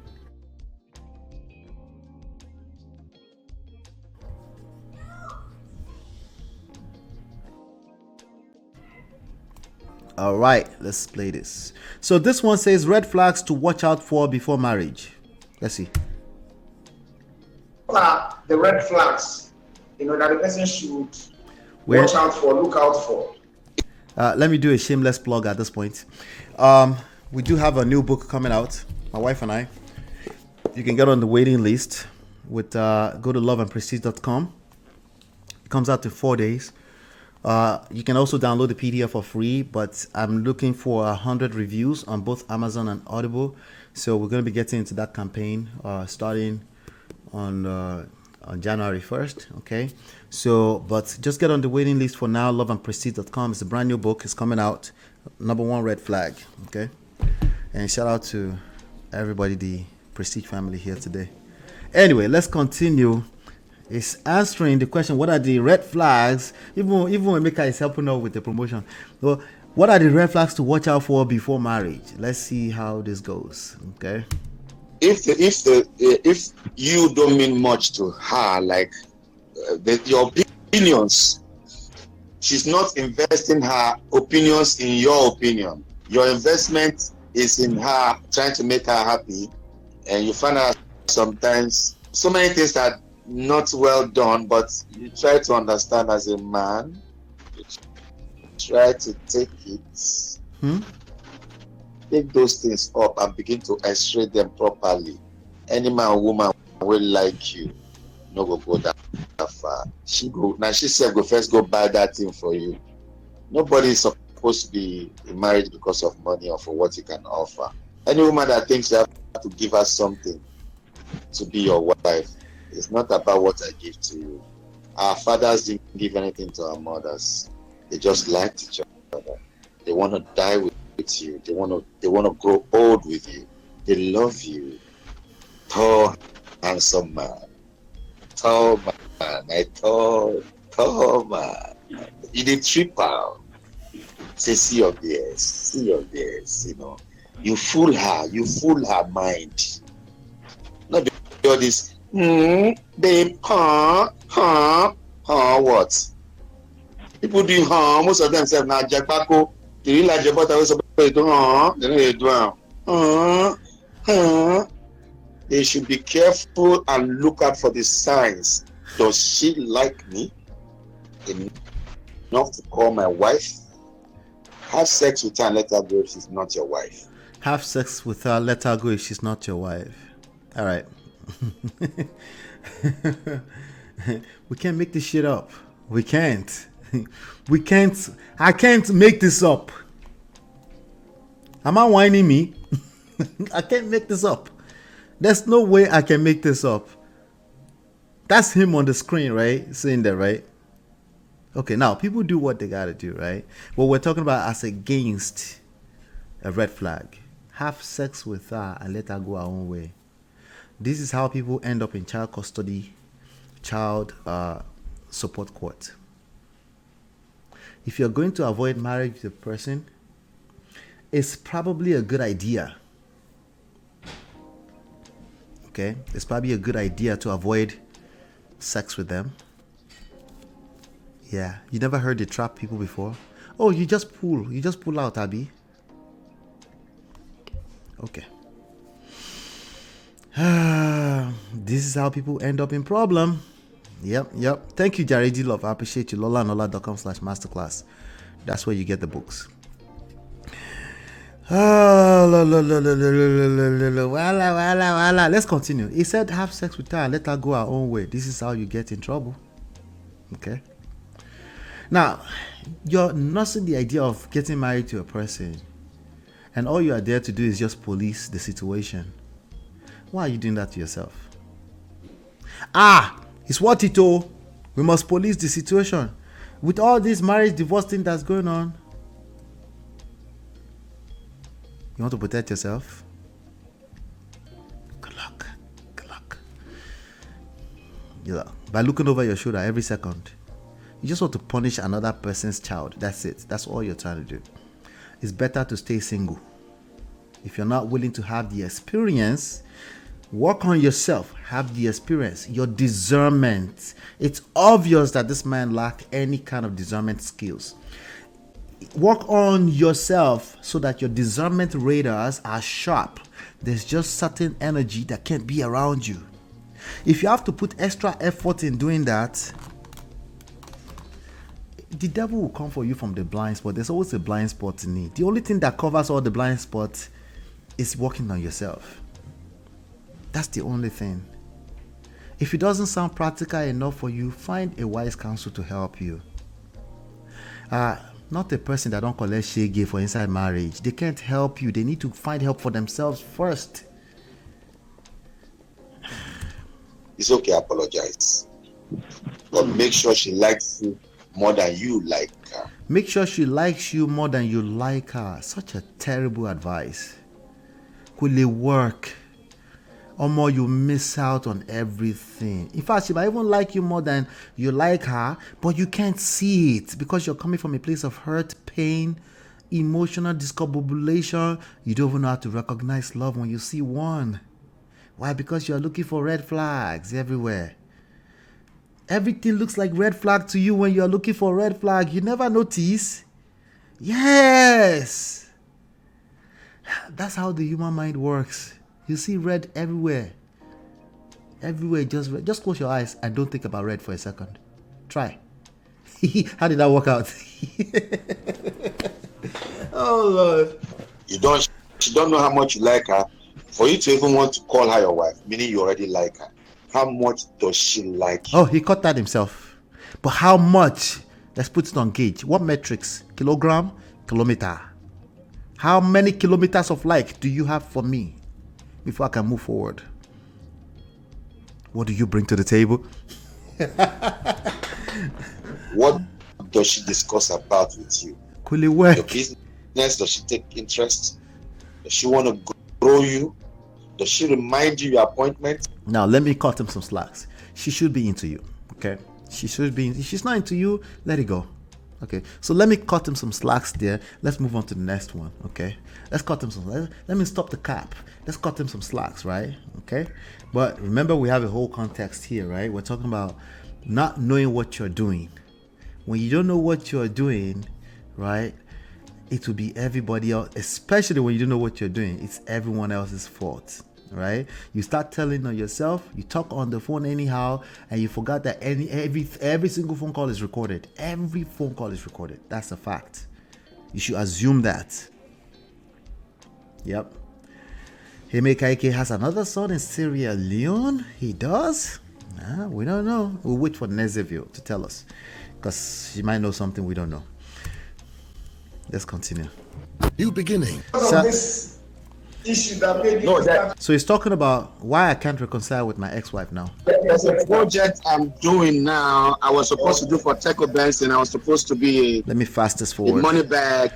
All right, let's play this. So this one says red flags to watch out for before marriage. Let's see. What are the red flags, that the person should watch out for, look out for? Let me do a shameless plug at this point. We do have a new book coming out, my wife and I. You can get on the waiting list with go to loveandprestige.com. It comes out in 4 days. You can also download the PDF for free, but I'm looking for 100 reviews on both Amazon and Audible. So we're going to be getting into that campaign starting on January 1st. Okay. So, but just get on the waiting list for now. Loveandprestige.com. It's a brand new book. It's coming out. #1 red flag. Okay. And shout out to everybody, the Prestige family here today. Anyway, let's continue. It's answering the question, what are the red flags? Even Emeka is helping out with the promotion. So, what are the red flags to watch out for before marriage? Let's see how this goes. Okay. If you don't mean much to her, like your opinions, she's not investing her opinions in your opinion. Your investment is in her, trying to make her happy, and you find out sometimes so many things that not well done, but you try to understand as a man, you try to take it, take those things up and begin to x-ray them properly. Any man or woman will like you, no go that far. She said go first go buy that thing for you. Nobody is supposed to be in marriage because of money or for what you can offer. Any woman that thinks you have to give her something to be your wife, it's not about what I give to you. Our fathers didn't give anything to our mothers. They just liked each other. They want to die with you. They want to grow old with you. They love you. Tall, handsome man. Tall man. Tall man. You did triple. Say, see your beers. You fool her mind. Not all this. Babe, what? People do most of them say now Jackpako. They really like Jackpako. They should be careful and look out for the signs. Does she like me enough to call my wife? Have sex with her and let her go if she's not your wife. Have sex with her, let her go if she's not your wife. All right. We can't make this shit up. We can't. I can't make this up. Am I whining me? I can't make this up. There's no way I can make this up. That's him on the screen, right? Saying that, right? Okay, now people do what they gotta do, right? What we're talking about as against a red flag. Have sex with her and let her go her own way. This is how people end up in child custody, child support court. If you're going to avoid marriage with a person, it's probably a good idea. Okay? It's probably a good idea to avoid sex with them. Yeah, you never heard they trap people before? Oh, you just pull out, Abby. Okay. This is how people end up in problem. Yep. Thank you, Jared D. Love. I appreciate you. LolaNola.com/masterclass. That's where you get the books. Let's continue. He said, have sex with her and let her go her own way. This is how you get in trouble. Okay. Now, you're nursing the idea of getting married to a person, and all you are there to do is just police the situation. Why are you doing that to yourself? It's what it all. We must police the situation. With all this marriage divorce thing that's going on, you want to protect yourself? Good luck. By looking over your shoulder every second, you just want to punish another person's child. That's it. That's all you're trying to do. It's better to stay single. If you're not willing to have the experience, work on yourself. Have the experience. Your discernment. It's obvious that this man lacks any kind of discernment skills. Work on yourself so that your discernment radars are sharp. There's just certain energy that can't be around you. If you have to put extra effort in doing that, the devil will come for you from the blind spot. There's always a blind spot in it. The only thing that covers all the blind spots is working on yourself. That's the only thing. If it doesn't sound practical enough for you, find a wise counsel to help you. Not a person that don't collect shege for inside marriage. They can't help you. They need to find help for themselves first. It's okay, apologize. But make sure she likes you more than you like her. Make sure she likes you more than you like her. Such a terrible advice. Will it work? Or more, you miss out on everything. In fact, she might even like you more than you like her, but you can't see it because you're coming from a place of hurt, pain, emotional discombobulation. You don't even know how to recognize love when you see one. Why? Because you're looking for red flags everywhere. Everything looks like red flag to you when you're looking for red flag. You never notice? Yes. That's how the human mind works. You see red everywhere. Everywhere, just red. Just close your eyes and don't think about red for a second. Try. How did that work out? Oh, Lord. She don't know how much you like her. For you to even want to call her your wife, meaning you already like her. How much does she like you? Oh, he caught that himself. But how much? Let's put it on gauge. What metrics? Kilogram? Kilometer? How many kilometers of like do you have for me before I can move forward? What do you bring to the table? What does she discuss about with you? Could it work? Your business? Does she take interest? Does she want to grow you? Does she remind you your appointment? Now, let me cut him some slacks. She should be into you, okay? She should be. If she's not into you, let it go. Okay, so let me cut him some slacks there. Let's move on to the next one, okay? Let's cut him some. Let me stop the cap. Let's cut him some slacks, right? Okay, but remember, we have a whole context here, right? We're talking about not knowing what you're doing. When you don't know what you're doing, right, it will be everybody else, especially when you don't know what you're doing. It's everyone else's fault, right? You start telling on yourself, you talk on the phone anyhow, and you forgot that every single phone call is recorded. Every phone call is recorded. That's a fact. You should assume that. Yep. Emeka has another son in Sierra Leone. He does? We don't know. We'll wait for Nezeville to tell us, because she might know something we don't know. Let's continue. New beginning. This issue that made So he's talking about why I can't reconcile with my ex-wife now. There's a project I'm doing now. I was supposed to do for Teco Benson. I was supposed to be Let me fast this a forward. money bag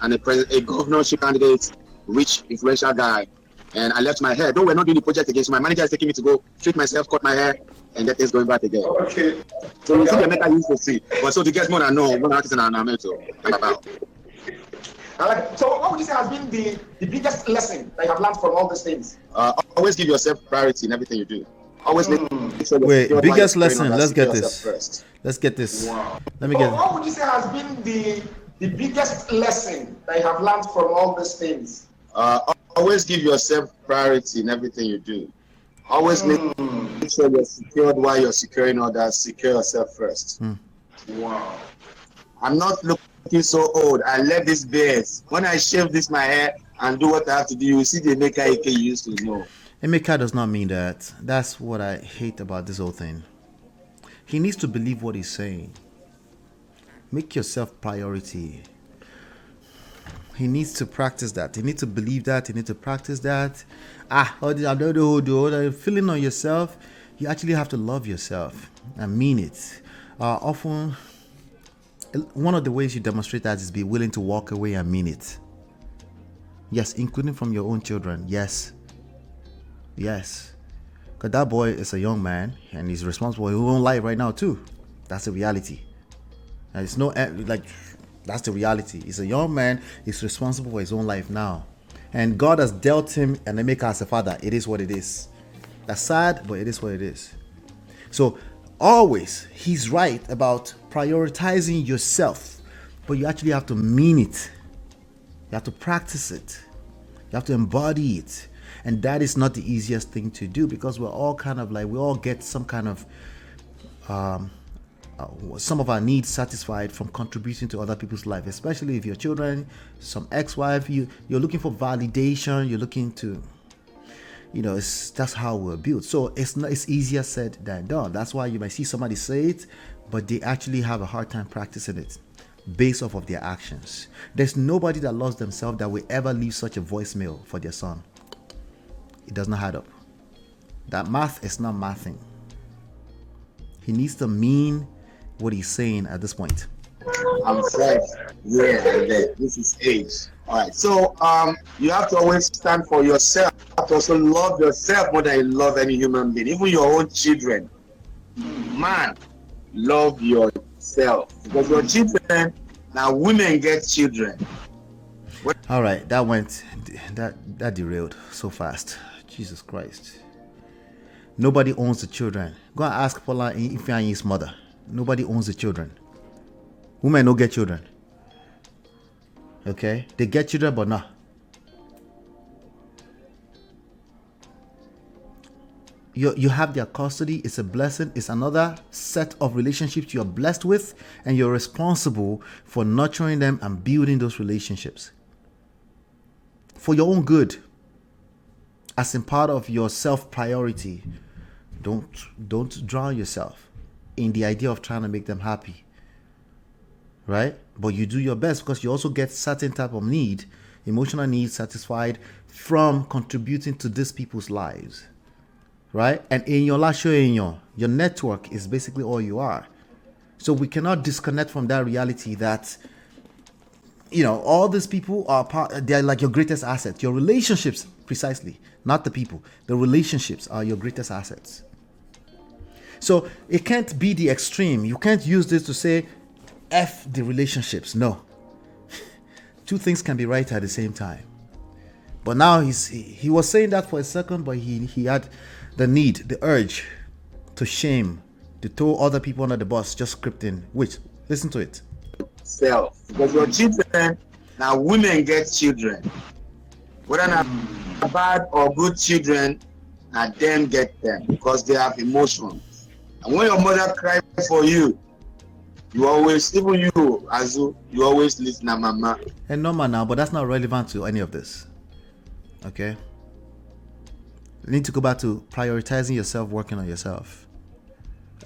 and a governorship candidate, rich, influential guy. And I left my hair. Though we're not doing the project again, so my manager is taking me to go treat myself, cut my hair, and get things going back again. Okay. So you see the Emeka used to see. But so to get more than know, one artist and I'm about. So what would you say has been the biggest lesson that you have learned from all these things? Always give yourself priority in everything you do. Always make sure you're Wait, secured while biggest you're securing lesson. others, Let's secure get yourself this. first. Let's get this. Wow. Let me get What would you say has been the biggest lesson that you have learned from all these things? Always give yourself priority in everything you do. Always make sure you're secured while you're securing others. Secure yourself first. Wow. I'm not looking so old. I left this beard. When I shave this my hair and do what I have to do, you see the Emeka Ike used to know. Emeka does not mean that. That's what I hate about this whole thing. He needs to believe what he's saying. Make yourself priority. He needs to practice that. He needs to believe that. He needs to practice that. Feeling on yourself, you actually have to love yourself and mean it. Often, one of the ways you demonstrate that is be willing to walk away and mean it. Yes, including from your own children. Yes. Yes. Because that boy is a young man and he's responsible for his own life right now too. That's the reality. And it's no, like, that's the reality. He's a young man. He's responsible for his own life now. And God has dealt him and Emeka as a father. It is what it is. That's sad, but it is what it is. So always, he's right about prioritizing yourself. But you actually have to mean it. You have to practice it. You have to embody it. And that is not the easiest thing to do because we're all kind of like, we all get some kind of, some of our needs satisfied from contributing to other people's life, especially if your children, some ex-wife, you're looking for validation, you're looking to, that's how we're built. So it's easier said than done. That's why you might see somebody say it, but they actually have a hard time practicing it based off of their actions. There's nobody that loves themselves that will ever leave such a voicemail for their son. It does not add up. That math is not mathing. He needs to mean what he's saying at this point. I'm sorry. Yeah, this is age. All right. So you have to always stand for yourself. You have to also love yourself more than you love any human being, even your own children. Man, love yourself because your children. Now, women get children. All right, that derailed so fast. Jesus Christ. Nobody owns the children. Go and ask Paula Ifeanyi's mother. Nobody owns the children. Women don't get children. Okay? They get children, but not. You have their custody. It's a blessing. It's another set of relationships you're blessed with, and you're responsible for nurturing them and building those relationships for your own good, as in part of your self-priority. Don't drown yourself in the idea of trying to make them happy, right? But you do your best because you also get certain type of need, emotional needs satisfied from contributing to these people's lives, right? And in your your network is basically all you are. So we cannot disconnect from that reality that all these people they're like your greatest asset. Your relationships, precisely, not the people. The relationships are your greatest assets. So it can't be the extreme. You can't use this to say, F the relationships. No. Two things can be right at the same time. But now he was saying that for a second, but he had the need, the urge to shame, to throw other people under the bus, just scripting. Which, listen to it. Self. Because your children, now women get children. Whether not bad or good children, now them get them because they have emotions. And when your mother cries for you, you always, even you, Azu, you always listen to mama. And normal now, but that's not relevant to any of this. Okay? You need to go back to prioritizing yourself, working on yourself.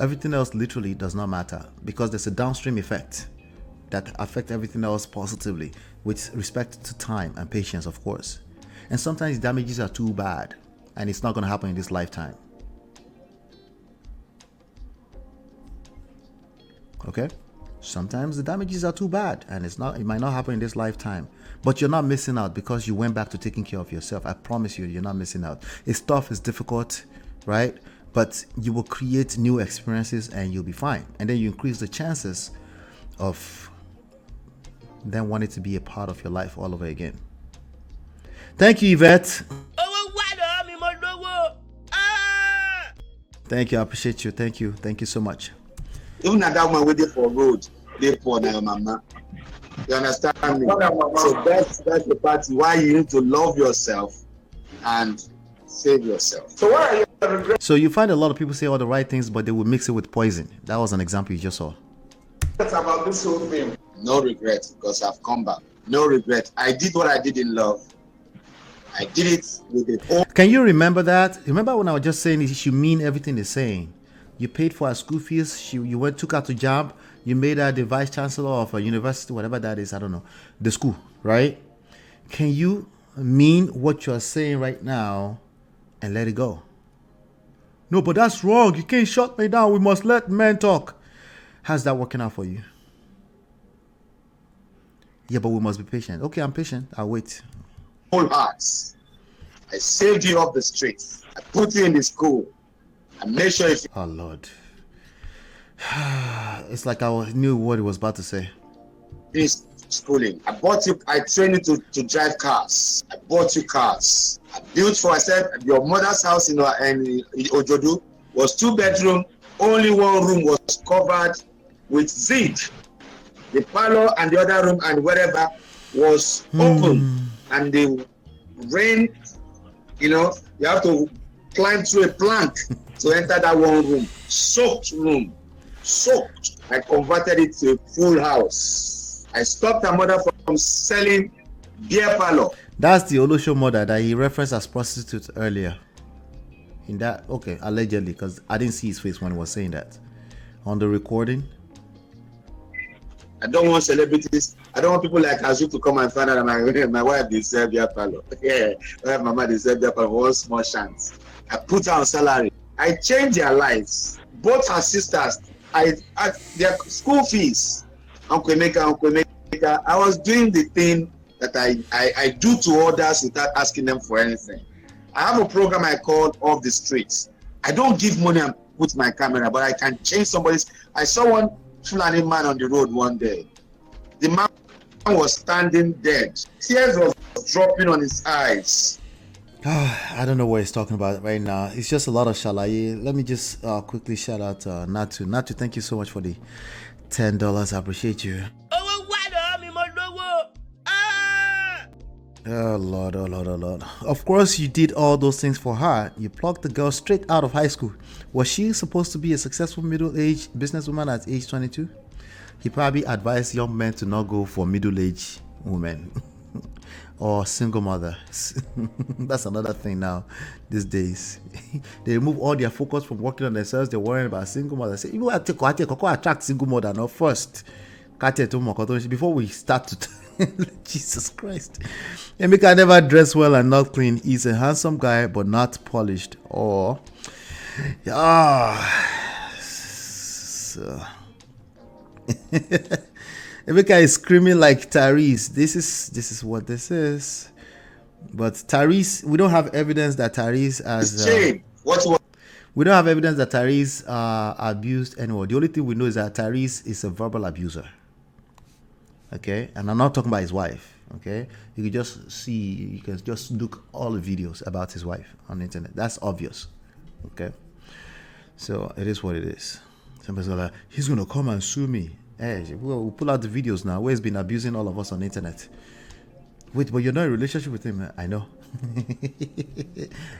Everything else literally does not matter because there's a downstream effect that affects everything else positively with respect to time and patience, of course. And sometimes damages are too bad and it's not going to happen in this lifetime. Okay? Sometimes the damages are too bad and it might not happen in this lifetime. But you're not missing out because you went back to taking care of yourself. I promise you're not missing out. It's tough, it's difficult, right? But you will create new experiences and you'll be fine. And then you increase the chances of them wanting to be a part of your life all over again. Thank you, Yvette. Thank you. I appreciate you. Thank you. Thank you so much. Even at that one waiting for road, they pour now, mama. You understand me? So that's the party why you need to love yourself and save yourself. So why are you regret So you find a lot of people say all the right things, but they will mix it with poison. That was an example you just saw. about this whole thing? No regret, because I've come back. No regret. I did what I did in love. I did it with the whole. Can you remember that? Remember when I was just saying you mean everything they're saying? You paid for her school fees. You took her to job. You made her the vice chancellor of a university, whatever that is. I don't know. The school, right? Can you mean what you're saying right now and let it go? No, but that's wrong. You can't shut me down. We must let men talk. How's that working out for you? Yeah, but we must be patient. Okay, I'm patient. I'll wait. Whole hearts. I saved you off the streets. I put you in the school. I made sure if Oh, Lord. It's like I knew what he was about to say. you finished schooling, I bought you, I trained you to drive cars. I bought you cars. I built for myself. Your mother's house in Ojodu was 2-bedroom. Only one room was covered with zinc. The parlor and the other room and whatever was open. And the rain, you have to climb through a plank to enter that one room. Soaked room. Soaked. I converted it to a full house. I stopped her mother from selling beer parlor. That's the Olosho mother that he referenced as prostitute earlier. In that, okay, allegedly, because I didn't see his face when he was saying that. On the recording. I don't want celebrities. I don't want people like Azu to come and find out that my wife they sell beer parlor. Yeah, my mama they sell beer parlor for one small chance. I put her on salary. I changed their lives. Both her sisters, their school fees. Uncle Emeka, I was doing the thing that I do to others without asking them for anything. I have a program I call Off the Streets. I don't give money and put my camera, but I can change somebody's. I saw one Fulani man on the road one day. The man was standing dead. Tears was dropping on his eyes. I don't know what he's talking about right now. It's just a lot of shalaye. Let me just quickly shout out Natu. Natu, thank you so much for the $10. I appreciate you. Oh Lord, oh Lord, oh Lord. Of course you did all those things for her. You plucked the girl straight out of high school. Was she supposed to be a successful middle-aged businesswoman at age 22? He probably advised young men to not go for middle-aged women or single mothers. That's another thing now these days. They remove all their focus from working on themselves. They're worrying about single mothers. You attract single mother now first. Before we start to Jesus Christ. Emeka never dressed well and not clean. He's a handsome guy but not polished. Or Emeka is screaming like Tyrese. This is what this is. But Tyrese, we don't have evidence that Tyrese has we don't have evidence that Tyrese abused anyone. The only thing we know is that Tyrese is a verbal abuser. Okay, and I'm not talking about his wife. Okay, you can just see, you can just look all the videos about his wife on the internet. That's obvious. Okay, so it is what it is. Somebody's like, he's gonna come and sue me. Hey, we'll pull out the videos now where he's been abusing all of us on the internet. Wait, but you're not in a relationship with him. I know.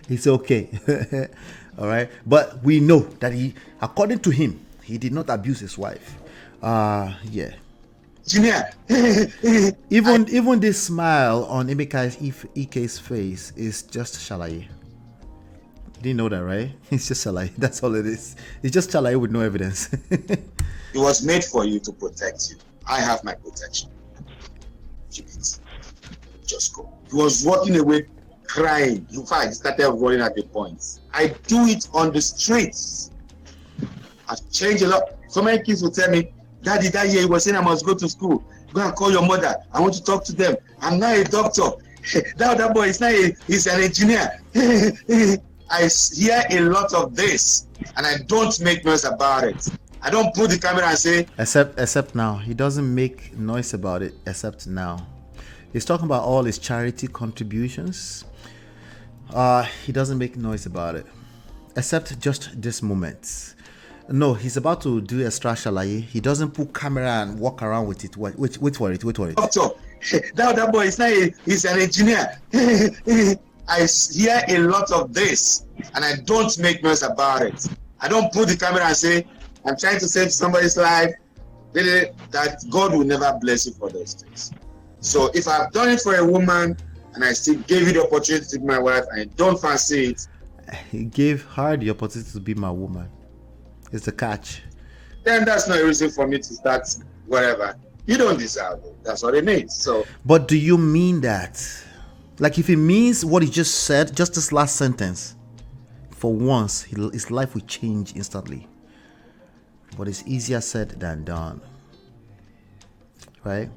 It's okay. All right, but we know that he, according to him, he did not abuse his wife. Yeah. Junior. Even this smile on Ike's face is just shalaye. You didn't know that, right? It's just shalaye. That's all it is. It's just shalaye with no evidence. It was made for you to protect you. I have my protection. Just go. He was walking away crying. In fact, he started rolling at the points. I do it on the streets. I've changed a lot. So many kids will tell me, Daddy, that year he was saying I must go to school. Go and call your mother. I want to talk to them. I'm not a doctor. That other boy is not he's an engineer. I hear a lot of this and I don't make noise about it. I don't put the camera and say except now. He doesn't make noise about it except now. He's talking about all his charity contributions. He doesn't make noise about it. except just this moment. No, he's about to do extra shalaye. He doesn't put camera and walk around with it. Wait for it. Doctor, that boy is not he's an engineer. I hear a lot of this and I don't make noise about it. I don't put the camera and say, I'm trying to save somebody's life. That God will never bless you for those things. So if I've done it for a woman and I still gave you the opportunity to be my wife and I don't fancy it. He gave her the opportunity to be my woman. It's the catch. Then that's not a reason for me to start whatever. You don't deserve it. That's what it means. So, but do you mean that? Like, if it means what he just said, just this last sentence, for once, his life will change instantly. But it's easier said than done. Right?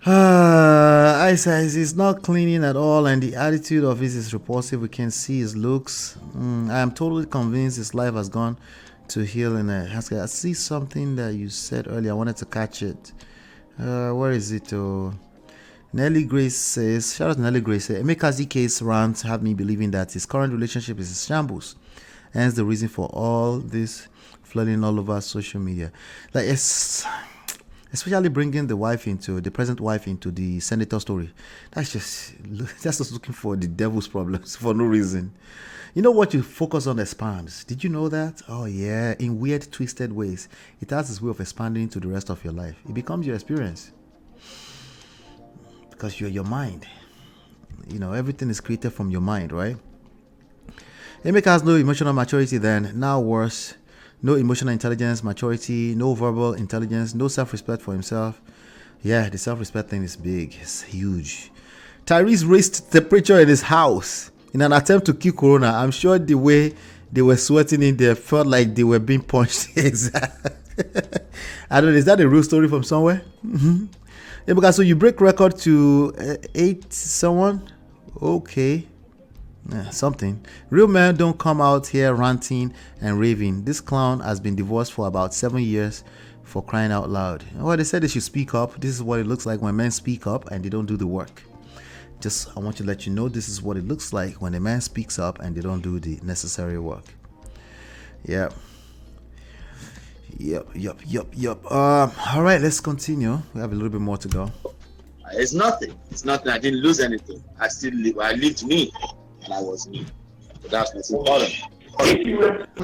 I says he's not cleaning at all, and the attitude of his is repulsive. We can see his looks. I am totally convinced his life has gone to heal in a house. I see something that you said earlier. I wanted to catch it. Where is it? Nelly Grace says, shout out to Nelly Grace. Emeka's Ike'S rants have me believing that his current relationship is a shambles. Hence the reason for all this flooding all over social media. Like, it's especially bringing the present wife into the senator story. That's just looking for the devil's problems for no reason. You know what you focus on expands. Did you know that? Oh yeah, in weird, twisted ways. It has this way of expanding to the rest of your life. It becomes your experience. Because you're your mind. You know, everything is created from your mind, right? Emeka has no emotional maturity then. Now worse. No emotional intelligence, maturity, no verbal intelligence, no self-respect for himself. Yeah, the self-respect thing is big. It's huge. Tyrese raised temperature in his house in an attempt to kill Corona. I'm sure the way they were sweating in there felt like they were being punched. I don't know. Is that a real story from somewhere? Mm-hmm. Yeah, because so you break record to 8 someone? Okay. Yeah, something. Real men don't come out here ranting and raving. This clown has been divorced for about 7 years, for crying out loud. Well, they said they should speak up. This is what it looks like when men speak up and they don't do the work. I want to let you know this is what it looks like when a man speaks up and they don't do the necessary work. Yep. All right, let's continue. We have a little bit more to go. It's nothing. I didn't lose anything. I lived me. And I was me. So that's what's important.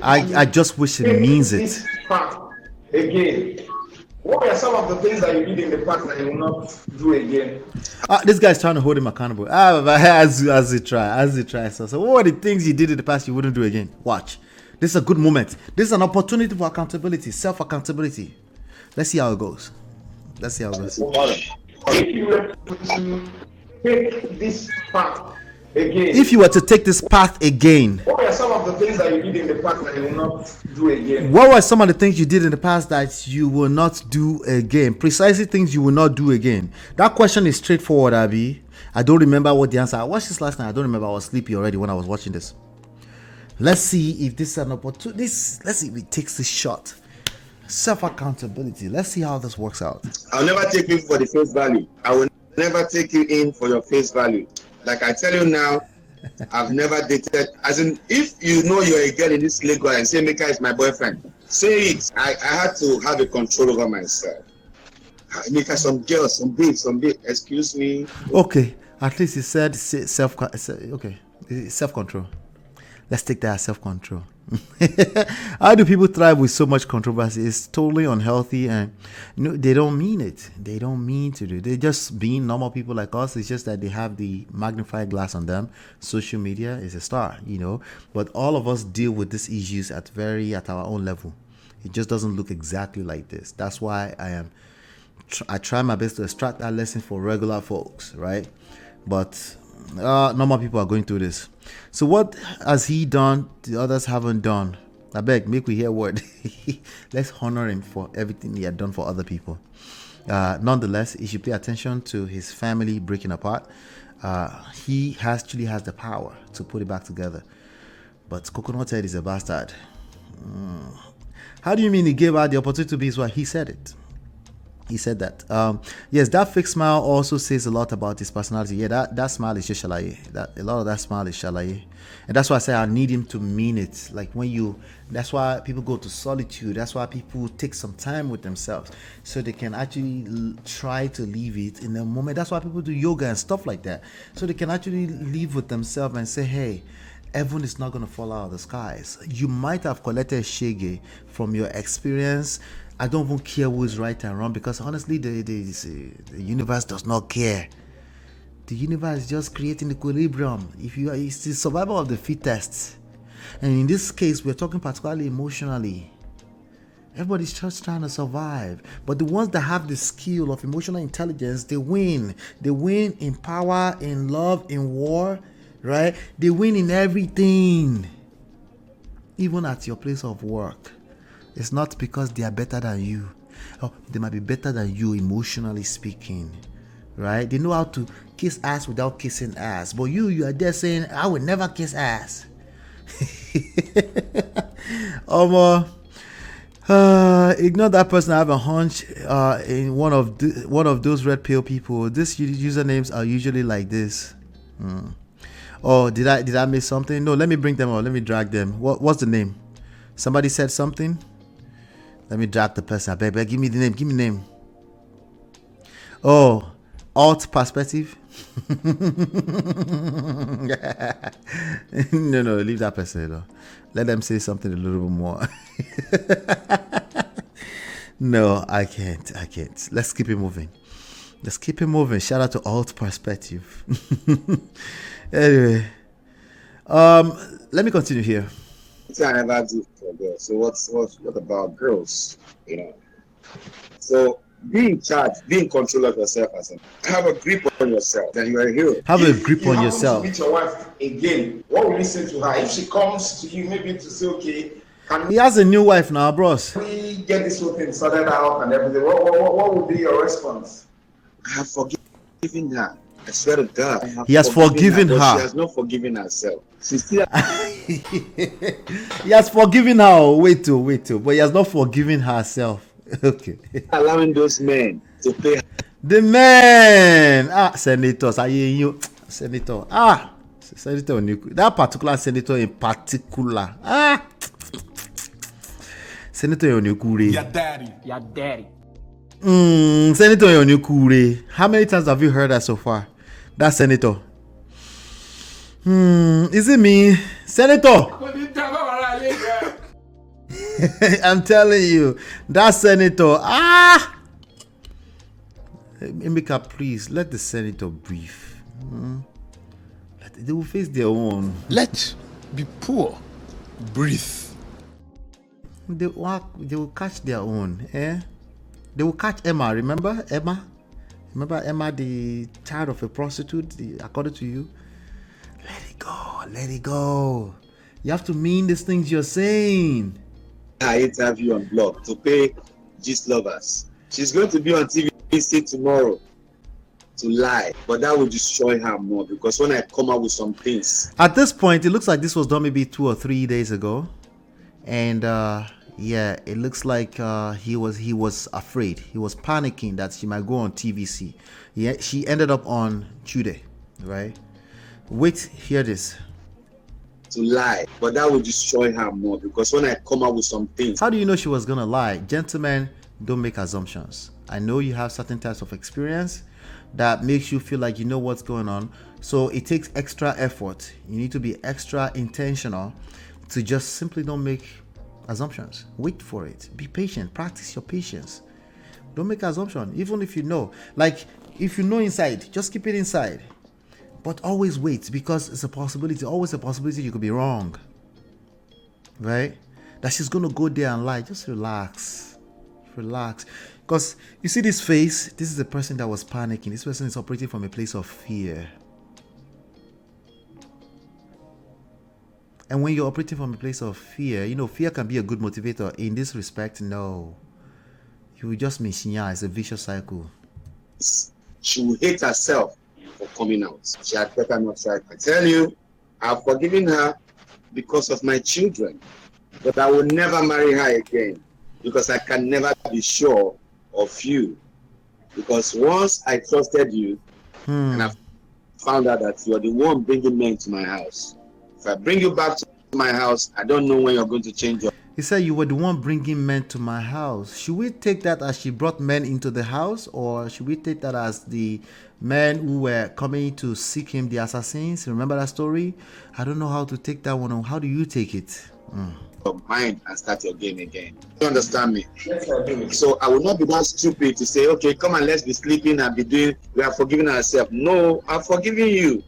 I just wish it means it. Again, what are some of the things that you did in the past that you will not do again? This guy's trying to hold him accountable. As he tries. So what are the things you did in the past you wouldn't do again? Watch. This is a good moment. This is an opportunity for accountability, self-accountability. Let's see how it goes. If you were to take this path again. If you were to take this path again. What are some of the things that you did in the past that you will not do again? What were some of the things you did in the past that you will not do again? Precisely things you will not do again. That question is straightforward, Abby. I don't remember what the answer. I watched this last night. I don't remember. I was sleepy already when I was watching this. Let's see if this is an opportunity. Let's see if it takes this shot. Self-accountability. Let's see how this works out. I'll never take you for the face value. I will never take you in for your face value. Like I tell you now, I've never dated. As in, if you know you're a girl in this Lagos and say Emeka is my boyfriend, say it. I had to have a control over myself. Emeka, some girls, some babes, excuse me. Okay, at least he said self-control. Let's take that as self-control. How do people thrive with so much controversy? It's totally unhealthy, and they don't mean it. They don't mean to do. They're just being normal people like us. It's just that they have the magnifying glass on them. Social media is a star, But all of us deal with these issues at our own level. It just doesn't look exactly like this. That's why I try my best to extract that lesson for regular folks, right? But normal people are going through this. So what has he done the others haven't done? I beg, make we hear word. Let's honor him for everything he had done for other people. Nonetheless, he should pay attention to his family breaking apart. He actually has the power to put it back together. But Coconut Head is a bastard. How do you mean he gave her the opportunity to be his wife? He said it. He said that. Yes, that fake smile also says a lot about his personality. Yeah, that smile is just shalaye. A lot of that smile is shalaye. And that's why I say I need him to mean it. Like that's why people go to solitude. That's why people take some time with themselves so they can actually try to leave it in the moment. That's why people do yoga and stuff like that. So they can actually live with themselves and say, hey, heaven is not going to fall out of the skies. You might have collected shege from your experience. I don't even care who is right and wrong, because honestly, the universe does not care. The universe is just creating equilibrium. It's the survival of the fittest. And in this case, we're talking particularly emotionally. Everybody's just trying to survive. But the ones that have the skill of emotional intelligence, they win. They win in power, in love, in war, right? They win in everything. Even at your place of work. It's not because they are better than you. Oh, they might be better than you emotionally speaking, right? They know how to kiss ass without kissing ass. But you are there saying, I will never kiss ass. Ignore that person. I have a hunch in one of those red pill people. These usernames are usually like this. Oh, did I miss something? No, let me bring them up. Let me drag them. What's the name? Somebody said something. Let me drag the person. Baby, give me the name. Give me the name. Oh, alt perspective. No, leave that person. No. Let them say something a little bit more. No, I can't. Let's keep it moving. Shout out to alt perspective. Anyway, let me continue here. I never do for girls. So what about girls? So be in charge, be in control of yourself. Have a grip on yourself, then you are a hero. Have a grip on yourself. If you meet your wife again, what will you say to her? If she comes to you, maybe to say, okay, he has a new wife now, bros. We get this whole thing sorted out and everything. What would be your response? I have forgiven her. I swear to God. He has forgiven her. But she has not forgiven herself. She's still. He has forgiven her. Wait till. But he has not forgiven herself. Okay. Allowing those men to pay. The men. Senators. Senator. Senator. That particular senator in particular. Senator Onyekure. Your daddy. Senator Onyekure. How many times have you heard that so far? That senator. Is it me? Senator. I'm telling you. That senator. Emeka, please let the senator breathe. They will face their own. Let be poor. Breathe. They will catch their own. They will catch Emma. Remember Emma? The child of a prostitute, according to you? Let it go. You have to mean these things you're saying. I interview on blog to pay Gist lovers. She's going to be on TVC tomorrow to lie, but that will destroy her more, because when I come out with some things. At this point, it looks like this was done maybe 2 or 3 days ago. And it looks like he was afraid. He was panicking that she might go on TVC. She ended up on Tuesday, right? Wait, hear this. To lie, but that will destroy her more, because when I come out with some things. How do you know she was gonna lie? Gentlemen, don't make assumptions. I know you have certain types of experience that makes you feel like you know what's going on. So it takes extra effort. You need to be extra intentional to just simply don't make assumptions. Wait for it. Be patient. Practice your patience. Don't make assumptions, even if you know. Like, if you know inside, just keep it inside. But always wait, because it's a possibility. Always a possibility you could be wrong. Right? That she's going to go there and lie. Just relax. Because you see this face? This is the person that was panicking. This person is operating from a place of fear. And when you're operating from a place of fear, fear can be a good motivator. In this respect, no. You will just miss. It's a vicious cycle. She will hate herself for coming out. She had better not try. I tell you, I've forgiven her because of my children. But I will never marry her again, because I can never be sure of you. Because once I trusted you, and I found out that you're the one bringing men to my house. If I bring you back to my house, I don't know when you're going to change your. He said you were the one bringing men to my house. Should we take that as she brought men into the house, or should we take that as the men who were coming to seek him, the assassins? Remember that story? I don't know how to take that one. How do you take it? Your mind and start your game again. You understand me? Yes, I do. So I will not be that stupid to say, okay, come and let's be sleeping and be doing. We are forgiving ourselves. No, I'm forgiving you.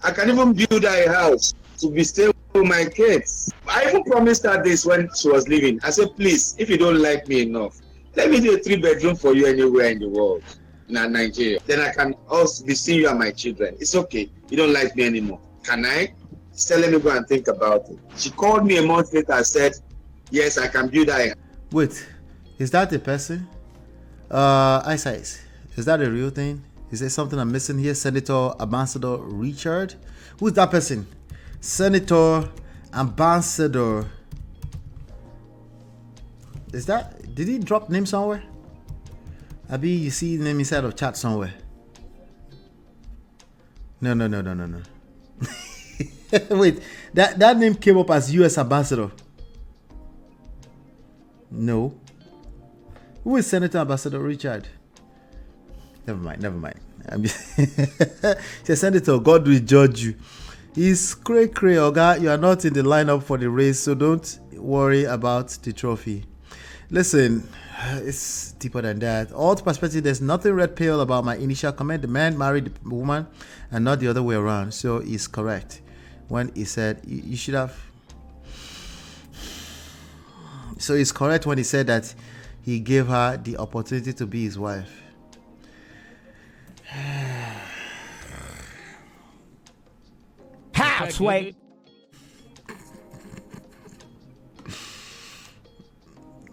I can even build a house to be staying with my kids. I even promised her this when she was leaving. I said, please, if you don't like me enough, let me do a 3-bedroom for you anywhere in the world, in Nigeria. Then I can also be seeing you and my children. It's okay. You don't like me anymore. Can I? She said, let me go and think about it. She called me a month later and said, yes, I can build a. Wait, is that a person? Eyesight. Is that a real thing? Is there something I'm missing here? Senator Ambassador Richard? Who's that person? Senator Ambassador. Is that, did he drop name somewhere? Abi, you see name inside of chat somewhere? No. Wait, that name came up as US Ambassador. No. Who is Senator Ambassador Richard? Never mind. Say, Senator, God will judge you. He's cray, Oga. You are not in the lineup for the race, so don't worry about the trophy. Listen, it's deeper than that. All the perspective, there's nothing red pill about my initial comment. The man married the woman and not the other way around. So he's correct when he said you should have. So he's correct when he said that he gave her the opportunity to be his wife. Sway.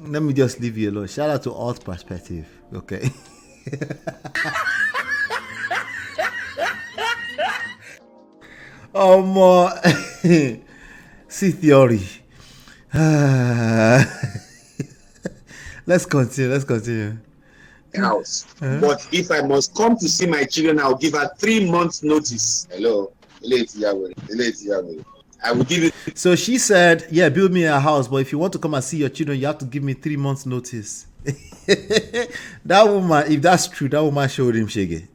Let me just leave you alone. Shout out to Alt Perspective. Okay. Oh more. See theory. Let's continue. House. But if I must come to see my children, I'll give her 3 months notice. Hello. I will give it. So she said, yeah, build me a house, but if you want to come and see your children, you have to give me 3 months notice. That woman, if that's true, that woman showed him shege.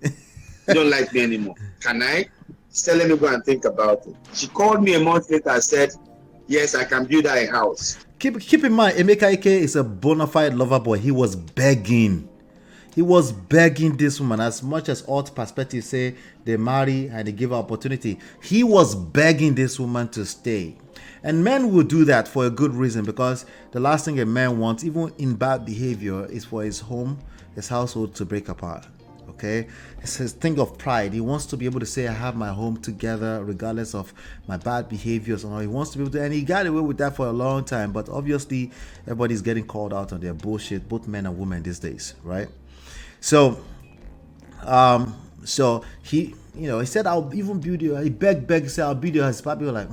You don't like me anymore. Can I? She said, let me go and think about it. She called me a month later and said, yes, I can build her a house. Keep in mind, Emeka Ike is a bona fide lover boy. He was begging this woman. As much as Alt Perspective say they marry and they give her opportunity, he was begging this woman to stay. And men will do that for a good reason, because the last thing a man wants, even in bad behavior, is for his home, his household to break apart. Okay, it's his thing of pride. He wants to be able to say, I have my home together regardless of my bad behaviors, and all. He wants to be able to, and he got away with that for a long time. But obviously everybody's getting called out on their bullshit, both men and women these days, right? So he, he said, I'll even build you. He begged, he said, I'll build your house. People were like,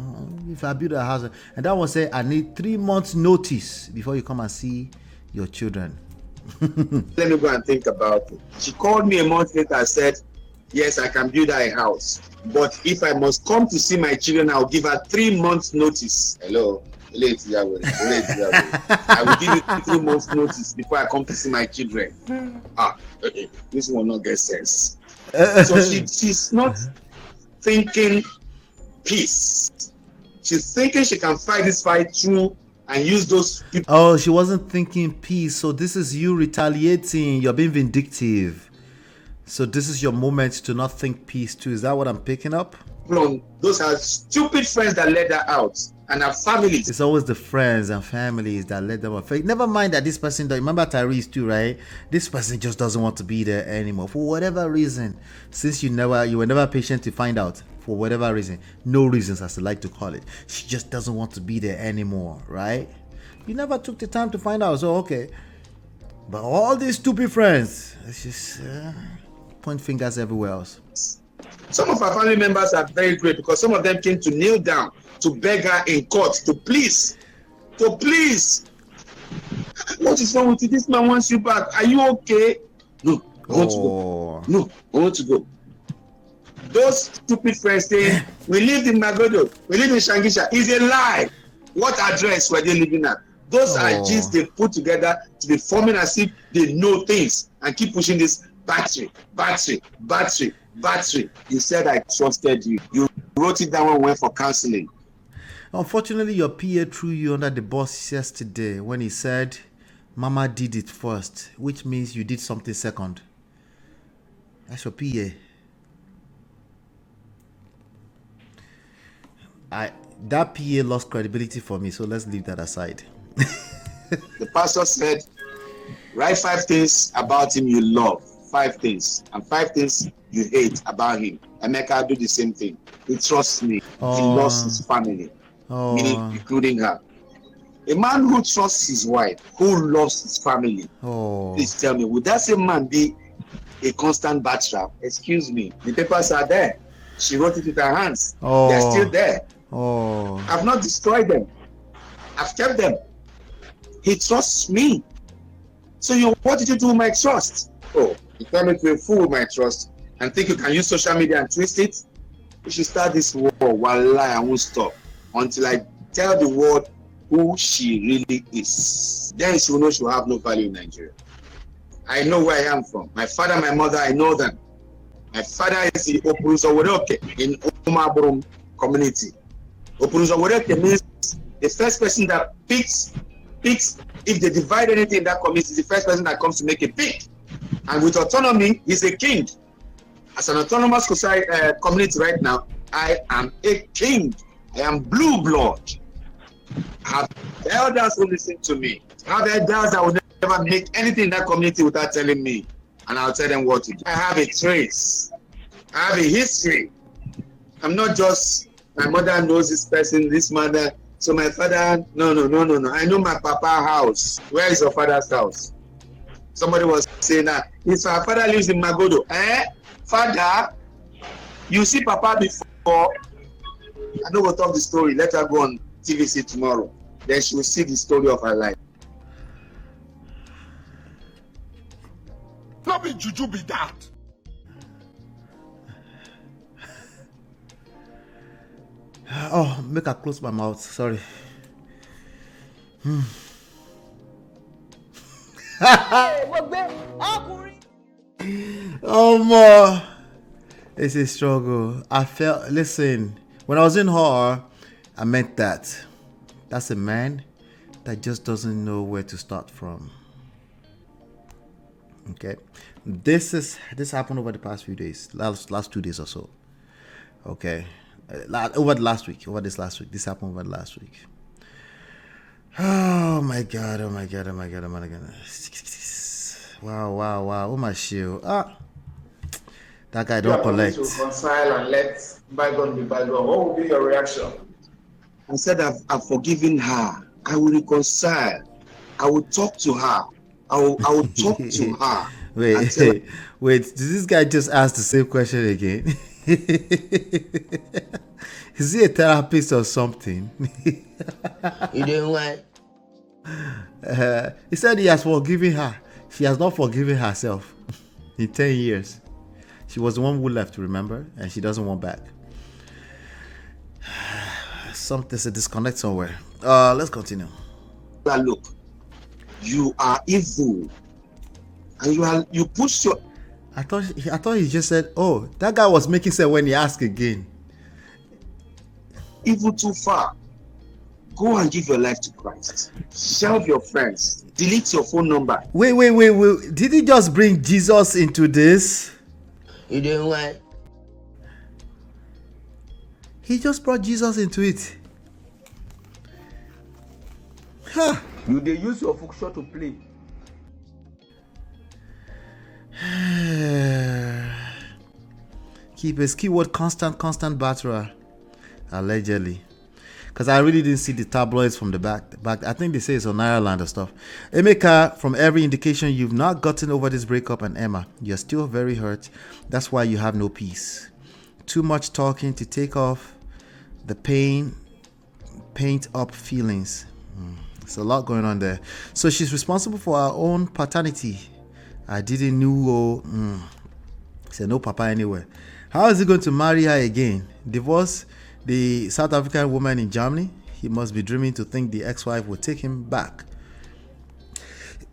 if I build a house, and that one said, I need 3 months notice before you come and see your children. Let me go and think about it. She called me a month later and said, yes, I can build her a house. But if I must come to see my children, I'll give her 3 months notice. Hello. I will give you 3 months notice before I come to see my children. This will not get sense. So she's not thinking peace. She's thinking she can fight this fight through and use those people. Oh, she wasn't thinking peace. So this is you retaliating. You're being vindictive. So this is your moment to not think peace too. Is that what I'm picking up? Those are stupid friends that let her out, and her families. It's always the friends and families that let them out. Never mind that this person, remember Tyrese too, right? This person just doesn't want to be there anymore for whatever reason. Since you were never patient to find out, for whatever reason, no reasons as I like to call it, she just doesn't want to be there anymore, right? You never took the time to find out, so okay. But all these stupid friends, it's just point fingers everywhere else. Some of our family members are very great, because some of them came to kneel down to beg her in court to please. What is wrong with you? This man wants you back. Are you okay? No. I want to go. No, I want to go. Those stupid friends saying, we lived in Magodo, we live in Shangisha, is a lie. What address were they living at? Those are G's they put together to be forming as if they know things and keep pushing this battery. You said I trusted you. You wrote it down when we went for counseling. Unfortunately, your PA threw you under the bus yesterday when he said, Mama did it first, which means you did something second. That's your PA. That PA lost credibility for me, so let's leave that aside. The pastor said, write 5 things about him you love. 5 things. And 5 things you hate about him. Emeka do the same thing. He trusts me. He lost his family. Meaning including her. A man who trusts his wife, who loves his family. Please tell me, would that same man be a constant bachelor? Excuse me. The papers are there. She wrote it with her hands. They're still there. I've not destroyed them. I've kept them. He trusts me. So what did you do with my trust? You tell me to a fool with my trust and think you can use social media and twist it? You should start this war. Wallahi, I won't stop until I tell the world who she really is. Then she will know she will have no value in Nigeria. I know where I am from. My father, my mother, I know them. My father is in Opuruzoworeke in Umabrum community. Opuruzoworeke means the first person that picks, if they divide anything in that community, is the first person that comes to make a pick. And with autonomy, he's a king. As an autonomous society, community right now, I am a king. I am blue blood. I have elders who listen to me. I have elders that will never make anything in that community without telling me. And I'll tell them what to do. I have a trace. I have a history. I'm not just, my mother knows this person, this mother. So my father, no. I know my papa house. Where is your father's house? Somebody was saying that his father lives in Magodo. Father, you see papa before. I know we'll talk the story. Let her go on TVC tomorrow. Then she will see the story of her life. Not be juju be that. Make her close my mouth. Sorry. More. It's a struggle. Listen, when I was in horror, I meant that. That's a man that just doesn't know where to start from. Okay. This happened over the past few days, last 2 days or so. Okay. Over this last week. This happened over the last week. Oh my god. Wow. Oh my shield. That guy don't collect. To reconcile and let bygone be bygone. What will be your reaction? I said I've forgiven her. I will reconcile. I will talk to her. I will talk to her. Wait. Did this guy just ask the same question again? Is he a therapist or something? You doing what? He said he has forgiven her. She has not forgiven herself in 10 years. She was the one who left, remember? And she doesn't want back. There's a disconnect somewhere. Let's continue. Look, you are evil. And you push your... I thought he just said, that guy was making sense when he asked again. Evil too far. Go and give your life to Christ. Shelve your friends. Delete your phone number. Wait. Did he just bring Jesus into this? You doing what? He just brought Jesus into it. You they use your function to play. Keyword constant batterer. Allegedly. Because I really didn't see the tabloids from the back. I think they say it's on Ireland or stuff. Emeka, from every indication, you've not gotten over this breakup, and Emma, you're still very hurt. That's why you have no peace. Too much talking to take off the paint up feelings. There's a lot going on there. So she's responsible for her own paternity I didn't know. He said, no papa anywhere. How is he going to marry her again? Divorce the South African woman in Germany? He must be dreaming to think the ex-wife will take him back.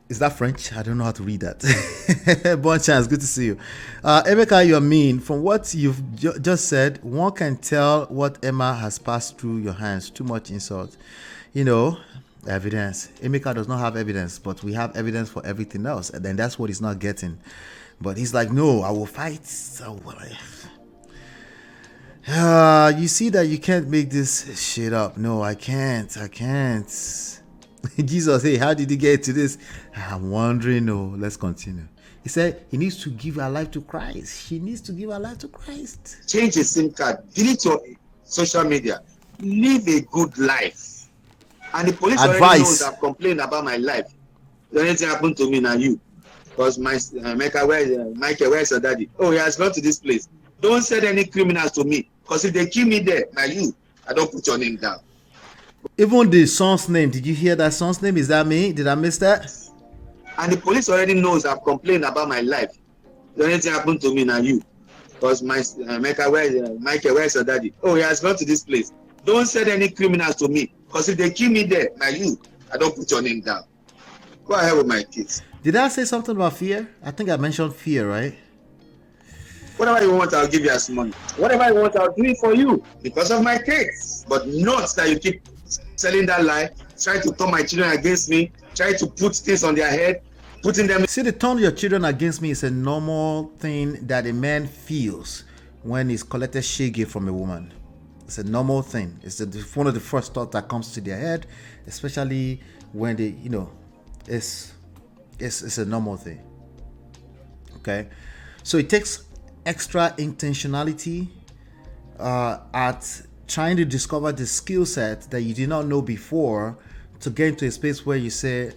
Is that French? I don't know how to read that. Bon chance, good to see you. Emeka, you're mean. From what you've just said, one can tell what Emma has passed through your hands. Too much insult. You know, evidence. Emeka does not have evidence, but we have evidence for everything else. And then that's what he's not getting. But he's like, no, I will fight. So, you see that you can't make this shit up. No, I can't. Jesus, hey, how did he get to this? I'm wondering. No, let's continue. He said he needs to give her life to Christ. She needs to give her life to Christ. Change your SIM card. Delete your social media. Live a good life. And the police already knows I've complained about my life. If anything happened to me, now you. Because my Michael, where's your daddy? Oh, he has gone to this place. Don't send any criminals to me. Because if they kill me there, now you, I don't put your name down. Even the son's name, did you hear that son's name? Is that me? Did I miss that? And the police already knows I've complained about my life. If anything happened to me, now you. Because my Michael, where's your daddy? Oh, he has gone to this place. Don't send any criminals to me. Because if they kill me there, now you, I don't put your name down. Go ahead with my kids. Did I say something about fear? I think I mentioned fear, right? Whatever you want, I'll give you as money. Whatever you want, I'll do it for you. Because of my kids. But not that you keep selling that lie, trying to turn my children against me, trying to put things on their head, putting them... See, the turn your children against me is a normal thing that a man feels when he's collected shege from a woman. It's a normal thing. It's one of the first thoughts that comes to their head, especially when they, you know, it's a normal thing. Okay? So it takes extra intentionality at trying to discover the skill set that you did not know before to get into a space where you say,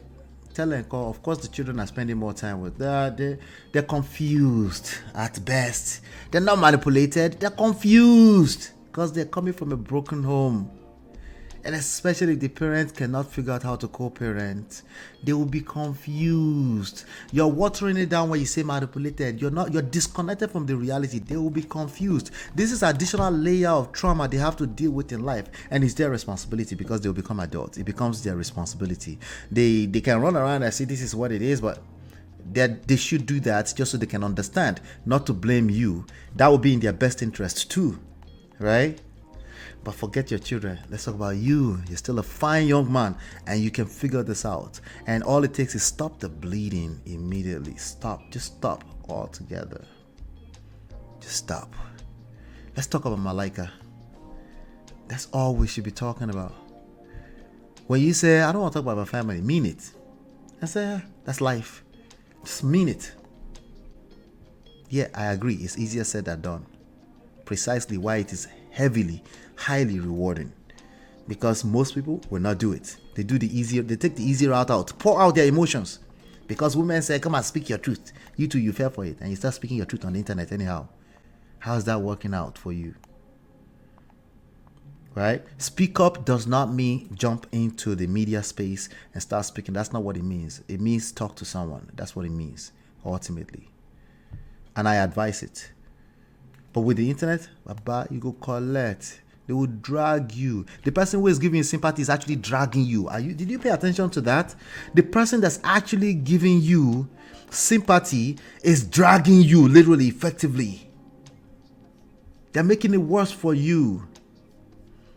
tell them, of course the children are spending more time with they're confused at best. They're not manipulated, they're confused because they're coming from a broken home. And especially if the parents cannot figure out how to co-parent, they will be confused. You're watering it down when you say manipulated. You're disconnected from the reality. They will be confused. This is additional layer of trauma they have to deal with in life, and it's their responsibility because they'll become adults. It becomes their responsibility. They can run around and say this is what it is, but they should do that just so they can understand, not to blame you. That will be in their best interest too, right? But forget your children. Let's talk about you. You're still a fine young man and you can figure this out. And all it takes is stop the bleeding immediately. Stop. Just stop altogether. Just stop. Let's talk about Malaika. That's all we should be talking about. When you say, I don't want to talk about my family, mean it. I say, that's life. Just mean it. Yeah, I agree. It's easier said than done. Precisely why it is highly rewarding, because most people will not do it. They take the easy route out, pour out their emotions, because women say, come and speak your truth. You too, you fell for it, and you start speaking your truth on the internet anyhow. How's that working out for you? Right? Speak up does not mean jump into the media space and start speaking. That's not what it means. It means talk to someone. That's what it means ultimately, and I advise it. But with the internet, Baba, you go collect. They will drag you. The person who is giving you sympathy is actually dragging you. Did you pay attention to that? The person that's actually giving you sympathy is dragging you, literally, effectively. They're making it worse for you.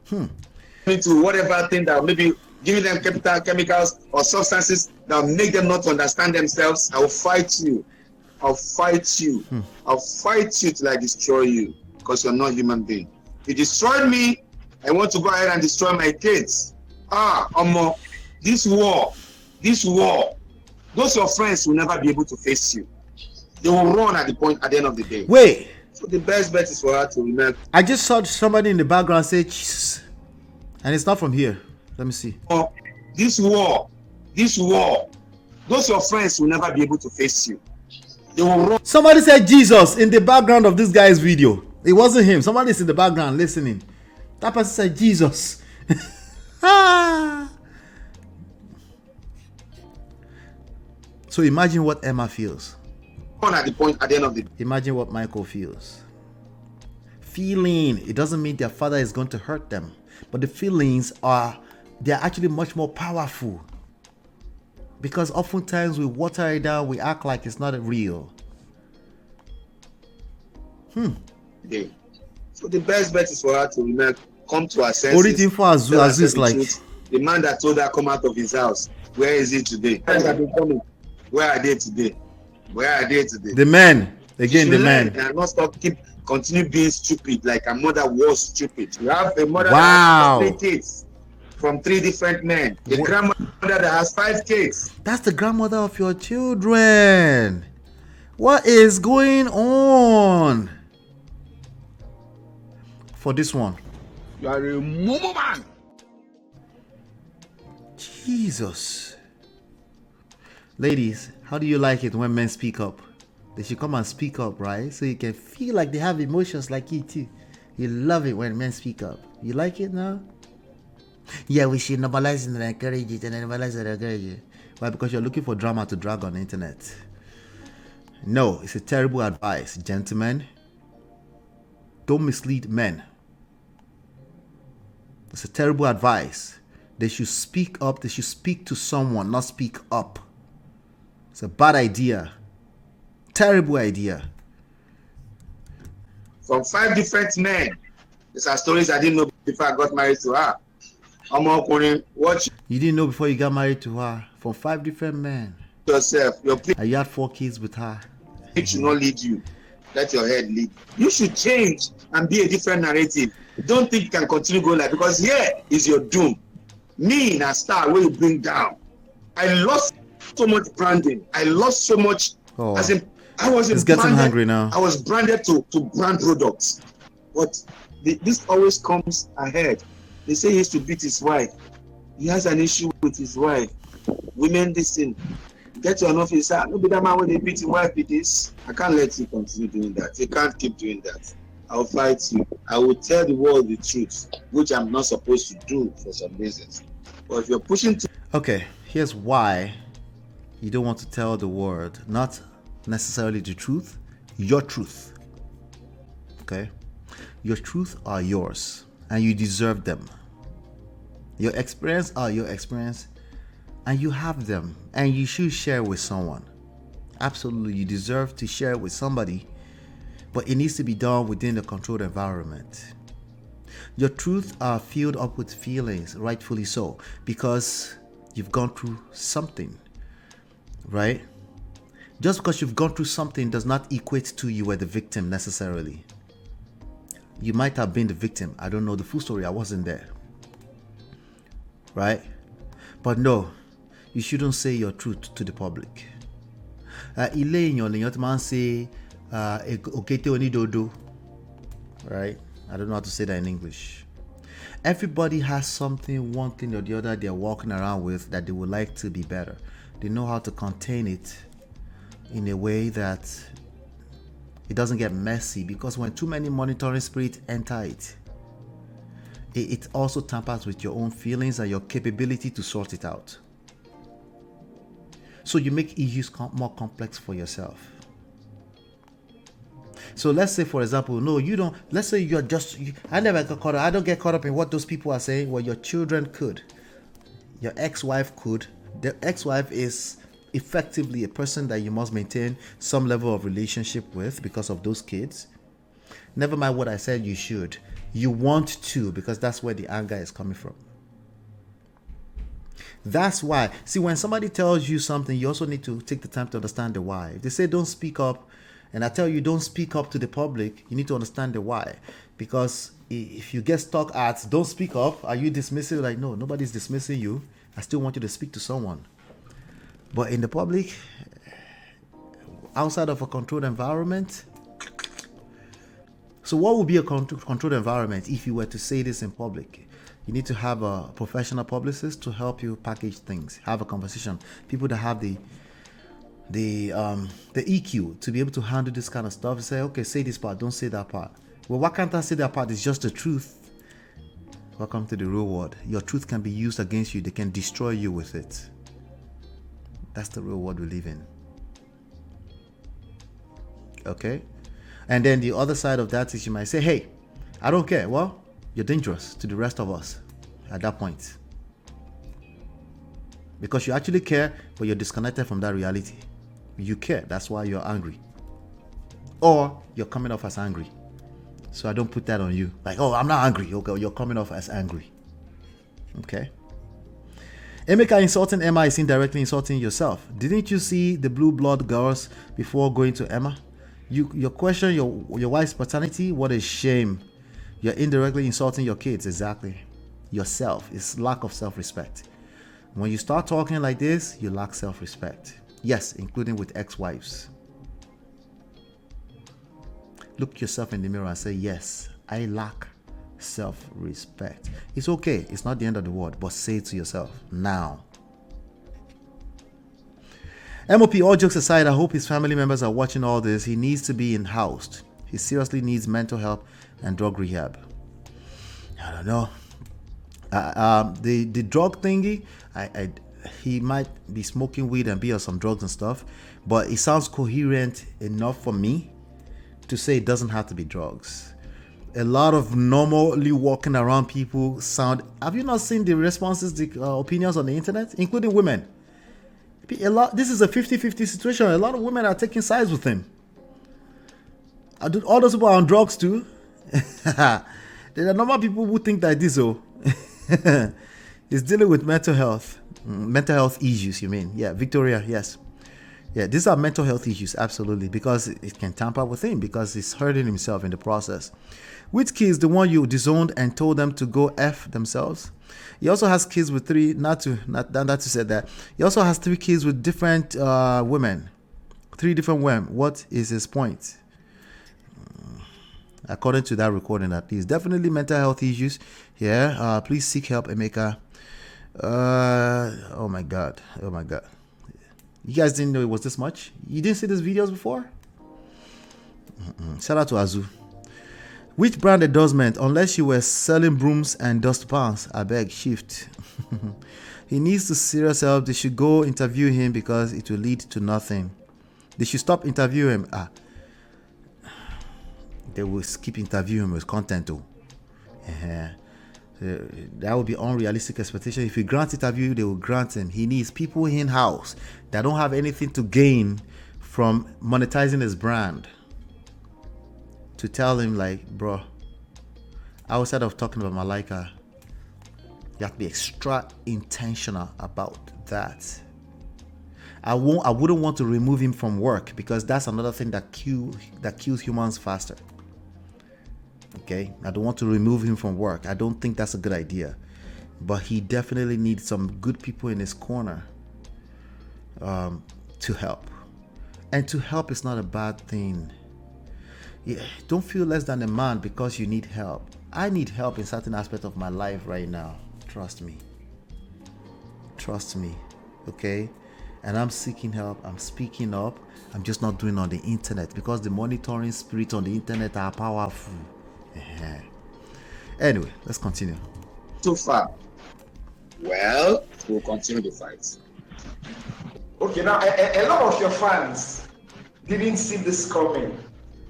Into whatever thing that maybe giving them chemicals or substances that will make them not understand themselves. I will fight you. I'll fight you. I'll fight you till I destroy you, because you're not a human being. You destroyed me, I want to go ahead and destroy my kids. This war, those your friends will never be able to face you. They will run at the end of the day. Wait. So the best bet is for her to remember. I just saw somebody in the background say, Jesus. And it's not from here. Let me see. This war, those your friends will never be able to face you. They will run. Somebody said Jesus in the background of this guy's video. It wasn't him. Somebody's in the background listening. That person said Jesus. So imagine what Emma feels. at the end of the day. Imagine what Michael feels. Feeling, it doesn't mean their father is going to hurt them, but the feelings they're actually much more powerful, because oftentimes we water it down, we act like it's not real. Yeah. So the best bet is for her to come to her senses. Only thing for Azu is like the man that told her come out of his house, where is he today? Where are they today? Where are they today? The men, again, the men. And not continue being stupid like her mother was stupid. You have a mother wow. that has 3 kids from 3 different men. A grandmother that has 5 kids. That's the grandmother of your children. What is going on? For this one. You are a mumu man. Jesus. Ladies, how do you like it when men speak up? They should come and speak up, right? So you can feel like they have emotions like you too. You love it when men speak up. You like it now? Yeah, we should normalize it and encourage it and normalize it and encourage it. Why? Because you're looking for drama to drag on the internet. No, it's a terrible advice, gentlemen. Don't mislead men. It's a terrible advice. They should speak up. They should speak to someone, not speak up. It's a bad idea. Terrible idea. From 5 different men. These are stories I didn't know before I got married to her. Watch You didn't know before you got married to her. From 5 different men. yourself. And you had 4 kids with her. It should not lead you. Let your head lead. You should change and be a different narrative. Don't think you can continue going like, because here is your doom. Me in a star where you bring down. I lost so much branding. I lost so much. As in, I wasn't it's getting branded, hungry now. I was branded to brand products. But this always comes ahead. They say he used to beat his wife. He has an issue with his wife. Women, listen. Get to an office. Maybe that man when they beat his wife with this. I can't let you continue doing that. You can't keep doing that. I'll fight you. I will tell the world the truth, which I'm not supposed to do for some reasons. But if you're pushing to... Okay, here's why you don't want to tell the world, not necessarily the truth, your truth. Okay? Your truth are yours, and you deserve them. Your experience are your experience, and you have them, and you should share with someone. Absolutely, you deserve to share with somebody, but it needs to be done within a controlled environment. Your truth are filled up with feelings, rightfully so, because you've gone through something, right? Just because you've gone through something does not equate to you were the victim necessarily. You might have been the victim. I don't know the full story. I wasn't there. Right? But no, you shouldn't say your truth to the public. Say, right? I don't know how to say that in English. Everybody has something, one thing or the other they're walking around with that they would like to be better. They know how to contain it in a way that it doesn't get messy, because when too many monitoring spirits enter it also tampers with your own feelings and your capability to sort it out. So you make issues more complex for yourself. So let's say, for example, no, you don't. Let's say you're just. I never got caught up. I don't get caught up in what those people are saying. Well, your children could. Your ex-wife could. The ex-wife is effectively a person that you must maintain some level of relationship with because of those kids. Never mind what I said you should. You want to, because that's where the anger is coming from. That's why. See, when somebody tells you something, you also need to take the time to understand the why. If they say don't speak up, and I tell you don't speak up to the public, you need to understand the why. Because if you get stuck at don't speak up, are you dismissing? Like, no, nobody's dismissing you. I still want you to speak to someone. But in the public, outside of a controlled environment. So what would be a controlled environment if you were to say this in public? You need to have a professional publicist to help you package things, have a conversation. People that have the EQ to be able to handle this kind of stuff. Say, okay, say this part, don't say that part. Well, why can't I say that part? It's just the truth. Welcome to the real world. Your truth can be used against you. They can destroy you with it. That's the real world we live in. Okay? And then the other side of that is you might say, hey, I don't care. Well, you're dangerous to the rest of us at that point. Because you actually care, but you're disconnected from that reality. You care, that's why you're angry. Or you're coming off as angry. So I don't put that on you. Like, oh, I'm not angry. Okay, you're coming off as angry. Okay? Emeka insulting Emma is indirectly insulting yourself. Didn't you see the blue blood girls before going to Emma? You question your wife's paternity? What a shame. You're indirectly insulting your kids. Exactly. Yourself. It's lack of self-respect. When you start talking like this, you lack self-respect. Yes, including with ex-wives. Look yourself in the mirror and say, yes, I lack self-respect. It's okay. It's not the end of the world, but say it to yourself now. MOP, all jokes aside, I hope his family members are watching all this. He needs to be in-housed. He seriously needs mental help and drug rehab. I don't know. The drug thingy, he might be smoking weed and be on some drugs and stuff, but it sounds coherent enough for me to say it doesn't have to be drugs. A lot of normally walking around people sound... Have you not seen the responses, the opinions on the internet, including women? This is a 50-50 situation. A lot of women are taking sides with him. All those people are on drugs too. There are normal people who think that this, he's dealing with mental health issues, you mean? Yeah, Victoria, yes. Yeah, these are mental health issues, absolutely, because it can tamper with him, because he's hurting himself in the process. Which kids, the one you disowned and told them to go F themselves? He also has kids with three, not to say that. He also has 3 kids with different women. 3 different women. What is his point? According to that recording, at least. Definitely mental health issues. Yeah, please seek help, Emeka. Oh my God. You guys didn't know it was this much? You didn't see these videos before? Shout out to Azu. Which brand endorsement? Unless you were selling brooms and dustpans, I beg, shift. He needs to serious help. They should go interview him because it will lead to nothing. They should stop interviewing him. They will keep interviewing him with content too. That would be unrealistic expectation. If you grant interview, they will grant him. He needs people in-house that don't have anything to gain from monetizing his brand to tell him, like, bro, outside of talking about Malaika, you have to be extra intentional about that. I wouldn't want to remove him from work, because that's another thing that kills humans faster. Okay, I don't want to remove him from work. I don't think that's a good idea. But he definitely needs some good people in his corner to help. And to help is not a bad thing. Yeah, don't feel less than a man because you need help. I need help in certain aspects of my life right now. Trust me. Okay? And I'm seeking help. I'm speaking up. I'm just not doing it on the internet, because the monitoring spirits on the internet are powerful. Anyway, let's continue. Too far. Well, we'll continue the fight. Okay, now a lot of your fans didn't see this coming.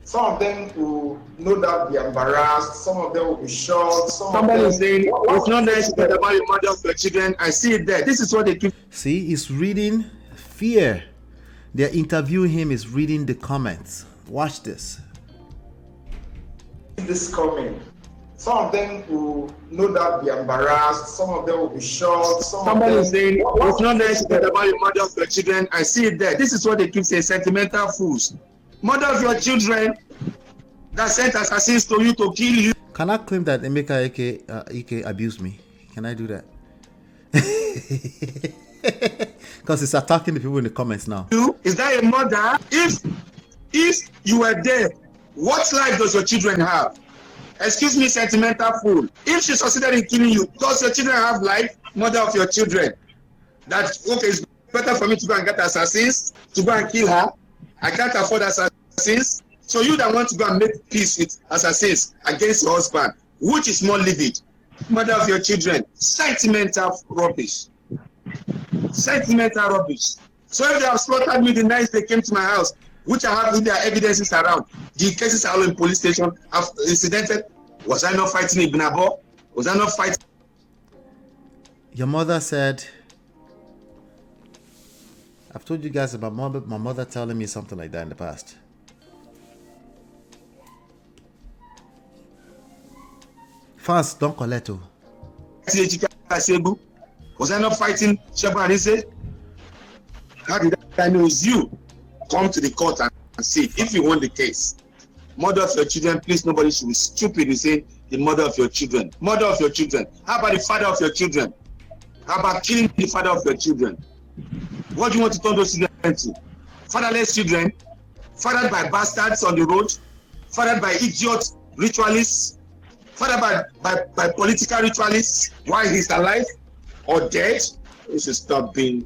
Some of them will no doubt be embarrassed. Some of them will be shocked. Somebody is saying, it's not nice to talk about the mother of your children. I see it there. This is what they keep. See, he's reading fear. They're interviewing him. He's reading the comments. Watch this. This coming. Some of them will no doubt be embarrassed. Some of them will be shocked. Somebody is saying, it's not nice to talk about the mother of your children. I see it there. This is what they keep saying, sentimental fools. Mother of your children that sent assassins to you to kill you. Can I claim that Emeka Ike abused me? Can I do that? Because he's attacking the people in the comments now. Is that a mother? If you were there, what life does your children have? Excuse me, sentimental fool. If she succeeded in killing you, does your children have life? Mother of your children. That, okay, it's better for me to go and get assassins, to go and kill her. I can't afford assassins. So you that want to go and make peace with assassins against your husband, which is more livid? Mother of your children. Sentimental rubbish. Sentimental rubbish. So if they have slaughtered me the night they came to my house, which I have with their evidences around. The cases are all in police station. I've incidented. Was I not fighting in Binabo? Was I not fighting? Your mother said, I've told you guys about my mother telling me something like that in the past. Fast, don't collect. Was I not fighting Sheba Arise? How did I know it's you? Come to the court and see if you won the case. Mother of your children, please, nobody should be stupid in saying the mother of your children. Mother of your children. How about the father of your children? How about killing the father of your children? What do you want to turn those children to? Fatherless children? Fathered by bastards on the road? Fathered by idiot ritualists? Fathered by political ritualists while he's alive or dead? We should stop being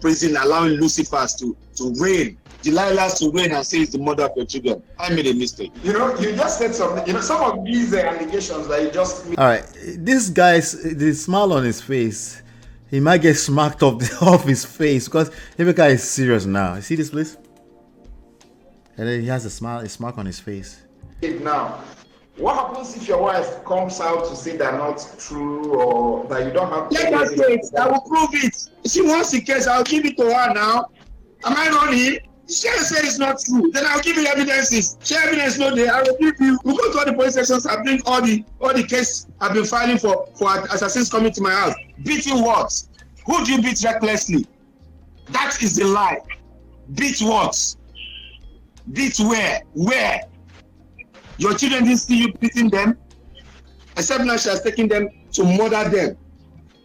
prison, allowing Lucifers to reign. Delilah's to reign and say it's the mother of your children. I made a mistake. You know, you just said something. You know, some of these allegations that you just made. All right, this guy's the smile on his face. He might get smacked off his face because Emeka is serious now. You see this, please? And then he has a smirk on his face. Now, what happens if your wife comes out to say they're not true or that you don't have? Let her say it. I will prove it. If she wants the case, I'll give it to her now. Am I running? She say it's not true. Then I'll give you evidences. She evidence no there. I will give you. We go to all the police stations. I bring all the case I've been filing for assassins coming to my house. Beating what? Who do you beat recklessly? That is the lie. Beat what? Beat where? Where? Your children didn't see you beating them. Except now she has taken them to murder them.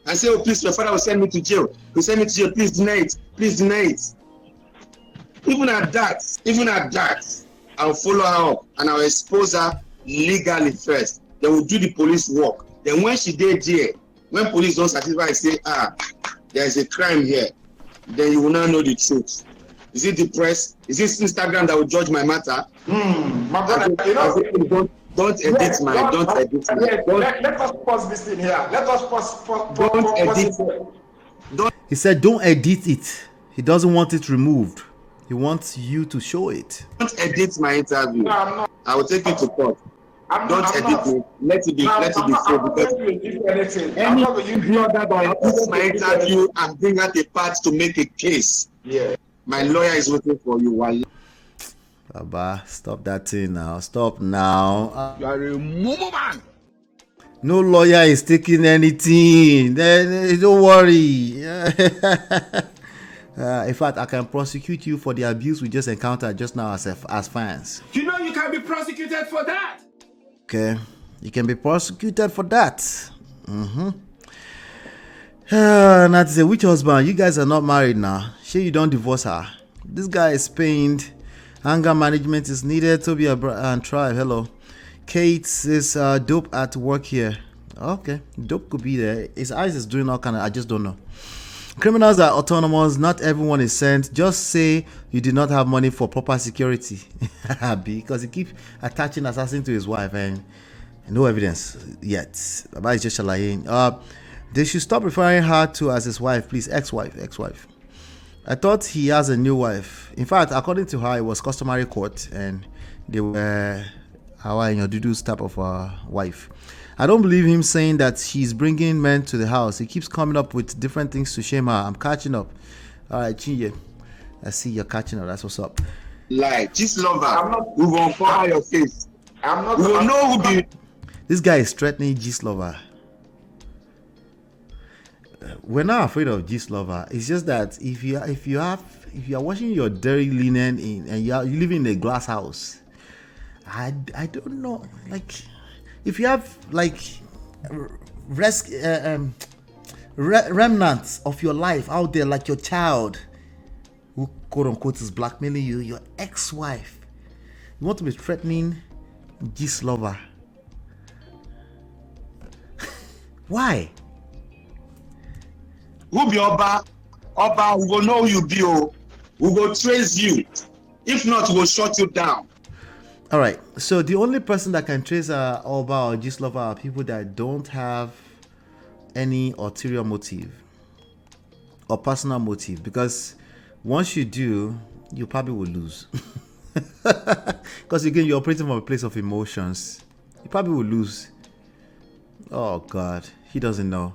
And say, oh please, your father will send me to jail. He send me to jail. Please deny it. Please deny it. Even at that, I'll follow her up and I'll expose her legally first. Then we'll do the police work. Then when she did there, when police don't satisfy and say, there is a crime here, then you will now know the truth. Is it the press? Is it Instagram that will judge my matter? My brother, you know, don't edit my. Let us pause this thing here. Let us pause. Don't edit. He said, don't edit it. He doesn't want it removed. He wants you to show it. Don't edit my interview. No, I'm not. I will take you to court. Don't edit me. Let it be so because any blogger that edits my interview and bring out a part to make a case. Yeah. My lawyer is waiting for you. Baba, stop that thing now. Stop now. You are a mumu man. No lawyer is taking anything. Don't worry. In fact, I can prosecute you for the abuse we just encountered just now as fans. You know you can be prosecuted for that. Okay, you can be prosecuted for that. Not to say which husband. You guys are not married now. Sure, you don't divorce her. This guy is pained. Anger management is needed. Toby and Tribe. Hello. Kate is dope at work here. Okay, dope could be there. His eyes is doing all kind of. I just don't know. Criminals are autonomous. Not everyone is sent. Just say you did not have money for proper security. Because he keeps attaching assassin to his wife and no evidence yet. Baba is just lying. They should stop referring her to as his wife, please. Ex-wife. I thought he has a new wife. In fact, according to her, it was customary court and they were Hawaiian Dudu's type of wife. I don't believe him saying that she's bringing men to the house. He keeps coming up with different things to shame her. I'm catching up. All right, Chinye. I see you're catching up. That's what's up. Like, just lover. We will uncover your face. We will know who be. This guy is threatening G-Lover. We're not afraid of G-Lover. It's just that if you are washing your dirty linen and you live in a glass house, I don't know, like. If you have like remnants of your life out there, like your child who quote unquote is blackmailing you, your ex-wife, you want to be threatening G-Lover. Why? Who be Oba? Oba, we will know who you be. We will trace you. If not, we will shut you down. All right, so the only person that can trace Oba or G-Lover are people that don't have any ulterior motive or personal motive, because once you do, you probably will lose. Because again, you're operating from a place of emotions. You probably will lose. Oh God, he doesn't know.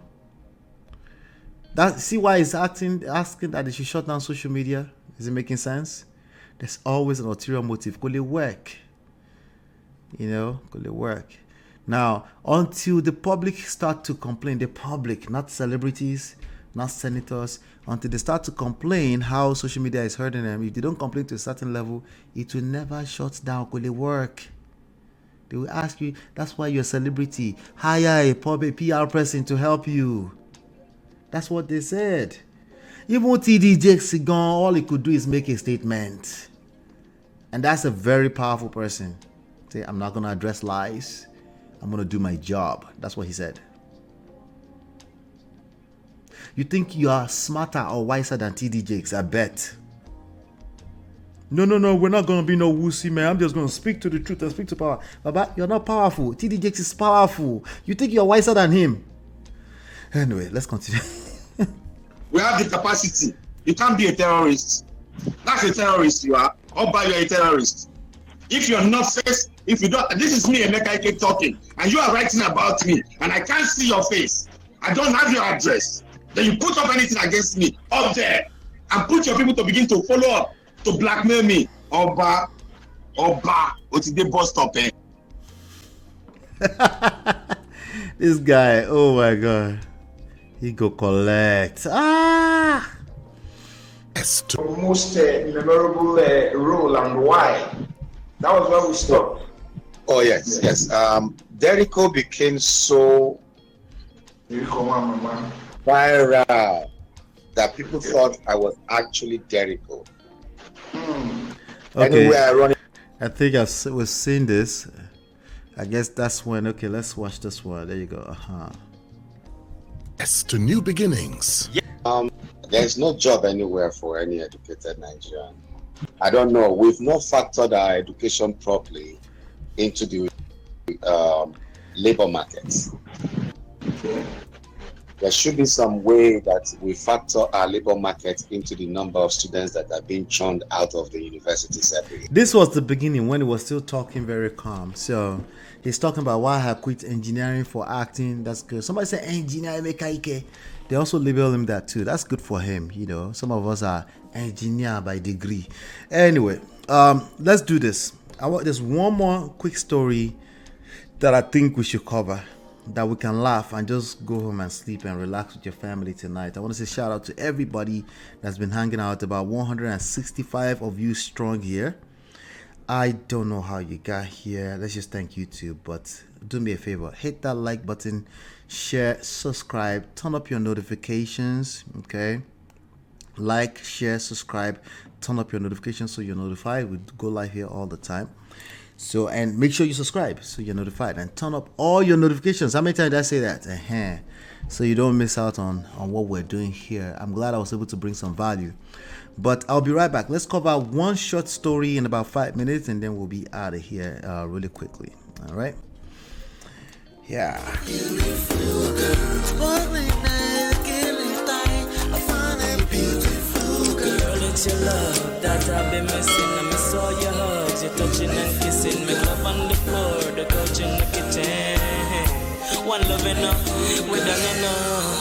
See why he's asking that they should shut down social media? Is it making sense? There's always an ulterior motive. Could it work? Could it work? Now, until the public start to complain, the public, not celebrities, not senators, until they start to complain how social media is hurting them, if they don't complain to a certain level, it will never shut down. Could it work? They will ask you, that's why you're a celebrity. Hire a public PR person to help you. That's what they said. Even TD Jakes gone, all he could do is make a statement. And that's a very powerful person. Say, I'm not going to address lies. I'm going to do my job. That's what he said. You think you are smarter or wiser than TD Jakes? I bet. No, we're not going to be no wussy, man. I'm just going to speak to the truth and speak to power. Baba, you're not powerful. TD Jakes is powerful. You think you're wiser than him? Anyway, let's continue. We have the capacity. You can't be a terrorist. That's a terrorist you are. Or by you're a terrorist. If you're not first, if you don't, this is me, Emeka Ike, talking, and you are writing about me, and I can't see your face. I don't have your address. Then you put up anything against me up there, and put your people to begin to follow up, to blackmail me. Oba, Otide bus stop, eh? This guy, oh my God. He go collect. Yes. Most memorable role and why? That was where we stopped. Oh yes. Derico became so viral that people thought I was actually Derico. Okay. Anywhere I run, I think we've seen this. I guess that's when. Okay, let's watch this one. There you go. Yes to new beginnings. there's no job anywhere for any educated Nigerian. I don't know. We've not factored our education properly into the labor markets. Okay. There should be some way that we factor our labor market into the number of students that are being churned out of the universities every year. This was the beginning when he was still talking very calm. So he's talking about why I quit engineering for acting. That's good. Somebody said engineer Emeka Ike. They also label him that too. That's good for him. You know, some of us are engineer by degree. Anyway, let's do this. There's one more quick story that I think we should cover, that we can laugh and just go home and sleep and relax with your family tonight. I want to say shout out to everybody that's been hanging out. About 165 of you strong here. I don't know how you got here. Let's just thank YouTube. But do me a favor, hit that like button, share, subscribe, turn up your notifications. Okay, like, share, subscribe, turn up your notifications so you're notified. We go live here all the time. So, and make sure you subscribe so you're notified, and turn up all your notifications. How many times did I say that? So you don't miss out on what we're doing here. I'm glad I was able to bring some value. But I'll be right back. Let's cover one short story in about 5 minutes, and then we'll be out of here really quickly. All right? Yeah. Beautiful girl. It's your love that I've been missing. I miss all your hugs, your touching and kissing. Make love on the floor, the couch in the kitchen. One love enough, we done enough.